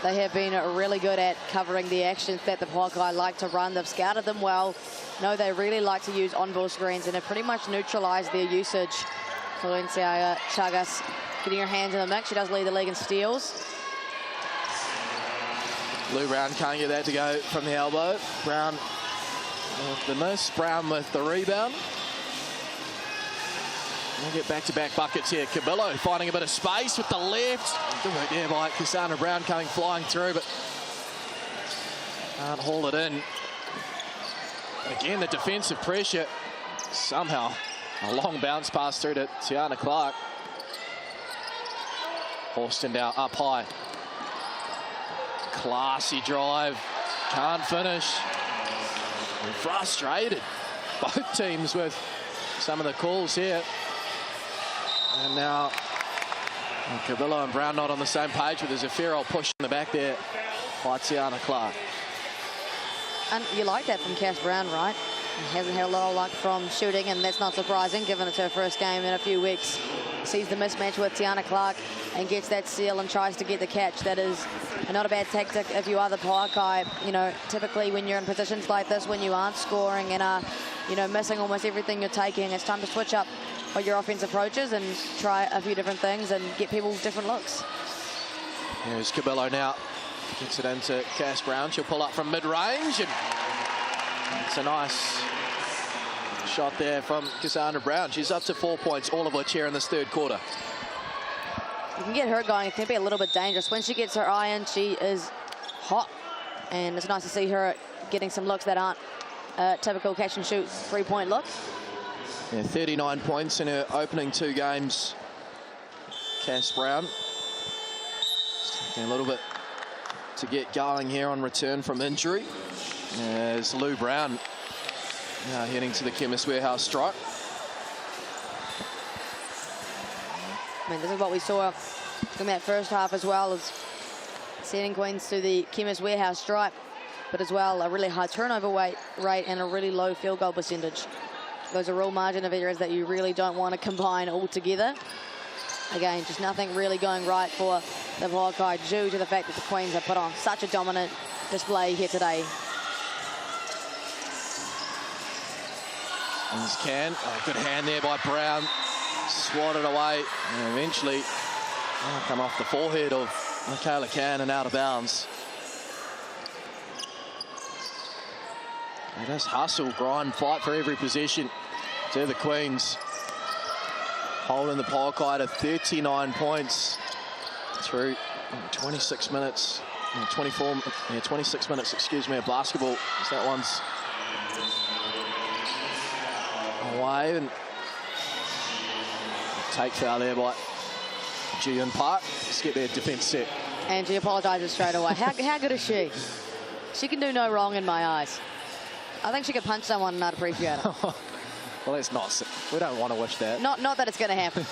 they have been really good at covering the actions that the Pouākai like to run. They've scouted them well. No, they really like to use on-ball screens and have pretty much neutralised their usage. Valencia Chagas getting her hands in the mix. She does lead the league in steals. Lou Brown can't get that to go from the elbow. Brown with the miss. Brown with the rebound. We'll get back-to-back buckets here. Cabillo finding a bit of space with the left. Good work there by Cassandra Brown, coming flying through, but can't haul it in. Again, the defensive pressure. Somehow a long bounce pass through to Tiana Clark. Horston down up high. Classy drive. Can't finish. And frustrated. Both teams with some of the calls here. And now And Cabillo and Brown not on the same page, but there's a fair old push in the back there by Tiana Clark. And you like that from Cass Brown, right? He hasn't had a lot of luck from shooting, and that's not surprising given it's her first game in a few weeks. Sees the mismatch with Tiana Clark and gets that steal and tries to get the catch. That is not a bad tactic if you are the Pouākai. You know, typically when you're in positions like this, when you aren't scoring and are, you know, missing almost everything you're taking, it's time to switch up what your offense approaches and try a few different things and get people different looks. Here's Cabillo now. Gets it into Cass Brown. She'll pull up from mid-range, and it's a nice shot there from Cassandra Brown. She's up to 4 points, all of which here in this third quarter. You can get her going. It can be a little bit dangerous. When she gets her eye in, she is hot. And it's nice to see her getting some looks that aren't typical catch and shoot three-point look. Yeah, 39 points in her opening 2 games. Cass Brown. Just taking a little bit to get going here on return from injury. As Lou Brown now heading to the Chemist Warehouse stripe. I mean, this is what we saw in that first half as well, as sending Queens to the Chemist Warehouse stripe, but as well a really high turnover rate and a really low field goal percentage. Those are real margin of errors that you really don't want to combine all together. Again, just nothing really going right for the Pouākai due to the fact that the Queens have put on such a dominant display here today. And Can, good hand there by Brown. Swatted away and eventually come off the forehead of Michaela Can and out of bounds. They just hustle, grind, fight for every possession to the Queens. Holding the Pouākai to 39 points through 26 minutes, 26 minutes, excuse me, of basketball. So that one's away, and take foul there by Ji-Yeon Park. Let's get their defence set. And she apologises straight away. How good is she? She can do no wrong in my eyes. I think she could punch someone and not appreciate it. Well, that's not. We don't want to wish that. Not that it's going to happen.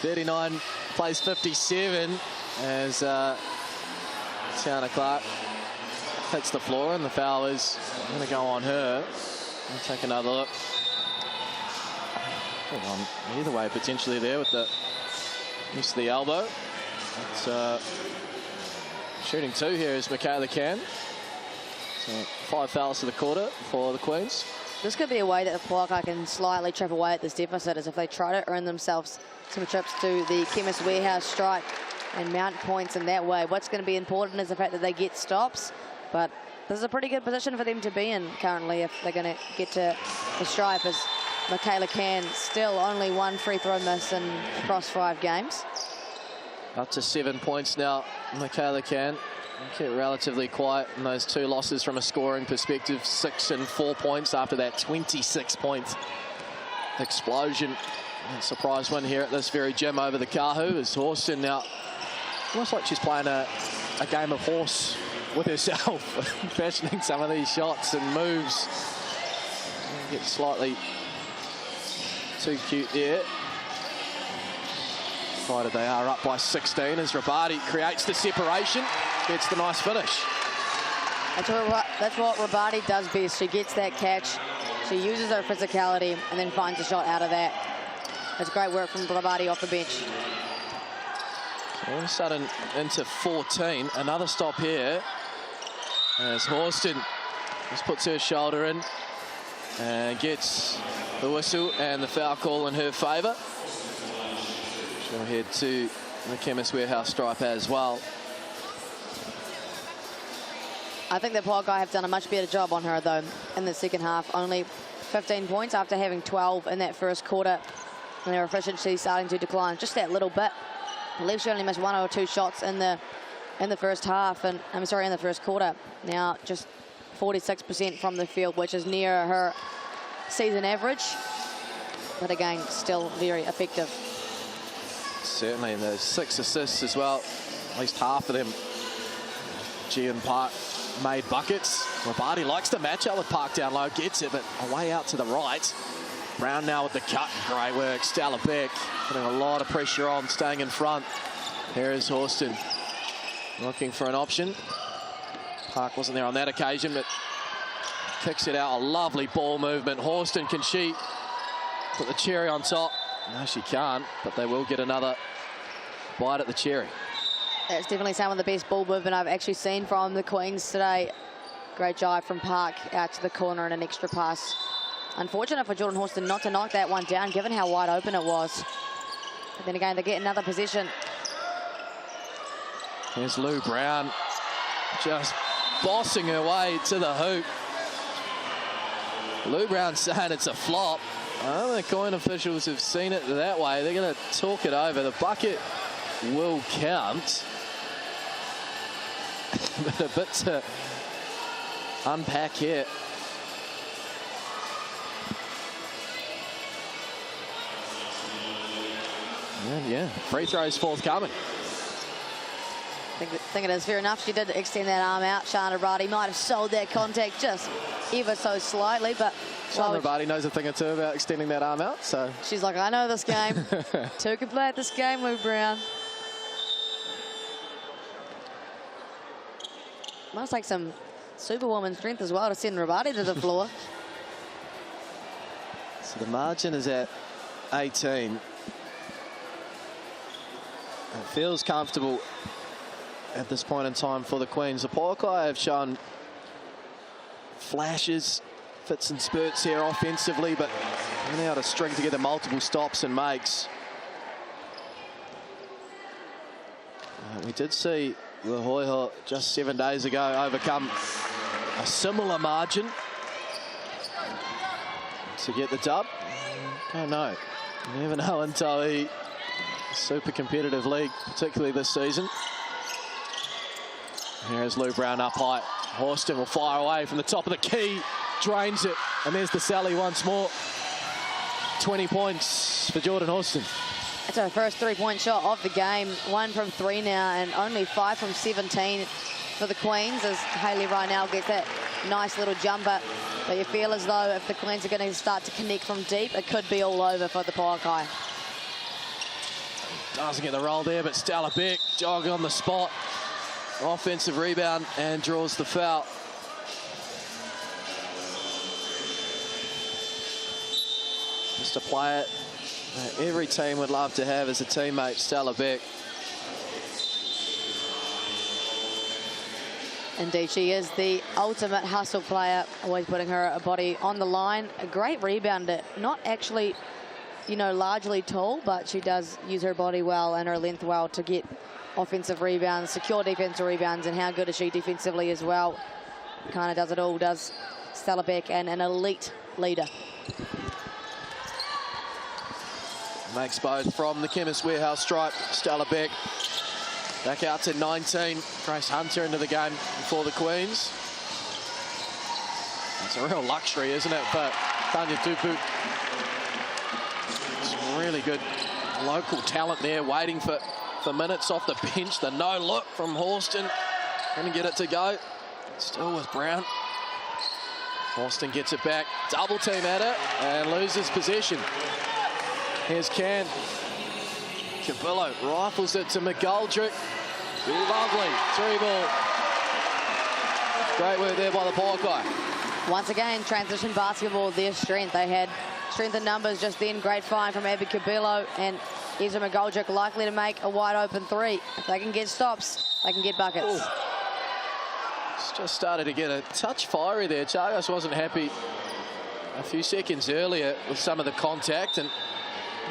39 plays 57 as Tiana Clark hits the floor, and the foul is going to go on her. We'll take another look. Either way, potentially there with the use of the elbow. But, shooting 2 here is Michaela Can. So 5 fouls to the quarter for the Queens. This could be a way that the Pouākai can slightly chip away at this deficit, as if they try to earn themselves some trips to the Chemist Warehouse stripe and mount points in that way. What's going to be important is the fact that they get stops, but this is a pretty good position for them to be in currently if they're going to get to the stripe, as Michaela Can still only 1 free throw miss across 5 games. Up to 7 points now, Michaela Can. Kept relatively quiet in those 2 losses from a scoring perspective. 6 and 4 points after that 26-point explosion. And surprise win here at this very gym over the Kahu as Horston now almost like she's playing a game of horse with herself, fashioning some of these shots and moves. Get slightly too cute there. Provided they are up by 16 as Rabadi creates the separation, gets the nice finish. That's what Rabadi does best. She gets that catch, she uses her physicality, and then finds a shot out of that. That's great work from Rabadi off the bench. All of a sudden into 14. Another stop here as Horston just puts her shoulder in and gets the whistle and the foul call in her favour. She'll head to the Chemist Warehouse stripe as well. I think the Pouākai have done a much better job on her, though, in the second half. Only 15 points after having 12 in that first quarter. And their efficiency starting to decline just that little bit. I believe she only missed 1 or 2 shots in the first half, and in the first quarter. Now just 46% from the field, which is near her season average. But again, still very effective. Certainly, and there's 6 assists as well. At least half of them. Ji-Yeon Park made buckets. Rabadi likes to match up with Park down low, gets it, but away out to the right. Brown now with the cut. Great work. Stella Beck putting a lot of pressure on, staying in front. Here is Horston looking for an option. Park wasn't there on that occasion, but kicks it out. A lovely ball movement. Horston, can she put the cherry on top? No, she can't, but they will get another bite at the cherry. It's definitely some of the best ball movement I've actually seen from the Queens today. Great drive from Park out to the corner and an extra pass. Unfortunate for Jordan Horston not to knock that one down, given how wide open it was. But then again, they get another position. Here's Lou Brown, just bossing her way to the hoop. Lou Brown saying it's a flop. I don't think coin officials have seen it that way. They're going to talk it over. The bucket will count. But a bit to unpack here. And yeah, free throws forthcoming. I think it is fair enough. She did extend that arm out. Shana Rabadi might have sold that contact just ever so slightly, but Shana Rabadi knows a thing or two about extending that arm out, so she's like, I know this game. Two can play at this game, Lou Brown. Must take some superwoman strength as well to send Rabadi to the floor. So the margin is at 18. It feels comfortable at this point in time for the Queens. The Pouākai have shown flashes, fits and spurts here offensively, but only able to string together multiple stops and makes. We did see the Hoiho just 7 days ago overcome a similar margin to get the dub. Don't know. You never know in Tauihi. Super competitive league, particularly this season. Here's Lou Brown up high. Horston will fire away from the top of the key, drains it, and there's the Sally once more. 20 points for Jordan Horston. That's her first three-point shot of the game. 1 from 3 now, and only 5 from 17 for the Queens, as Hayley Rynell gets that nice little jumper. But you feel as though if the Queens are going to start to connect from deep, it could be all over for the Pouākai. Doesn't get the roll there, but Stella Beck jogging on the spot. Offensive rebound and draws the foul. Just a player that every team would love to have as a teammate, Stella Beck. Indeed, she is the ultimate hustle player, always putting her body on the line. A great rebounder, not actually, you know, largely tall, but she does use her body well and her length well to get offensive rebounds, secure defensive rebounds, and how good is she defensively as well. Kind of does it all, does Stella Beck, and an elite leader. Makes both from the Chemist Warehouse stripe. Stella Beck back out to 19. Grace Hunter into the game for the Queens. It's a real luxury, isn't it, for Tanya Tupu. Some really good local talent there, waiting for minutes off the bench. The no look from Horston. Going to get it to go. Still with Brown. Horston gets it back. Double team at it and loses possession. Here's Can. Cabillo rifles it to McGoldrick. Lovely 3-ball. Great work there by the Pouākai. Once again, transition basketball, their strength. They had strength in numbers just then. Great find from Abby Cabillo, and Ezra McGoldrick likely to make a wide open 3. If they can get stops, they can get buckets. Ooh. It's just started to get a touch fiery there. Chagos wasn't happy a few seconds earlier with some of the contact and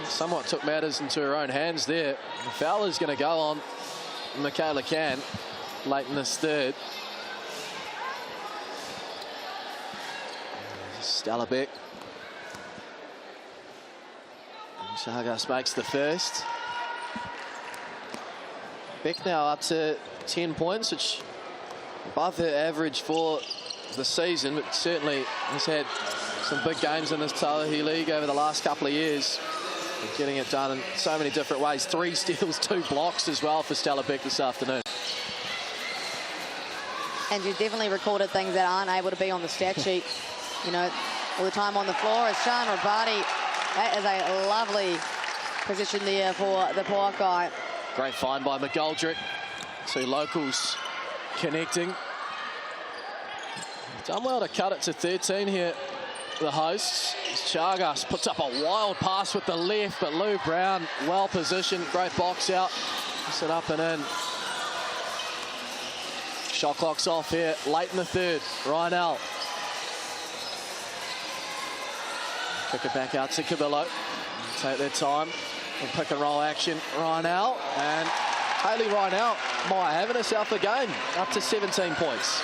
somewhat took matters into her own hands there. The foul is going to go on Michaela Can late in this third. Stella Beck. Chagos makes the first. Beck now up to 10 points, which above her average for the season, but certainly has had some big games in this Tauihi League over the last couple of years. Getting it done in so many different ways. 3 steals, 2 blocks as well for Stella Beck this afternoon. And she's definitely recorded things that aren't able to be on the stat sheet. You know, all the time on the floor is Sean Rabati. That is a lovely position there for the Pouākai. Great find by McGoldrick. Two locals connecting. Done well to cut it to 13 here, the hosts. Chagas puts up a wild pass with the left, but Lou Brown well positioned. Great box out. Puts it up and in. Shot clock's off here late in the third. Rynell. Kick it back out to Cabillo. Take their time. And pick and roll action. Rynell. And Hayley Rynell might have herself the game. Up to 17 points.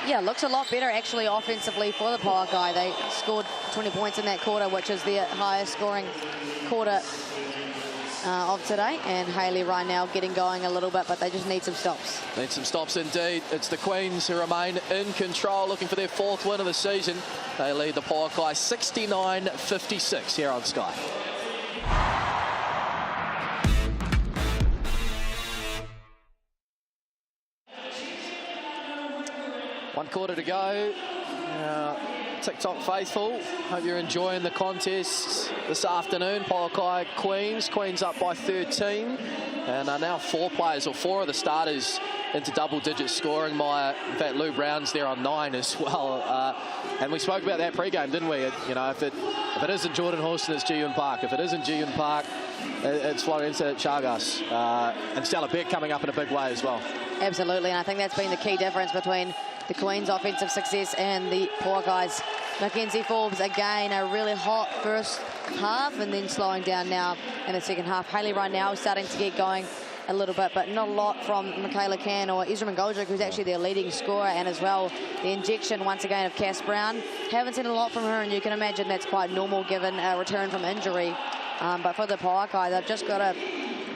Yeah, looks a lot better actually offensively for the Pouākai. They scored 20 points in that quarter, which is their highest scoring quarter of today. And Hayley Rynell getting going a little bit, but they just need some stops. Need some stops indeed. It's the Queens who remain in control, looking for their 4th win of the season. They lead the Pouākai 69-56 here on Sky. One quarter to go. TikTok faithful, hope you're enjoying the contests this afternoon. Pouākai Queens. Queens up by 13. And are now 4 players, or 4 of the starters, into double-digit scoring. In fact, Lou Brown's there on 9 as well. And we spoke about that pre-game, didn't we? You know, if it isn't Jordan Horston, it's Ji-Yun Park. If it isn't Ji-Yun Park, it's Florenza Chagas. And Stella Beck coming up in a big way as well. Absolutely, and I think that's been the key difference between the Queens' offensive success and the Pouākai's. Mackenzie Forbes, again, a really hot first half and then slowing down now in the second half. Hayley Rynell starting to get going a little bit, but not a lot from Michaela Can or Ezra McGoldrick, who's actually their leading scorer, and as well the injection once again of Cass Brown. Haven't seen a lot from her, and you can imagine that's quite normal given a return from injury. But for the Pouākai, they've just got to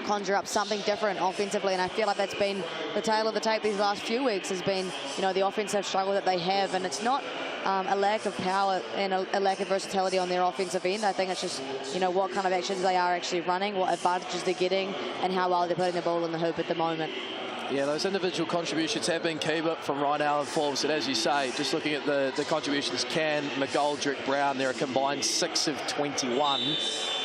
conjure up something different offensively, and I feel like that's been the tale of the tape these last few weeks, has been, you know, the offensive struggle that they have, and it's not a lack of power and a lack of versatility on their offensive end. I think it's just, you know, what kind of actions they are actually running, what advantages they're getting, and how well they're putting the ball in the hoop at the moment. Yeah, those individual contributions have been key from Rynell and Forbes, and as you say, just looking at the contributions, Can, McGoldrick, Brown, they're a combined 6 of 21,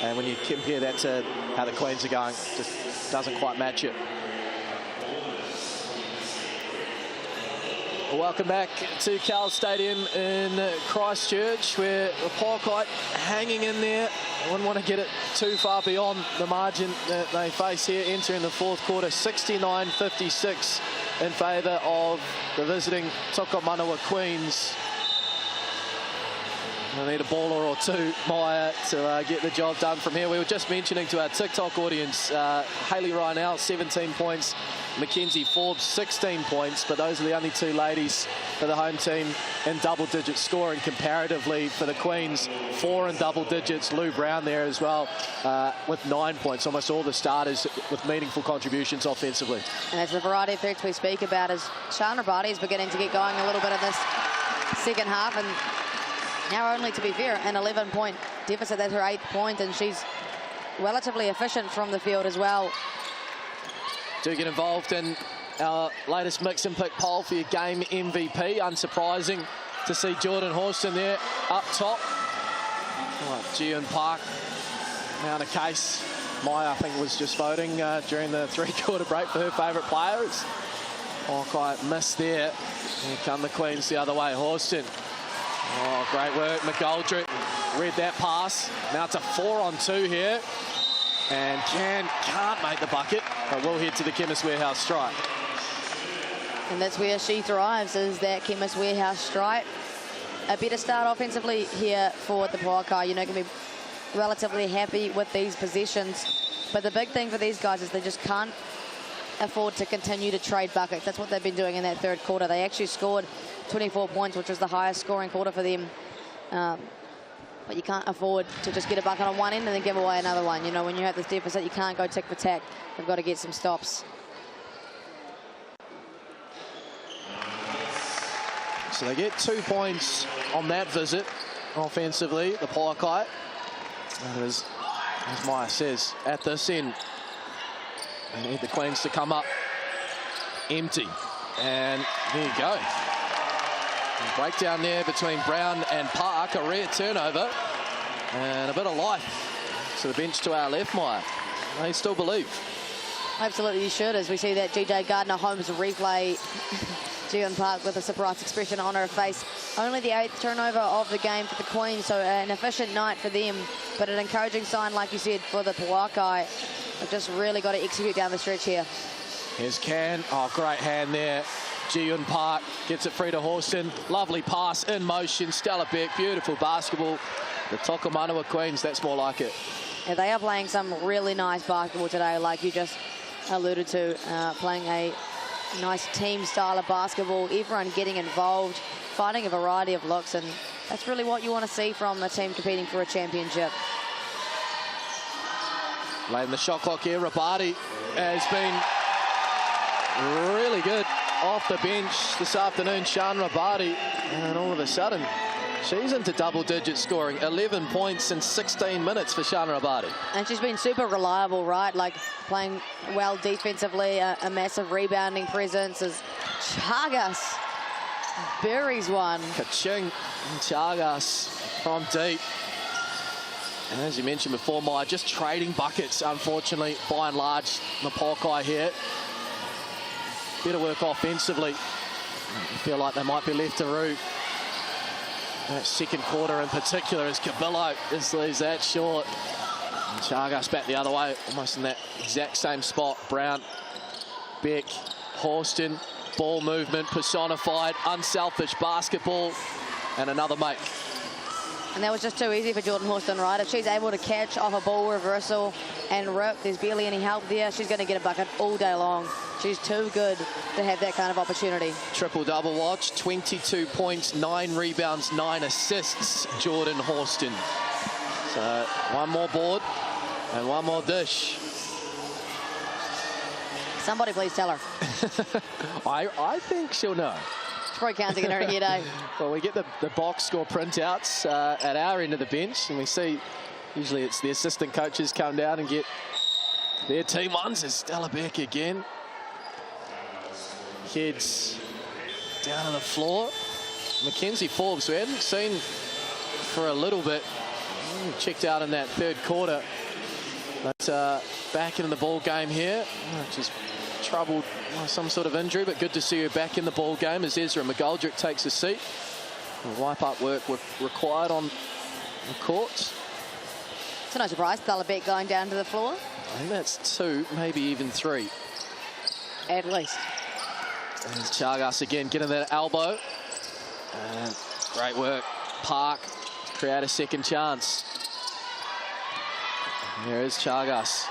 and when you compare that to how the Queens are going, it just doesn't quite match it. Welcome back to Cowles Stadium in Christchurch, where the Pouākai hanging in there. I wouldn't want to get it too far beyond the margin that they face here, entering the 4th quarter, 69-56 in favour of the visiting Tokomanawa Queens. I need a baller or two, Maya, to get the job done from here. We were just mentioning to our TikTok audience, Hayley Rynell, 17 points, Mackenzie Forbes, 16 points, but those are the only 2 ladies for the home team in double-digit scoring comparatively. For the Queens, 4 in double digits. Lou Brown there as well with 9 points. Almost all the starters with meaningful contributions offensively. And that's the variety of threats we speak about, as Sean Rabati is beginning to get going a little bit in this second half, and now only, to be fair, an 11-point deficit. That's her 8th point, and she's relatively efficient from the field as well. Do get involved in our latest mix and pick poll for your game MVP. Unsurprising to see Jordan Horston there up top. Ji-Yun Park, now in a case. Maya, I think, was just voting during the 3-quarter break for her favourite player. It's Pouākai missed there. Here come the Queens the other way. Horston. Oh, great work. McGoldrick read that pass. Now it's a 4-on-2 here. And can't make the bucket, but will head to the Chemist Warehouse stripe. And that's where she thrives, is that Chemist Warehouse stripe. A better start offensively here for the Pouākai. You know, can be relatively happy with these possessions. But the big thing for these guys is they just can't afford to continue to trade buckets. That's what they've been doing in that 3rd quarter. They actually scored 24 points, which was the highest scoring quarter for them. But you can't afford to just get a bucket on one end and then give away another one. You know, when you have this deficit, you can't go tick for tack. They've got to get some stops. So they get 2 points on that visit offensively, the Pouākai. As Maya says, at this end, they need the Queens to come up empty. And there you go. Breakdown there between Brown and Park. A rare turnover. And a bit of life to the bench to our left, Maya. They still believe. Absolutely, you should, as we see that GJ Gardner-Holmes replay. Jian Park with a surprised expression on her face. Only the 8th turnover of the game for the Queens, so an efficient night for them, but an encouraging sign, like you said, for the Pouākai. They've just really got to execute down the stretch here. Here's Can. Oh, great hand there. Jian Park gets it free to Horston. Lovely pass in motion. Stella Beck, beautiful basketball. The Tokomanawa Queens, that's more like it. Yeah, they are playing some really nice basketball today, like you just alluded to, playing a nice team style of basketball, everyone getting involved, finding a variety of looks, and that's really what you want to see from a team competing for a championship. Late in the shot clock here, Rabati has been really good off the bench this afternoon, Sian Rabati, and all of a sudden she's into double-digit scoring. 11 points in 16 minutes for Sian Rabati. And she's been super reliable, right? Like playing well defensively, a massive rebounding presence as Chagas buries one. Kaching, Chagas from deep. And as you mentioned before, Maya, just trading buckets, unfortunately, by and large, the Pouākai here. Better work offensively. I feel like they might be left to root. That second quarter in particular, as Cabillo just leaves that short. And Chagas back the other way, almost in that exact same spot. Brown, Beck, Horston, ball movement personified, unselfish basketball, and another make. And that was just too easy for Jordan Horston, right? If she's able to catch off a ball reversal and rip, there's barely any help there. She's going to get a bucket all day long. She's too good to have that kind of opportunity. Triple-double watch, 22 points, 9 rebounds, 9 assists, Jordan Horston. So one more board and one more dish. Somebody please tell her. I think she'll know. Troy counting in her head, eh? Well, we get the box score printouts at our end of the bench, and we see usually it's the assistant coaches come down and get their team ones. As Stella Beck again. Kids down on the floor. Mackenzie Forbes, we hadn't seen for a little bit. Checked out in that third quarter. But back in the ball game here. Just troubled by some sort of injury, but good to see her back in the ball game as Ezra McGoldrick takes a seat. Wipe-up work required on the courts. It's no surprise, Stella Beck going down to the floor. I think that's 2, maybe even 3. At least. And Chagas again getting that elbow. And great work. Park to create a second chance. And here is Chagas.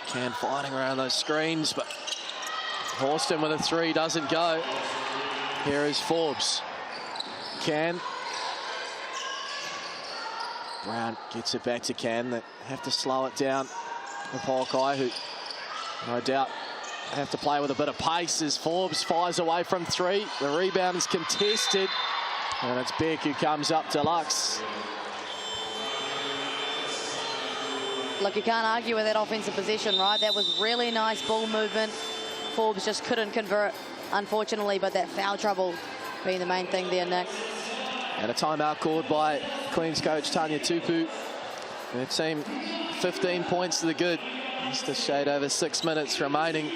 Can fighting around those screens, but Horston with a 3 doesn't go. Here is Forbes. Can. Brown gets it back to Can. They have to slow it down. The Pouākai, who no doubt have to play with a bit of pace as Forbes fires away from 3. The rebound is contested, and it's Beck who comes up deluxe. Look, you can't argue with that offensive possession, right? That was really nice ball movement. Forbes just couldn't convert, unfortunately, but that foul trouble being the main thing there, Nick. And a timeout called by Queens coach Tanya Tupu. Their team 15 points to the good. Just a shade over 6 minutes remaining.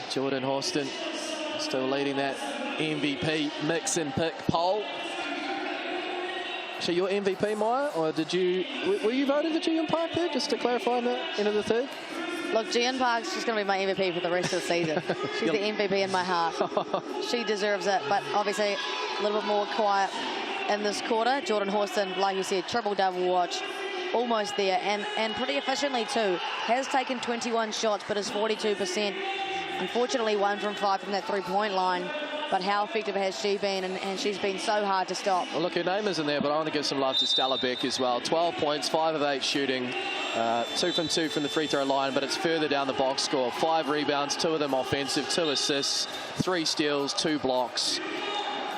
Jordan Horston still leading that MVP mix and pick poll. So your MVP, Maya, or did you? Were you voting for Jian Park there? Just to clarify in the end of the third. Look, Jian Park's just going to be my MVP for the rest of the season. She's the MVP in my heart. She deserves it, but obviously a little bit more quiet in this quarter. Jordan Horston, like you said, triple-double watch, almost there, and pretty efficiently too. Has taken 21 shots, but is 42%. Unfortunately, 1 from 5 from that three-point line. But how effective has she been? And she's been so hard to stop. Well, look, her name isn't there, but I want to give some love to Stella Beck as well. 12 points, 5 of 8 shooting, 2 from 2 from the free throw line, but it's further down the box score. 5 rebounds, 2 of them offensive, 2 assists, 3 steals, 2 blocks.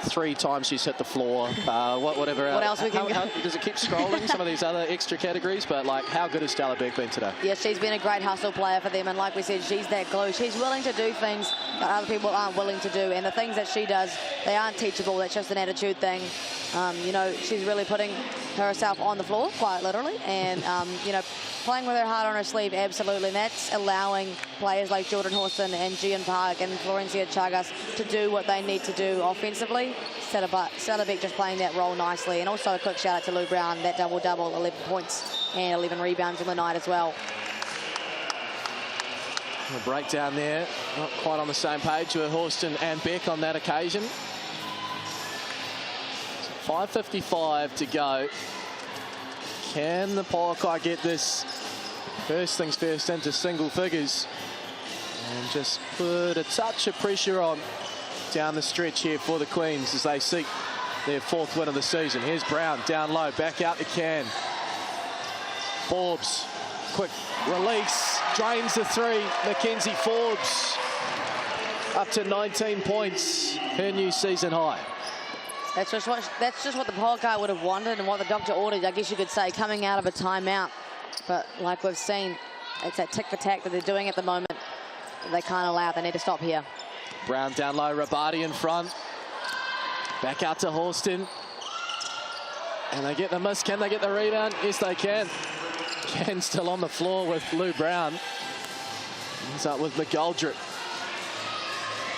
3 times she's hit the floor. Whatever. What else we can does it keep scrolling? Some of these other extra categories, but like, how good has Stella Beck been today? Yeah, she's been a great hustle player for them, and like we said, she's that glue. She's willing to do things that other people aren't willing to do, and the things that she does, they aren't teachable. That's just an attitude thing. You know, she's really putting herself on the floor, quite literally, and you know, playing with her heart on her sleeve, absolutely. And that's allowing players like Jordan Horston and Gian Park and Florencia Chagas to do what they need to do offensively. Stella Beck just playing that role nicely. And also a quick shout out to Lou Brown, that double-double, 11 points and 11 rebounds in the night as well. A breakdown there, not quite on the same page with Horston and Beck on that occasion. 5:55 to go. Can the Pouākai get this first things first into single figures and just put a touch of pressure on down the stretch here for the Queens as they seek their 4th win of the season? Here's Brown down low, back out to Can. Forbes, quick release, drains the 3. Mackenzie Forbes up to 19 points, her new season high. That's just what the Pouākai would have wanted and what the doctor ordered, I guess you could say, coming out of a timeout. But like we've seen, it's that tick for tack that they're doing at the moment. They can't allow it. They need to stop here. Brown down low, Rabati in front. Back out to Horston. And they get the miss. Can they get the rebound? Yes, they can. Can still on the floor with Lou Brown. Ends up with McGoldrick.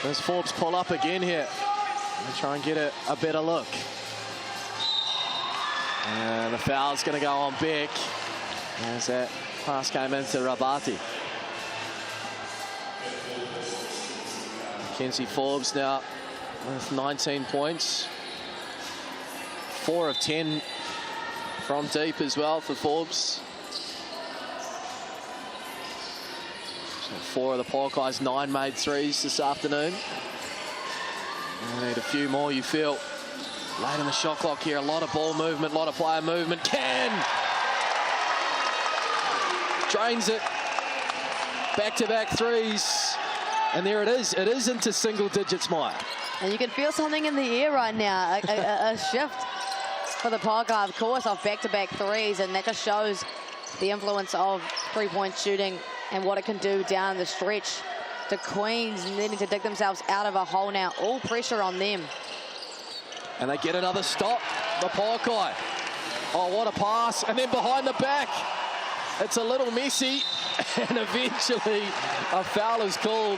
Does Forbes pull up again here? And try and get a better look. And the foul's going to go on Beck as that pass came into Rabati. Mackenzie Forbes now with 19 points. 4 of 10 from deep as well for Forbes. So 4 of the Pouākai's 9 made threes this afternoon. You need a few more, you feel. Late in the shot clock here, a lot of ball movement, a lot of player movement. Can! Drains it. Back-to-back threes. And there it is. It is into single digits, Maya. And you can feel something in the air right now. A shift for the Pouākai, of course, off back-to-back threes. And that just shows the influence of three-point shooting and what it can do down the stretch. The Queens needing to dig themselves out of a hole now. All pressure on them. And they get another stop, the Pouākai. Oh, what a pass. And then behind the back. It's a little messy. And eventually a foul is called.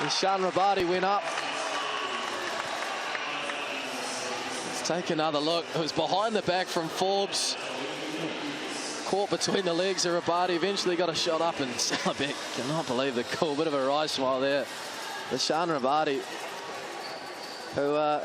And Sean Rabati went up. Let's take another look. It was behind the back from Forbes. Caught between the legs of Rabati, eventually got a shot up, and Stella Beck cannot believe the call. Bit of a wry smile there. The Sean Rabati, who I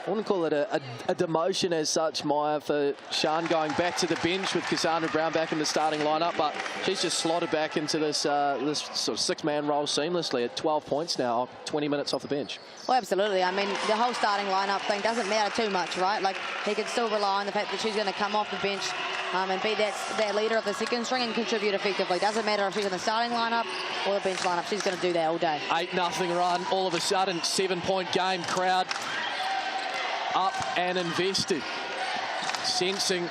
wouldn't call it a demotion as such, Maya, for Sean going back to the bench with Cassandra Brown back in the starting lineup, but she's just slotted back into this this sort of 6-man role seamlessly at 12 points now, 20 minutes off the bench. Well, absolutely. I mean, the whole starting lineup thing doesn't matter too much, right? Like, he can still rely on the fact that she's going to come off the bench and be that leader of the second string and contribute effectively. Doesn't matter if she's in the starting lineup or the bench lineup. She's going to do that all day. 8-0 run. All of a sudden, 7-point game. Crowd up and invested. Sensing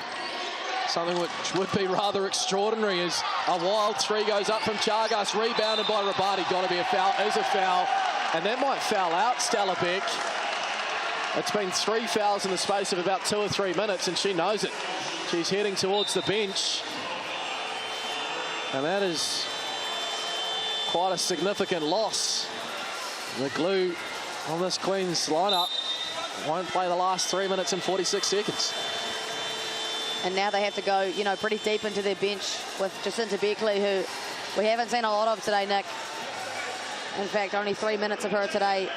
something which would be rather extraordinary as a wild 3 goes up from Chagas, rebounded by Rabati. Got to be a foul. Is a foul. And that might foul out Stella Beck. It's been 3 fouls in the space of about 2 or 3 minutes, and she knows it. She's heading towards the bench. And that is quite a significant loss. The glue on this Queens lineup won't play the last 3 minutes and 46 seconds. And now they have to go, you know, pretty deep into their bench with Jacinta Beckley, who we haven't seen a lot of today, Nick. In fact, only 3 minutes of her today,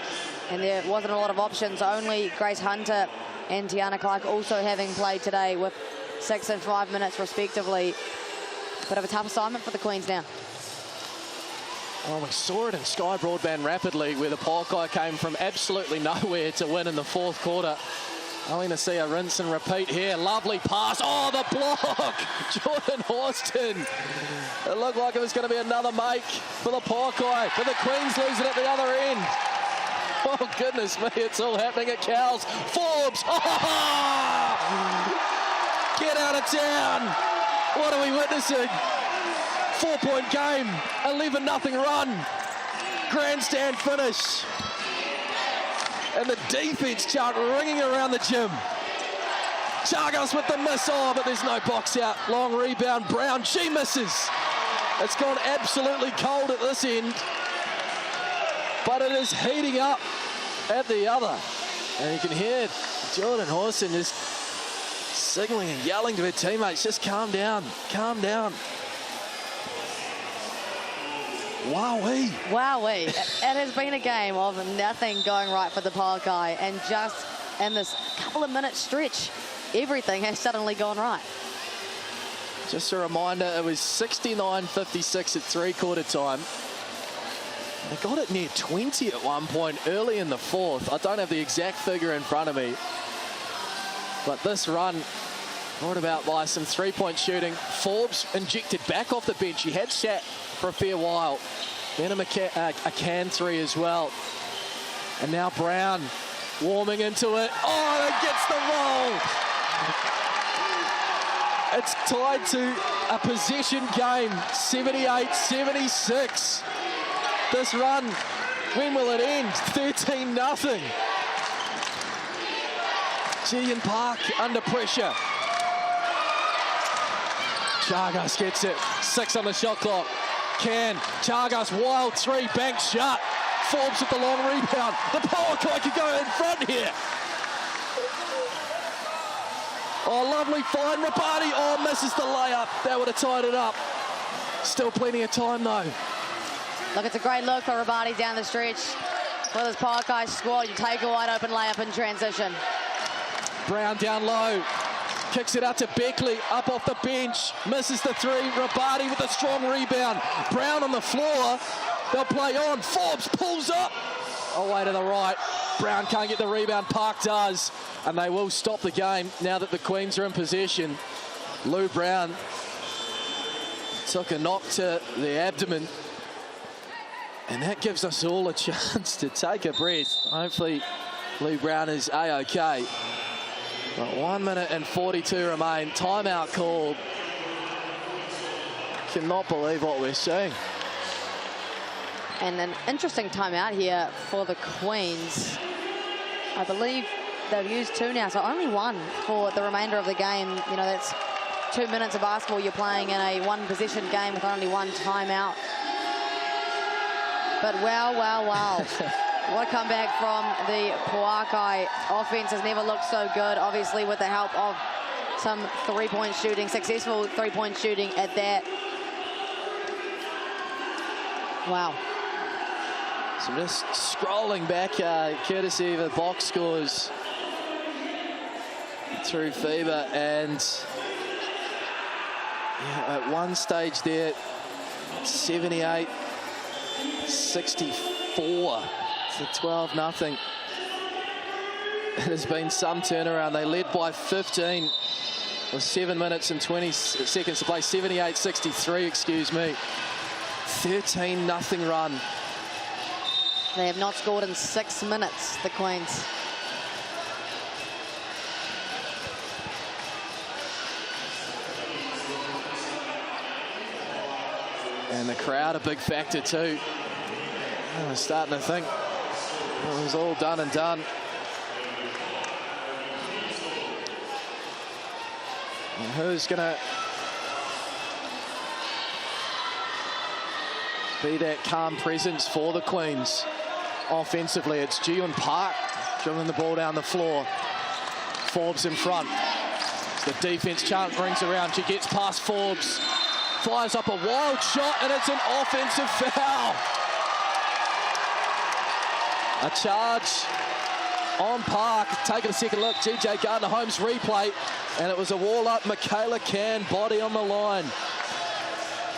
and there wasn't a lot of options. Only Grace Hunter and Tiana Clark also having played today with 6 and 5 minutes respectively. Bit of a tough assignment for the Queens now. Well, we saw it in Sky Broadband rapidly, where the Pouākai came from absolutely nowhere to win in the 4th quarter. Only to see a rinse and repeat here. Lovely pass. Oh, the block! Jordan Horston. It looked like it was going to be another make for the Pouākai, but the Queens lose it at the other end. Oh, goodness me, it's all happening at Cowles. Forbes! Oh! Get out of town! What are we witnessing? 4-point game, 11-0 run. Grandstand finish. And the defense chant ringing around the gym. Chagas with the miss. Oh, but there's no box out. Long rebound. Brown, she misses. It's gone absolutely cold at this end. But it is heating up at the other. And you can hear Jordan Hawson just signaling and yelling to her teammates, just calm down, calm down. Wowee. Wowee. It has been a game of nothing going right for the Pouākai, and just in this couple of minute stretch, everything has suddenly gone right. Just a reminder, it was 69-56 at three-quarter time. They got it near 20 at one point early in the fourth. I don't have the exact figure in front of me, but this run brought about by some three-point shooting. Forbes injected back off the bench. He had sat for a fair while. Then a can three as well. And now Brown warming into it. Oh, it gets the roll. It's tied to a possession game, 78-76. This run, when will it end? 13-0. Gian Park under pressure. Chagas gets it. 6 on the shot clock. Chagas, wild three, bank shut. Forbes with the long rebound. The Pouākai could go in front here. Oh, lovely find. Rabadi, oh, misses the layup. That would have tied it up. Still plenty of time, though. Look, it's a great look for Rabadi down the stretch. For this Pouākai squad, you take a wide open layup in transition. Brown down low. Kicks it out to Beckley, up off the bench. Misses the three. Rabadi with a strong rebound. Brown on the floor. They'll play on. Forbes pulls up. Away to the right. Brown can't get the rebound. Park does. And they will stop the game now that the Queens are in possession. Lou Brown took a knock to the abdomen. And that gives us all a chance to take a breath. Hopefully, Lou Brown is A-OK. But 1 minute and 42 remain. Timeout called. Cannot believe what we're seeing. And an interesting timeout here for the Queens. I believe they've used 2 now, so only 1 for the remainder of the game. You know, that's 2 minutes of basketball you're playing in a 1-possession game with only 1 timeout. But wow, wow, wow. What a comeback from the Pouākai offense. Has never looked so good, obviously, with the help of some three-point shooting, successful three-point shooting at that. Wow. So just scrolling back, courtesy of the box scores through FIBA, and yeah, at one stage there, 78-64 to 12-0. It has been some turnaround. They led by 15 with 7 minutes and 20 seconds to play. 78-63, excuse me. 13-0 run. They have not scored in 6 minutes, the Queens. And the crowd a big factor too. I was starting to think it was all done and done. And who's going to be that calm presence for the Queens? Offensively, it's Gian Park dribbling the ball down the floor. Forbes in front. The defense chant rings around. She gets past Forbes. Fires up a wild shot, and it's an offensive foul. A charge on Park. Taking a second look. GJ Gardner-Holmes replay, and it was a wall up. Michaela Can, body on the line.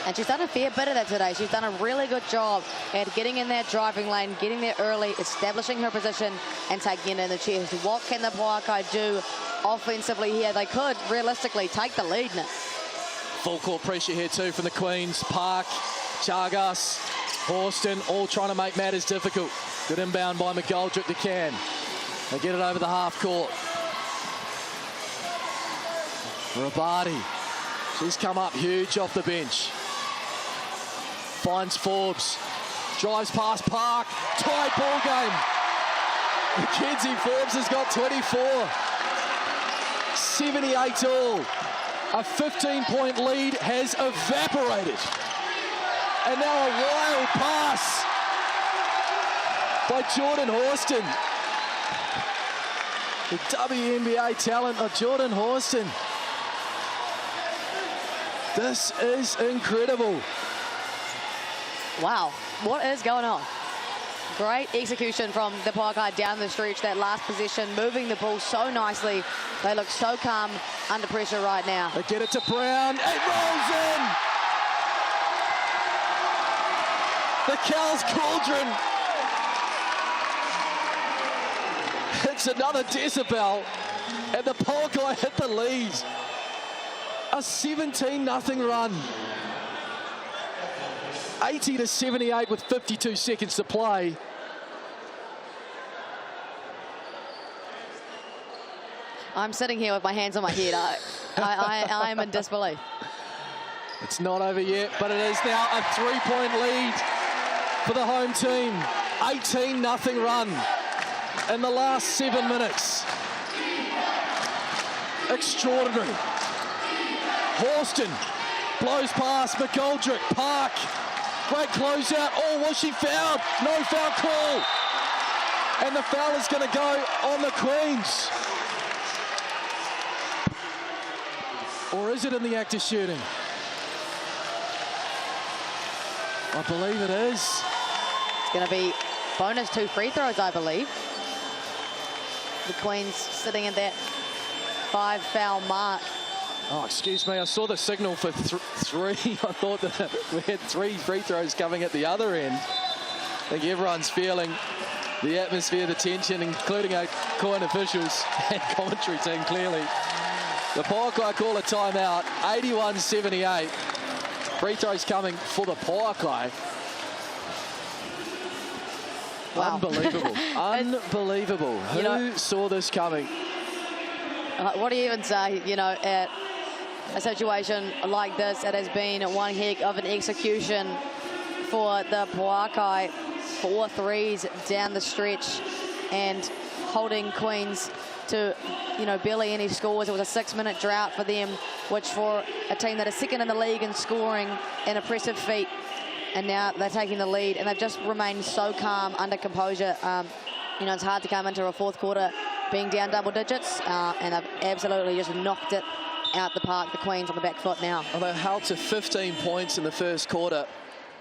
And she's done a fair bit of that today. She's done a really good job at getting in that driving lane, getting there early, establishing her position, and taking it in the chest. What can the Pouākai do offensively here? They could, realistically, take the lead now. Full court pressure here too from the Queens. Park, Chagas, Horston all trying to make matters difficult. Good inbound by McGoldrick to Can. They get it over the half court. Rabati. She's come up huge off the bench. Finds Forbes. Drives past Park. Tied ball game. Mackenzie Forbes has got 24. 78 all. A 15-point lead has evaporated. And now a wild pass by Jordan Horston. The WNBA talent of Jordan Horston. This is incredible. Wow, what is going on? Great execution from the Pouākai down the stretch, that last possession, moving the ball so nicely. They look so calm under pressure right now. They get it to Brown. It rolls in. The Cowles Cauldron. It's another decibel, and the Pouākai hit the lead. A 17-0 run. 80-78 with 52 seconds to play. I'm sitting here with my hands on my head. I am in disbelief. It's not over yet, but it is now a 3-point lead for the home team. 18-0 run in the last 7 minutes. Extraordinary. Horston blows past McGoldrick. Park. Great closeout. Oh, was she fouled? No foul call. And the foul is going to go on the Queens. Or is it in the act of shooting? I believe it is. It's going to be bonus 2 free throws, I believe. The Queens sitting at that 5 foul mark. Oh, excuse me, I saw the signal for 3. I thought that we had 3 free throws coming at the other end. I think everyone's feeling the atmosphere, the tension, including our coin officials and commentary team, clearly. The Pouākai call a timeout, 81-78. Free throws coming for the Pouākai. Wow. Unbelievable, unbelievable. Who saw this coming? What do you even say, you know, at a situation like this? It has been one heck of an execution for the Pouākai. 4 threes down the stretch and holding Queens to, you know, barely any scores. It was a 6-minute drought for them, which for a team that is second in the league in scoring, an impressive feat. And now they're taking the lead, and they've just remained so calm, under composure. You know, it's hard to come into a fourth quarter being down double digits, and they've absolutely just knocked it out the park. The Queens on the back foot now. Well, they held to 15 points in the first quarter.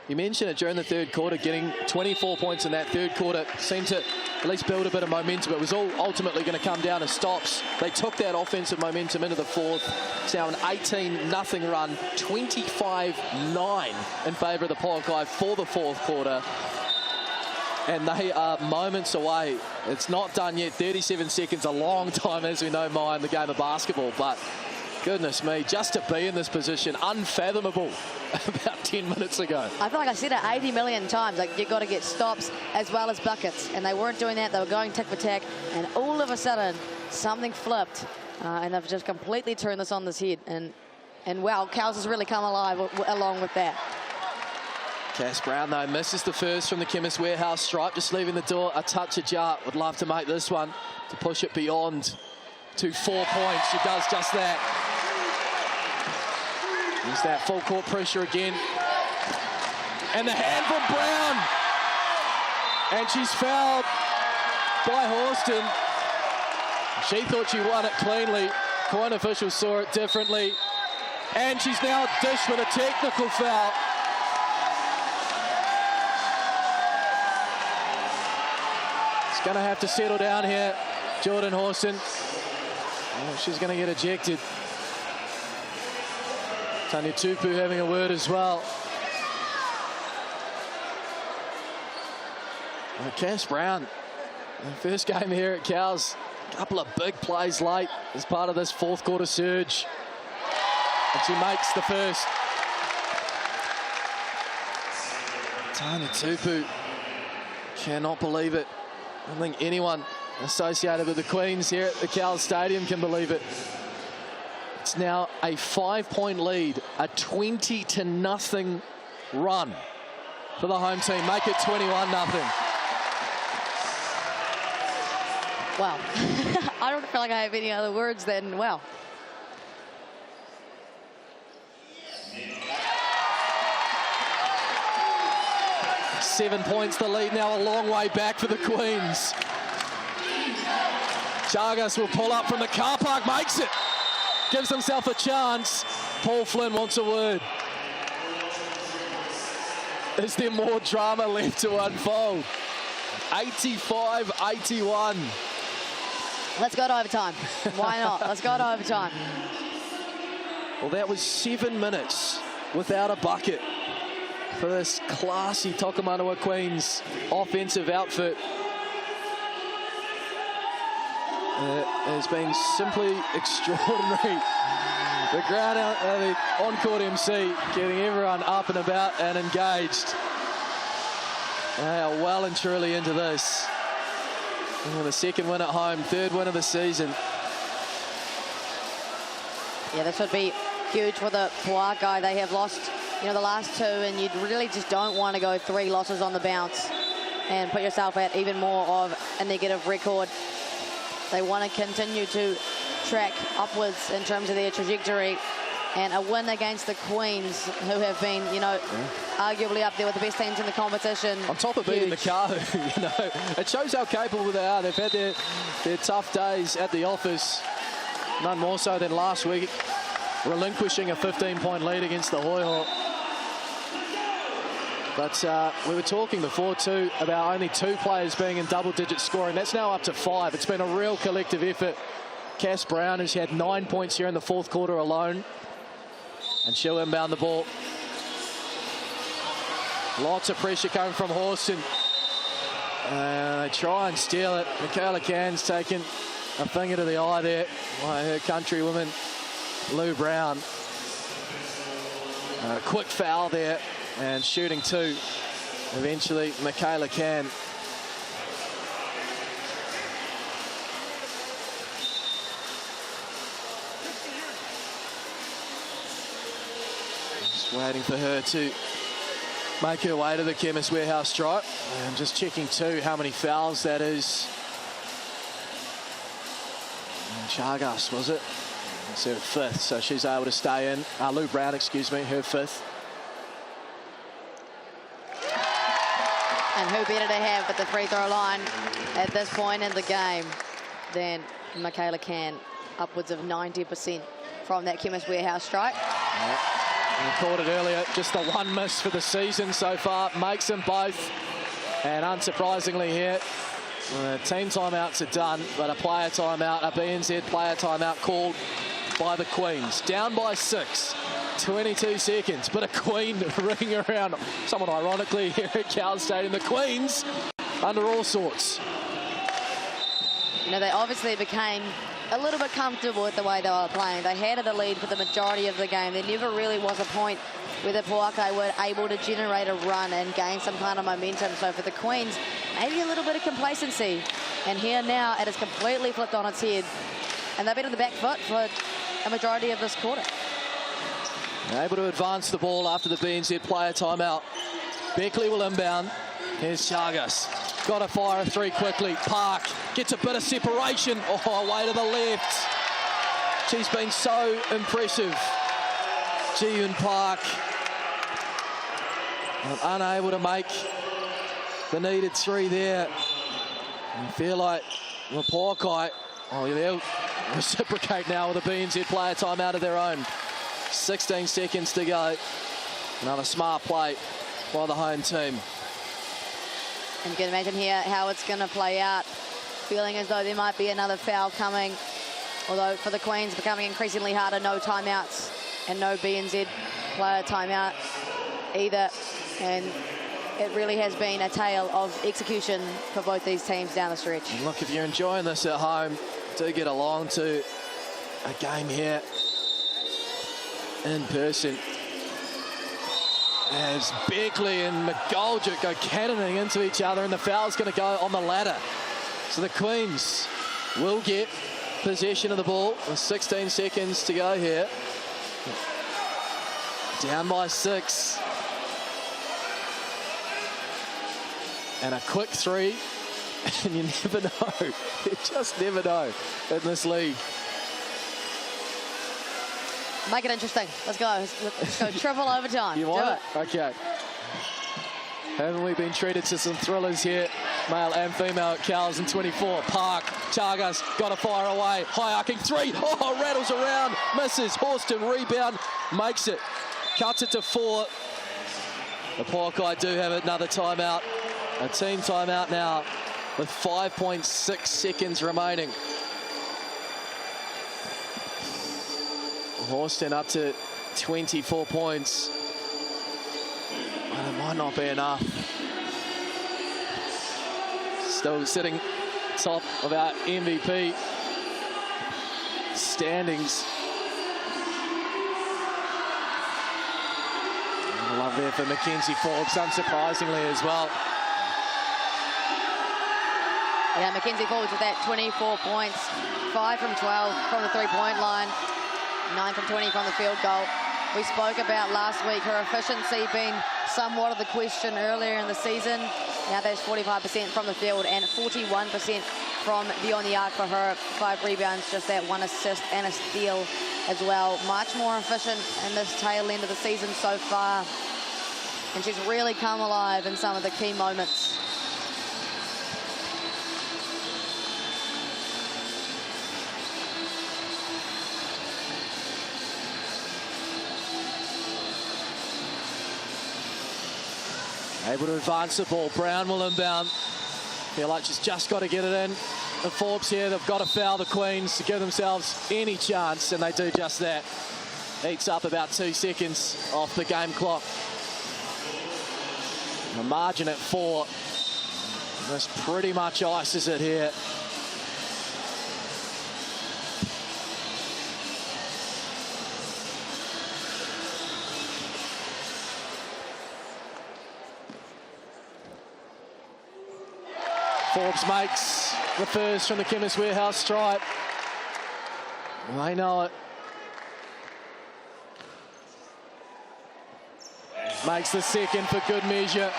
You mentioned it during the third quarter, getting 24 points in that third quarter seemed to at least build a bit of momentum. It was all ultimately going to come down to stops. They took that offensive momentum into the fourth. It's now an 18-0 run, 25-9 in favour of the Pouākai for the fourth quarter. And they are moments away. It's not done yet. 37 seconds, a long time, as we know, Maya, in the game of basketball. But goodness me, just to be in this position, unfathomable about 10 minutes ago. I feel like I said it 80 million times. Like, you've got to get stops as well as buckets. And they weren't doing that. They were going tick for tack. And all of a sudden, something flipped. And they've just completely turned this on this head. And wow, Cowles has really come alive along with that. Cass Brown, though, misses the first from the Chemist Warehouse stripe, just leaving the door a touch ajar. Would love to make this one, to push it beyond to 4 points. She does just that. There's that full court pressure again. And the hand from Brown. And she's fouled by Horston. She thought she won it cleanly. Coin officials saw it differently. And she's now dished with a technical foul. It's going to have to settle down here, Jordan Horston. Oh, she's going to get ejected. Tanya Tupu having a word as well. Cass Brown, first game here at Cowles. A couple of big plays late as part of this fourth quarter surge. And she makes the first. Tanya Tupu cannot believe it. I don't think anyone associated with the Queens here at the Cowles Stadium can believe it. It's now a 5-point lead, a 20-0 run for the home team. Make it 21-0. Wow. I don't feel like I have any other words than, well. Seven points the lead now, a long way back for the Queens. Chagas will pull up from the car park, makes it. Gives himself a chance. Paul Flynn wants a word. Is there more drama left to unfold? 85-81. Let's go to overtime. Why not? Let's go to overtime. Well, that was 7 minutes without a bucket for this classy Tokomanawa Queens offensive outfit. It has been simply extraordinary. The ground out, the on-court MC getting everyone up and about and engaged. They are well and truly into this. And the second win at home, third win of the season. Yeah, this would be huge for the Pouākai. They have lost, the last two, and you really just don't want to go 3 losses on the bounce and put yourself at even more of a negative record. They want to continue to track upwards in terms of their trajectory, and a win against the Queens, who have been, arguably up there with the best teams in the competition. On top of beating the Kahu, it shows how capable they are. They've had their tough days at the office, none more so than last week, relinquishing a 15-point lead against the Hoiho. But we were talking before, too, about only 2 players being in double-digit scoring. That's now up to 5. It's been a real collective effort. Cass Brown has had 9 points here in the 4th quarter alone. And she'll inbound the ball. Lots of pressure coming from Horston. They try and steal it. Michaela Cairns taking a finger to the eye there by her countrywoman, Lou Brown. Quick foul there, and shooting 2. Eventually, Michaela Can. Just waiting for her to make her way to the Chemist Warehouse stripe. And just checking too how many fouls that is. And Chagas, was it? It's her 5th, so she's able to stay in. Lou Brown, excuse me, her 5th. And who better to have at the free throw line at this point in the game than Michaela Can, upwards of 90% from that Chemist Warehouse strike. Yeah. We called it earlier, just the 1 miss for the season so far, makes them both. And unsurprisingly here, team timeouts are done, but a player timeout, a BNZ player timeout called by the Queens. Down by 6, 22 seconds, but a Queen ringing around, somewhat ironically here at Cowles Stadium. The Queens under all sorts. They obviously became a little bit comfortable with the way they were playing. They had the lead for the majority of the game. There never really was a point where the Pouākai were able to generate a run and gain some kind of momentum. So for the Queens, maybe a little bit of complacency. And here now, it is completely flipped on its head. And they've been on the back foot for a majority of this quarter. Able to advance the ball after the BNZ player timeout. Beckley will inbound. Here's Chagas. Got to fire a 3 quickly. Park gets a bit of separation. Oh, away to the left. She's been so impressive. Ji-Yun Park. Unable to make the needed 3 there. And feel like the Pouākai, they'll reciprocate now with a BNZ player timeout of their own. 16 seconds to go. Another smart play by the home team. And you can imagine here how it's going to play out. Feeling as though there might be another foul coming. Although for the Queens, becoming increasingly harder. No timeouts and no BNZ player timeout either. And it really has been a tale of execution for both these teams down the stretch. And look, if you're enjoying this at home, do get along to a game here in person. As Beckley and McGoldrick go cannoning into each other, and the foul's going to go on the ladder. So the Queens will get possession of the ball with 16 seconds to go here. Down by 6. And a quick 3. And you never know. You just never know in this league. Make it interesting. Let's go. Let's go triple overtime. You want it? Okay. Haven't we been treated to some thrillers here? Male and female at Cowles in 24. Park, Chagas got a fire away. High arcing 3. Oh, rattles around. Misses. Horston rebound. Makes it. Cuts it to 4. The Pouākai do have another timeout. A team timeout now with 5.6 seconds remaining. Horston up to 24 points. And it might not be enough. Still sitting top of our MVP standings. Love there for Mackenzie Forbes, unsurprisingly as well. Yeah, Mackenzie Forbes with that 24 points, 5 from 12 from the three-point line, 9 from 20 from the field goal. We spoke about last week her efficiency being somewhat of the question earlier in the season. Now that's 45% from the field and 41% from beyond the arc for her. 5 rebounds, just that 1 assist and a steal as well. Much more efficient in this tail end of the season so far. And she's really come alive in some of the key moments. Able to advance the ball. Brown will inbound. Feel like she's just got to get it in. The Forbes here, they've got to foul the Queens to give themselves any chance, and they do just that. Eats up about 2 seconds off the game clock. The margin at 4. This pretty much ices it here. Forbes makes the first from the Chemist Warehouse stripe. They know it. Makes the second for good measure.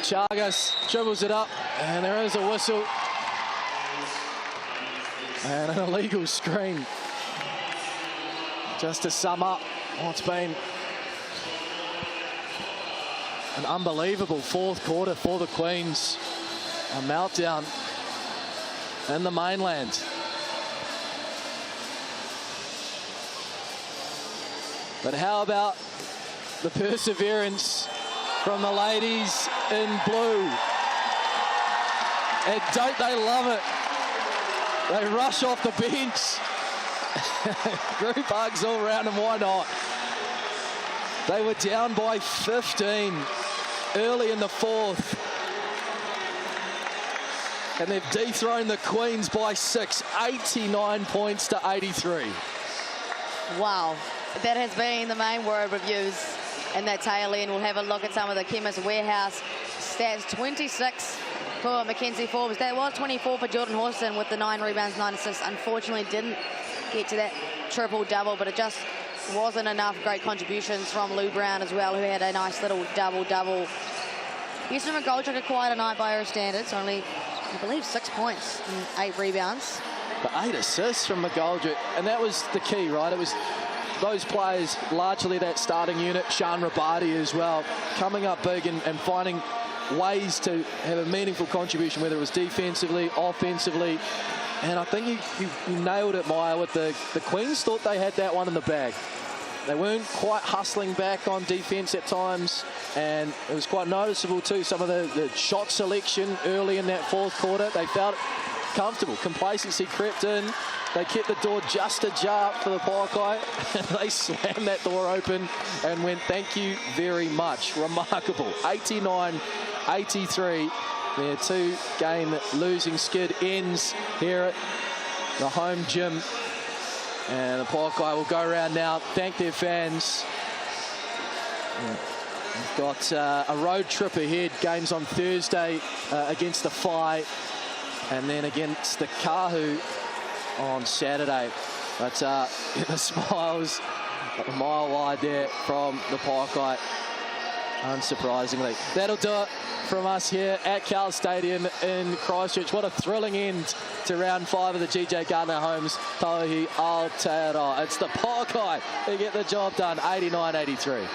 Chagas dribbles it up, and there is a whistle. And an illegal screen. Just to sum up what's been an unbelievable fourth quarter for the Queens. A meltdown in the mainland. But how about the perseverance from the ladies in blue? And don't they love it? They rush off the bench. Group hugs all around them, why not? They were down by 15 early in the fourth. And they've dethroned the Queens by 6, 89 points to 83. Wow, that has been the main word reviews in that tail end. We'll have a look at some of the Chemist Warehouse stats. 26 for Mackenzie Forbes. That was 24 for Jordan Horston with the 9 rebounds, 9 assists. Unfortunately, didn't get to that triple-double, but it just wasn't enough. Great contributions from Lou Brown as well, who had a nice little double-double. Houston McGoldrick had quite a night by her standards. Only, I believe, 6 points and 8 rebounds. But 8 assists from McGoldrick, and that was the key, right? It was those players, largely that starting unit, Sean Rabadi as well, coming up big and finding ways to have a meaningful contribution, whether it was defensively, offensively. And I think you nailed it, Maya, with the Queens thought they had that one in the bag. They weren't quite hustling back on defense at times, and it was quite noticeable too, some of the shot selection early in that fourth quarter. They felt comfortable. Complacency crept in. They kept the door just ajar for the Pouākai, and they slammed that door open and went, thank you very much. Remarkable. 89-83. Their 2-game losing skid ends here at the home gym And the Pouākai will go around now, thank their fans. We've got a road trip ahead, games on Thursday against the Whai, and then against the Kahu on Saturday. But the smiles a mile wide there from the Pouākai, unsurprisingly. That'll do it from us here at Cowles Stadium in Christchurch. What a thrilling end to round 5 of the GJ Gardner Homes Tauihi Aotearoa. It's the Pouākai who get the job done, 89-83.